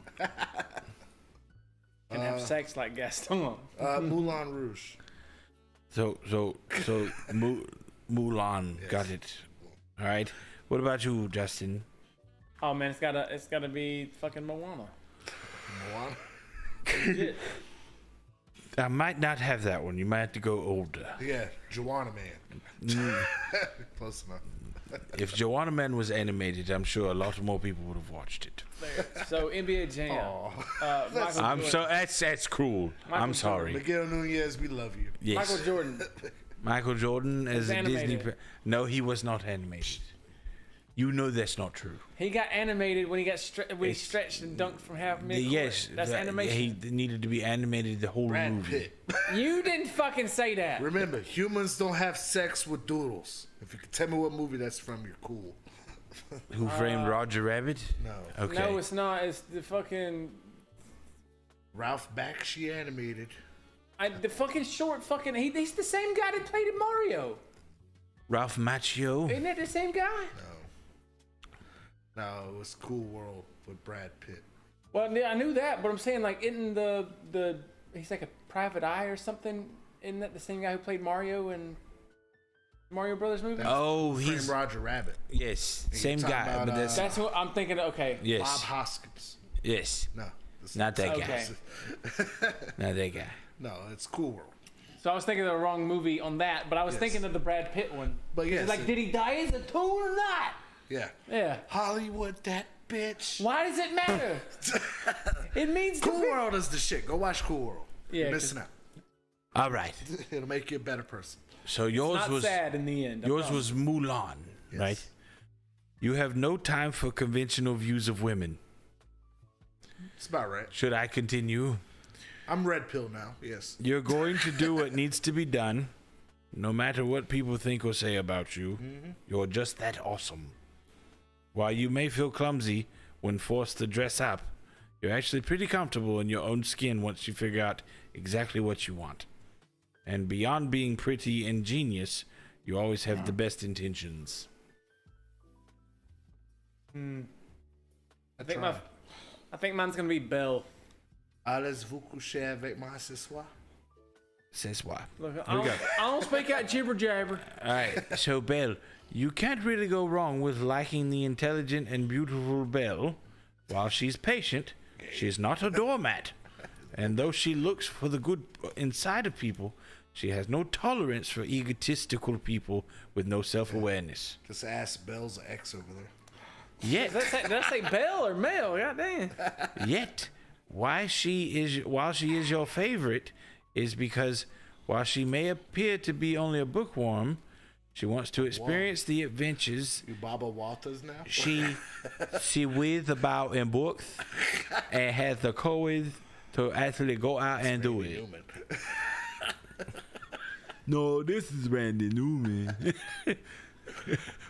Can have sex like Gaston. Moulin Rouge. So Mulan got it. All right. What about you, Justin? Oh man, it's gotta be fucking Moana. Moana. Legit. I might not have that one. You might have to go older. Yeah, Joanna Man. Close enough. If Joanna Man was animated, I'm sure a lot more people would have watched it. So NBA Jam. Michael I'm Jordan. so that's cruel. Michael I'm sorry. Miguel Nunez, we love you. Yes. Michael Jordan. Michael Jordan as a animated. Disney. No, he was not animated. You know that's not true. He got animated when he stretched and dunked from half mid. Yes, that's animation. He needed to be animated the whole Brad movie. Pitt. You didn't fucking say that. Remember, humans don't have sex with doodles. If you can tell me what movie that's from, you're cool. Who framed Roger Rabbit? No. Okay. No, it's not. It's the fucking Ralph Bakshi animated. the fucking short fucking. He's the same guy that played in Mario. Ralph Macchio. Isn't that the same guy? No, it was Cool World with Brad Pitt. Well, yeah, I knew that, but I'm saying like in the he's like a private eye or something. Isn't that the same guy who played Mario in Mario Brothers movie? Oh, Framed he's Roger Rabbit. yes, same talking guy, about, but that's That's what I'm thinking. Okay. Bob yes, Hoskins. yes, No. this- not that Okay. guy, not that guy. No, it's Cool World. So I was thinking of the wrong movie on that, but I was Yes. thinking of the Brad Pitt one. But yes, It's like, did he die as a tool or not? Yeah. Yeah. Hollywood, that bitch. Why does it matter? It means Cool to World is the shit. Go watch Cool World. Yeah, You're missing out. All right. It'll make you a better person. So yours Not was sad in the end. I yours promise. was Mulan, right? You have no time for conventional views of women. It's about right. Should I continue? I'm red pill now. Yes. You're going to do what needs to be done, no matter what people think or say about you. You're just that awesome. While you may feel clumsy when forced to dress up, you're actually pretty comfortable in your own skin once you figure out exactly what you want. And beyond being pretty and genius, you always have the best intentions. I think mine's gonna be Belle. Allez-vous coucher avec moi ce soir? Says why? Look, I don't speak out jibber jabber. All right, so Belle, you can't really go wrong with liking the intelligent and beautiful Belle. While she's patient, she's not a doormat. And though she looks for the good inside of people, she has no tolerance for egotistical people with no self-awareness. Just ask Bell's ex over there. Yet, Did I say Belle or Mel? God damn. yet, while she is your favorite, is because while she may appear to be only a bookworm, she wants to experience the adventures You Baba Walters now? she with about in books and has the courage to actually go out and do it. Newman. No, this is Randy Newman.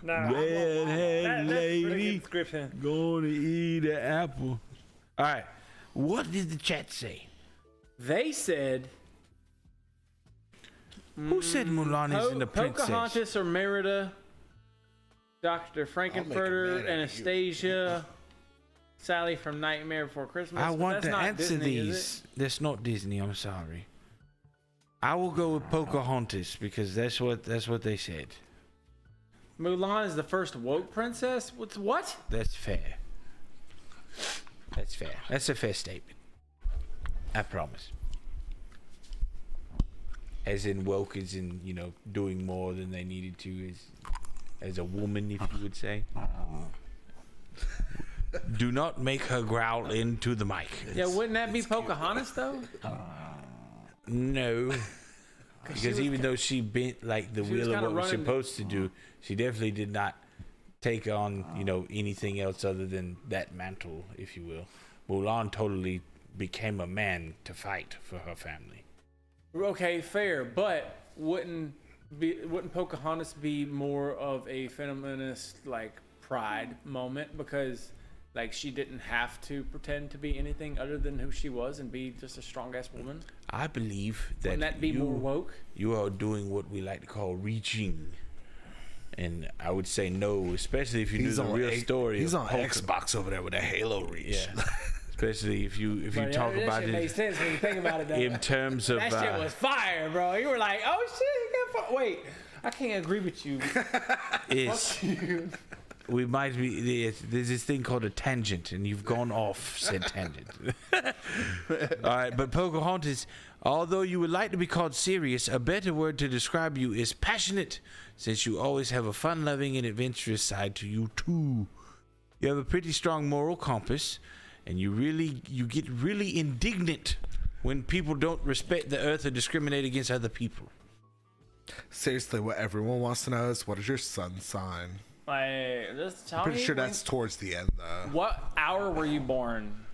Nah, Redhead that's a pretty good lady description. going to eat an apple. All right, what did the chat say? They said Who said Mulan isn't a princess? Pocahontas or Merida, Dr. Frankenfurter, Merida Anastasia, Sally from Nightmare Before Christmas. I but want that's to not answer Disney, is these. That's not Disney. I'm sorry. I will go with Pocahontas because that's what they said. it? Mulan is the first woke princess? What? That's fair. That's fair. That's a fair statement. I promise. As in woke, as in, doing more than they needed to as a woman, if you would say. Do not make her growl into the mic. Yeah, wouldn't that be Pocahontas though? No. Because even though she bent like the wheel of what was supposed to do, she definitely did not take on, anything else other than that mantle, if you will. Mulan totally became a man to fight for her family. Okay, fair, but wouldn't Pocahontas be more of a feminist like pride moment because like she didn't have to pretend to be anything other than who she was and be just a strong ass woman? I believe that Wouldn't that be more woke? You are doing what we like to call reaching. And I would say no, especially if you knew the real story. He's on Xbox over there with that Halo reach. Yeah. Especially if you talk about it. Makes sense when you think about it. Though. In terms of that shit was fire, bro. You were like, oh shit, wait, I can't agree with you. We might be. There's this thing called a tangent, and you've gone off said tangent. All right, but Pocahontas, although you would like to be called serious, a better word to describe you is passionate, since you always have a fun-loving and adventurous side to you too. You have a pretty strong moral compass, and you get really indignant when people don't respect the earth or discriminate against other people. Seriously, what everyone wants to know is, what is your sun sign? Like, just tell I'm pretty me sure that's towards the end, though. What hour were you born?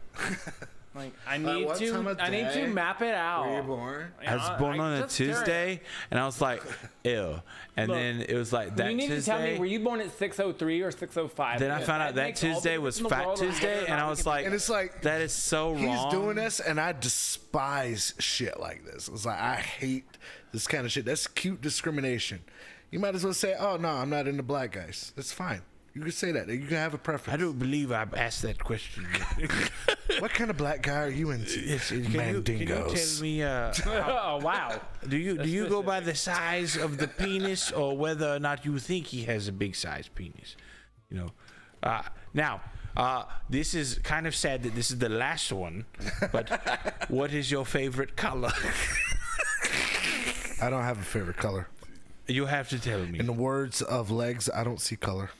Like, I need to map it out. Were you born? I was born on a Tuesday, and I was like, ew. And then it was like that you need Tuesday. to tell me, were you born at 6:03 or 6:05? Then I found out that Tuesday was Fat Tuesday, and I was like, and it's like, that is so wrong. He's doing this, and I despise shit like this. It's like, I hate this kind of shit. That's cute discrimination. You might as well say, oh, no, I'm not into black guys. That's fine. You can say that. You can have a preference. I don't believe I've asked that question. What kind of black guy are you into? Can you tell me? Oh wow! Do you go by the size of the penis, or whether or not you think he has a big size penis? Now, this is kind of sad that this is the last one. But what is your favorite color? I don't have a favorite color. You have to tell me. In the words of Legs, I don't see color.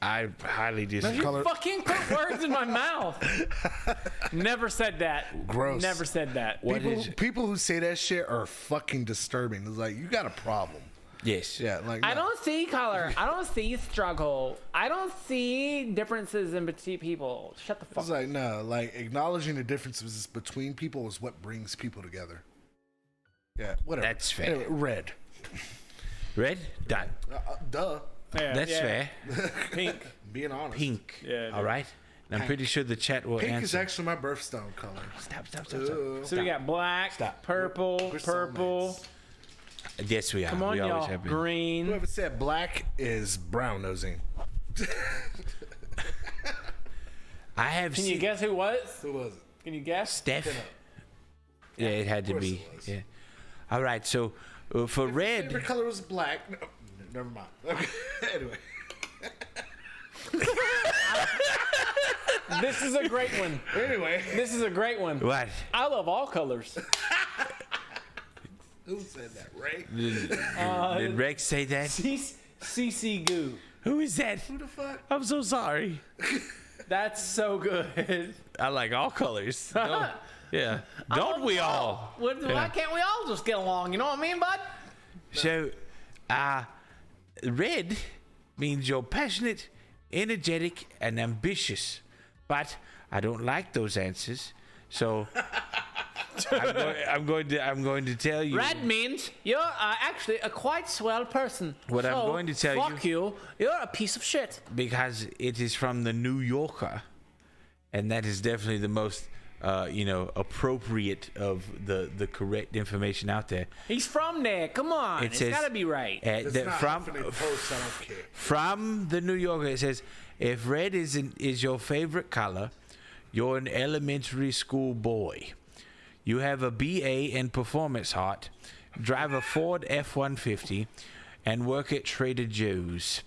I highly disagree. You fucking put words in my mouth. Never said that. Gross. Never said that. People who say that shit are fucking disturbing. It's like, you got a problem. Yes. Yeah. Like, I don't see color. I don't see struggle. I don't see differences in between people. Shut the fuck up. It's like, no. Like, acknowledging the differences between people is what brings people together. Yeah. Whatever. That's fair. Anyway, red. Red? Done. Duh. Yeah, That's fair. Pink. Being honest. Pink. Yeah, all right. And I'm pretty sure the chat will Pink answer. is actually my birthstone color. Stop. So we got black, purple, purple. Yes, we are. Come on, we y'all. Have been. Green. Whoever said black is brown nosing. I have. Can you guess who was? Who was it? Can you guess? Steph. Yeah, it had to be. Yeah. All right. So for red. Favorite color was black. No, never mind. Okay. Anyway. This is a great one. Anyway. This is a great one. What? I love all colors. Who said that, Ray? Did Rex say that? CC Goo. Who is that? Who the fuck? I'm so sorry. That's so good. I like all colors. Yeah. Don't we all? Why can't we all just get along? You know what I mean, bud? So, red means you're passionate, energetic, and ambitious. But I don't like those answers. So I'm going to tell you. Red means you're actually a quite swell person. What I'm going to tell fuck you. You're a piece of shit. Because it is from the New Yorker, and that is definitely the most appropriate of the correct information out there. He's from there. Come on. It's got to be right. From the New Yorker, it says, if red is your favorite color, you're an elementary school boy. You have a BA in performance art, drive a Ford F-150, and work at Trader Joe's.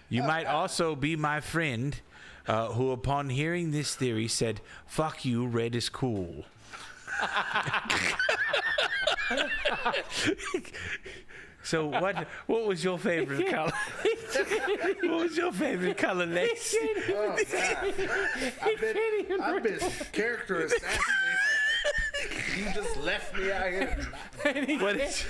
You might also be my friend, who upon hearing this theory said, fuck you, red is cool. So what was your favorite color? What was your favorite color, Lex? Oh, God. I've been character assassinated. You just left me out here. What is?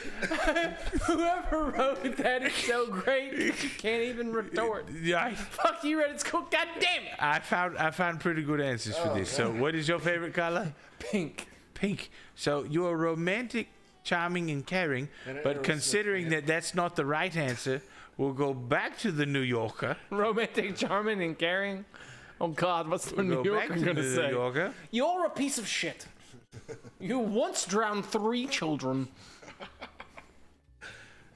Whoever wrote that is so great that you can't even retort. Yeah, Fuck you, read it school. God damn it. I found pretty good answers for this. So, what is your favorite color? Pink. Pink. So you're romantic, charming, and caring. But considering that that's not the right answer, we'll go back to the New Yorker. Romantic, charming, and caring. Oh God, what's the New Go back Yorker to gonna the say? New Yorker. You're a piece of shit. You once drowned 3 children.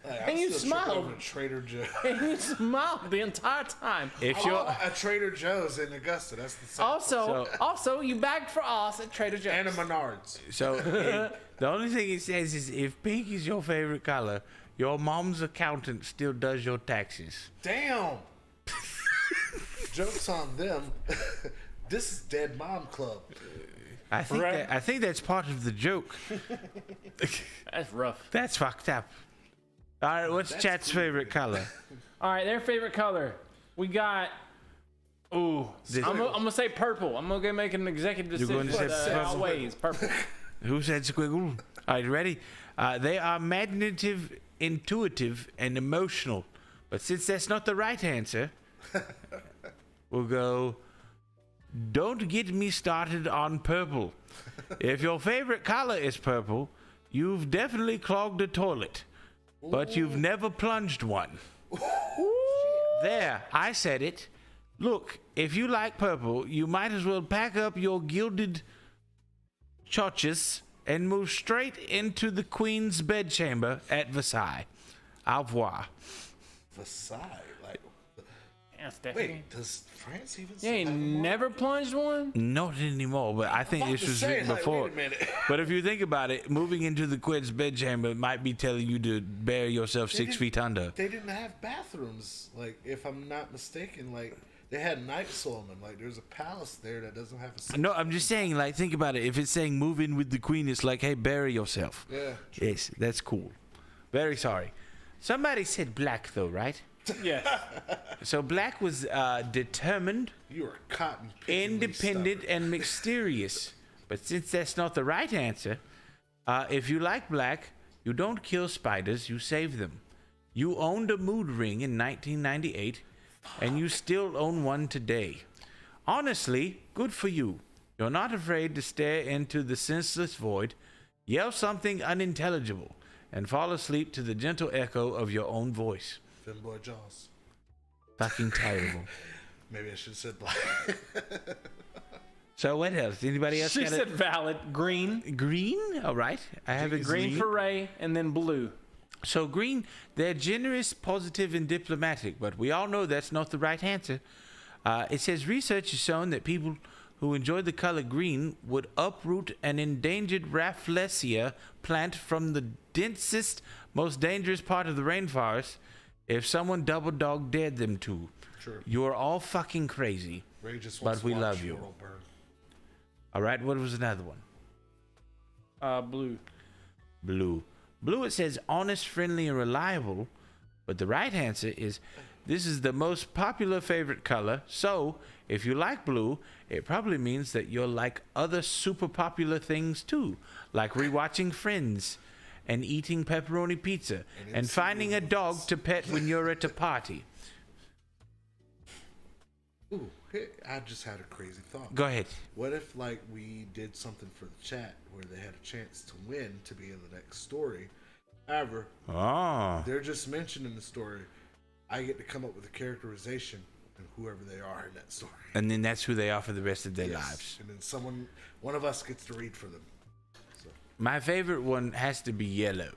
And you smiled. Trader Joe. And you smiled the entire time. If you're A Trader Joe's in Augusta. That's the same. Also, you bagged for us at Trader Joe's. And a Menards. so, the only thing it says is if pink is your favorite color, your mom's accountant still does your taxes. Damn. Joke's on them. This is Dead Mom Club. I think that's part of the joke. That's rough. That's fucked up. All right, what's Chat's favorite color? All right, their favorite color. We got. Ooh, I'm gonna say purple. I'm gonna make an executive decision. going to say purple? Always purple. Who said squiggle? All right, ready? They are imaginative, intuitive, and emotional. But since that's not the right answer, we'll go. Don't get me started on purple. If your favorite color is purple, you've definitely clogged a toilet, but you've never plunged one. There, I said it. Look, if you like purple, you might as well pack up your gilded churches and move straight into the Queen's bedchamber at Versailles. Au revoir. Versailles. Like, Yeah, Stephanie. wait, does France even You say ain't that anymore? never plunged one? Not anymore, but I think I'm this about to was say, written like, before. wait a minute. But if you think about it, moving into the Queen's bedchamber might be telling you to bury yourself 6 feet under. They didn't have bathrooms. Like, if I'm not mistaken, like, they had night swimming. Like, there's a palace there that doesn't have a... No, I'm just saying, like, think about it. If it's saying move in with the Queen, it's like, hey, bury yourself. Yeah. Yes, that's cool. Very sorry. Somebody said black, though, right? Yes. So black was determined, You are cotton picking independent, stubborn. and mysterious. But since that's not the right answer, if you like black, you don't kill spiders, you save them. You owned a mood ring in 1998, and you still own one today. Honestly, good for you. You're not afraid to stare into the senseless void, yell something unintelligible, and fall asleep to the gentle echo of your own voice. Finboy Jaws. Fucking terrible. Maybe I should have said black. So what else? Anybody else She got said valid. Green. green? All right. I have a Green for Ray, and then blue. So green, they're generous, positive, and diplomatic, but we all know that's not the right answer. It says research has shown that people who enjoy the color green would uproot an endangered Rafflesia plant from the densest, most dangerous part of the rainforest if someone double dog dared them to. Sure. You're all fucking crazy. Ray just But wants we to watch love you. World burn. All right, what was another one? Blue. Blue. Blue, it says honest, friendly, and reliable. But the right answer is this is the most popular favorite color. So if you like blue, it probably means that you'll like other super popular things too, like rewatching Friends and eating pepperoni pizza and finding a dog to pet when you're at a party. Ooh, I just had a crazy thought. Go ahead. What if, like, we did something for the chat where they had a chance to win to be in the next story? However, Oh. they're just mentioning the story. I get to come up with a characterization and whoever they are in that story. And then that's who they are for the rest of their Yes. lives. And then one of us gets to read for them. So, My favorite one has to be yellow.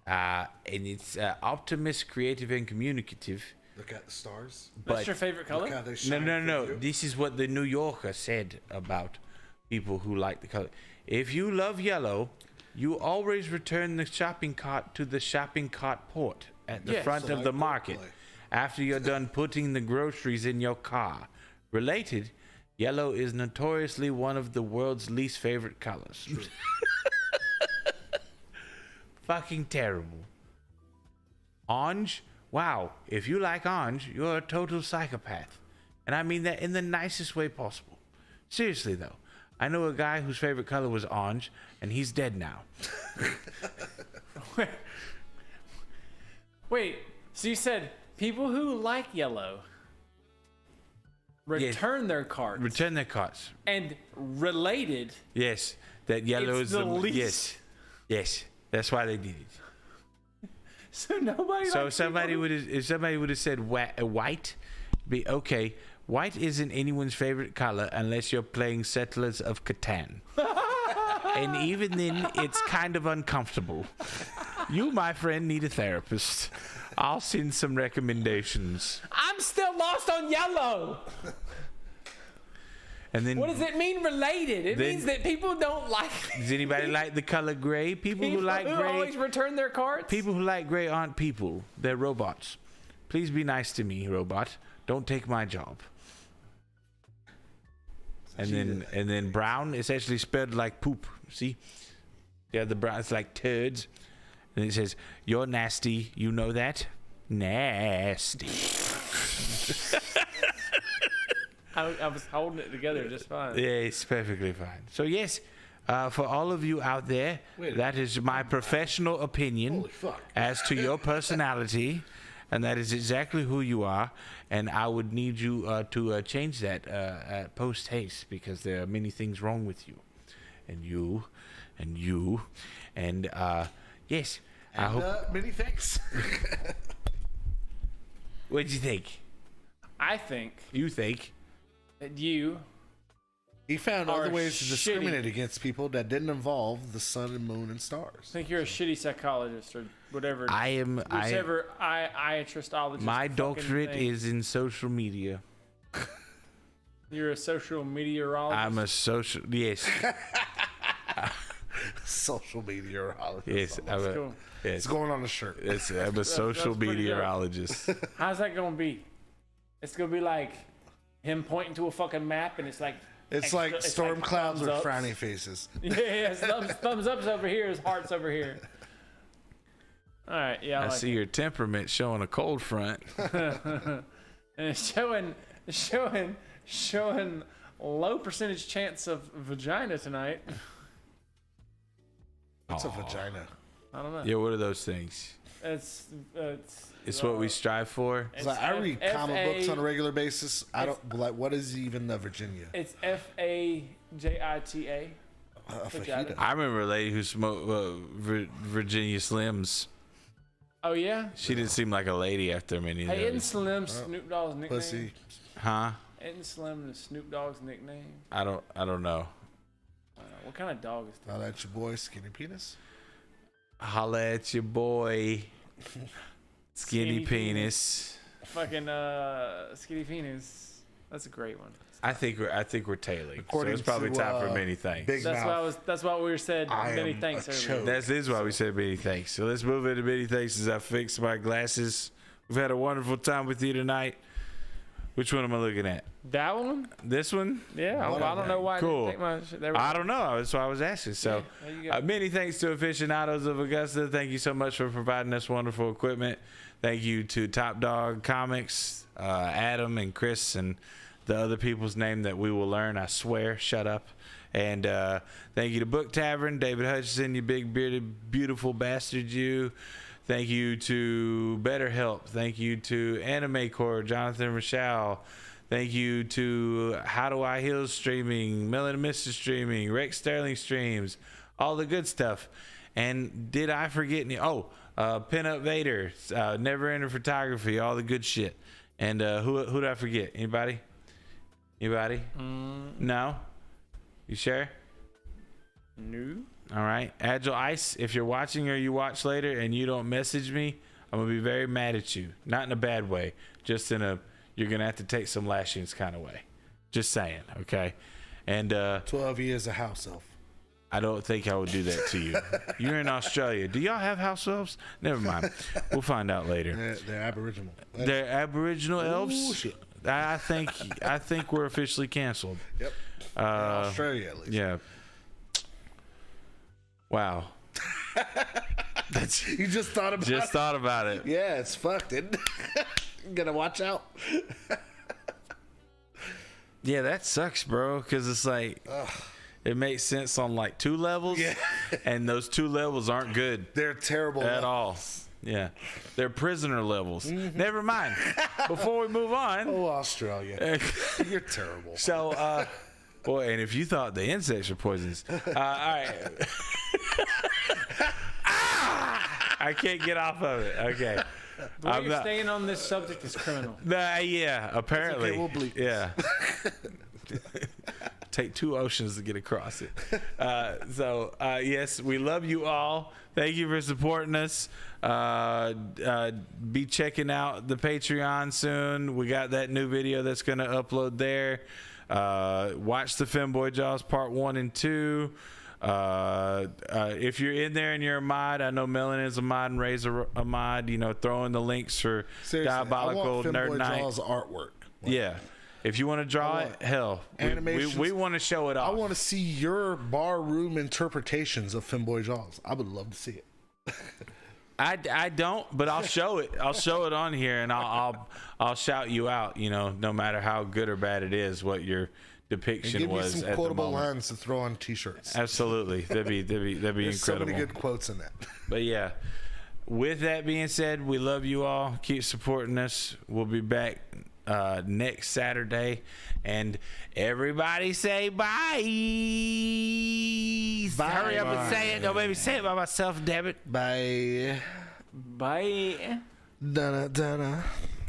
And it's optimist, creative, and communicative. look at the stars. That's But your favorite Look color? how they no, shine no, for no. you. This is what the New Yorker said about people who like the color. If you love yellow, you always return the shopping cart to the shopping cart port at the Yes. front So of like the Coldplay. market after you're done putting the groceries in your car. Related, yellow is notoriously one of the world's least favorite colors. Fucking terrible. Orange? Wow, if you like orange, you're a total psychopath. And I mean that in the nicest way possible. Seriously, though. I know a guy whose favorite color was orange, and he's dead now. Wait, so you said people who like yellow return their cards. Return their cards. And related. Yes, that yellow It's is the least. Yes, that's why they did it. So nobody. So likes if somebody would have said white, be okay. White isn't anyone's favorite color unless you're playing Settlers of Catan. And even then, it's kind of uncomfortable. You, my friend, need a therapist. I'll send some recommendations. I'm still lost on yellow. And then, What does it mean related? It Then- means that people don't like. does anybody like the color gray? People who like gray. always return their cards. People who like gray aren't people. They're robots. Please be nice to me, robot. Don't take my job. And then brown is actually spelled like poop. See? Yeah, the brown is like turds. And it says, "You're nasty. You know that? Nasty." I was holding it together just fine. Yeah, it's perfectly fine. So yes, for all of you out there, that is my professional opinion Holy fuck. as to your personality, and that is exactly who you are. And I would need you to change that at post haste, because there are many things wrong with you, and yes. I hope. Many thanks. What'd you think? I think You think? that you. He found Are other ways to shitty. discriminate against people that didn't involve the sun and moon and stars. Think you're a shitty psychologist or whatever. I am. Whichever iatristologist. My fucking doctorate thing. is in social media. You're a social meteorologist. I'm a social. Yes. Social meteorologist. Yes. I'm a, cool. yes. It's going on the shirt. I'm a social pretty dope. meteorologist. How's that gonna be? It's gonna be like him pointing to a fucking map, and it's like. It's extra- like storm clouds with thumbs ups. frowny faces. Yeah, thumbs ups over here, his heart's over here. All right, yeah, I like see it. your temperament showing a cold front. And it's showing low percentage chance of vagina tonight. What's a vagina? I don't know. Yeah, what are those things? It's What we strive for. It's like, I read comic F-A- books on a regular basis. I don't like. What is even the Virginia? It's FAJITA. A Vagina. fajita. I remember a lady who smoked Virginia Slims. Oh yeah. She didn't seem like a lady after many of Hey, isn't those. Slim Snoop Dogg's nickname? Pussy. Huh? Isn't Slim Snoop Dogg's nickname? I don't know. What kind of dog is that? Now that's your boy, Skinny Penis. Holla at your boy, Skinny Penis. Fucking Skinny Penis. That's a great one. I think we're tailing. So According it's probably to, time for many thanks. Big Mouth. That's why we said I many am thanks a earlier. choke. That is why we said many thanks. So let's move into many thanks as I fix my glasses. We've had a wonderful time with you tonight. Which one am I looking at? That one? This one? Yeah. I don't know why Cool. I didn't take my shit. There we I go. don't know. That's why I was asking. So, there you go. many thanks to Aficionados of Augusta. Thank you so much for providing us wonderful equipment. Thank you to Top Dog Comics, Adam and Chris, and the other people's name that we will learn. I swear. Shut up. And thank you to Book Tavern, David Hutchison, you big bearded, beautiful bastard, you. Thank you to BetterHelp. Thank you to Anime Core, Jonathan Rochelle. Thank you to How Do I Heal Streaming, Melon Mr. Streaming, Rex Sterling Streams, all the good stuff. And did I forget any? Oh, Pinup Vader, Never Ender Photography, all the good shit. And who did I forget? Anybody? No? You sure? No. All right. Agile Ice, if you're watching or you watch later and you don't message me, I'm going to be very mad at you. Not in a bad way, just in a you're going to have to take some lashings kind of way. Just saying, okay? And 12 years a house elf. I don't think I would do that to you. You're in Australia. Do y'all have house elves? Never mind. We'll find out later. They're Aboriginal. They're Aboriginal elves? shit. I think we're officially canceled. Yep. In Australia, at least. Yeah. Wow. You just thought about it? Thought about it. Yeah, it's fucked. You gotta watch out. Yeah, that sucks, bro. Because it's like, It makes sense on like 2 levels. Yeah. And those 2 levels aren't good They're terrible at levels. all. Yeah. They're prisoner levels. Never mind. Before we move on. Oh, Australia. You're terrible. So, boy, and if you thought the insects were poisonous. All right. I can't get off of it. Okay. The way you're staying on this subject is criminal. Yeah, apparently. okay, we'll bleep this. Yeah. Take 2 oceans to get across it. Yes, we love you all. Thank you for supporting us. Be checking out the Patreon soon. We got that new video that's going to upload there. Watch the Femboy Jaws Part 1 and 2. If you're in there and you're a mod, I know Melon is a mod and Ray's a mod. Throw in the links for Seriously, Diabolical I want Nerd Femboy Night. Jaws artwork. Yeah. If you want to draw it, hell, animations. we want to show it off. I want to see your barroom interpretations of Femboy Jaws. I would love to see it. I don't, but I'll show it. I'll show it on here, and I'll shout you out. No matter how good or bad it is, what your depiction Give me was some at the quotable moment. lines to throw on T-shirts. Absolutely, that'd be There's incredible. so many good quotes in that. But yeah, with that being said, we love you all. Keep supporting us. We'll be back next Saturday, and everybody say bye. Hurry up and say it. Don't make me say it by myself, damn it. Bye. Bye. Donna.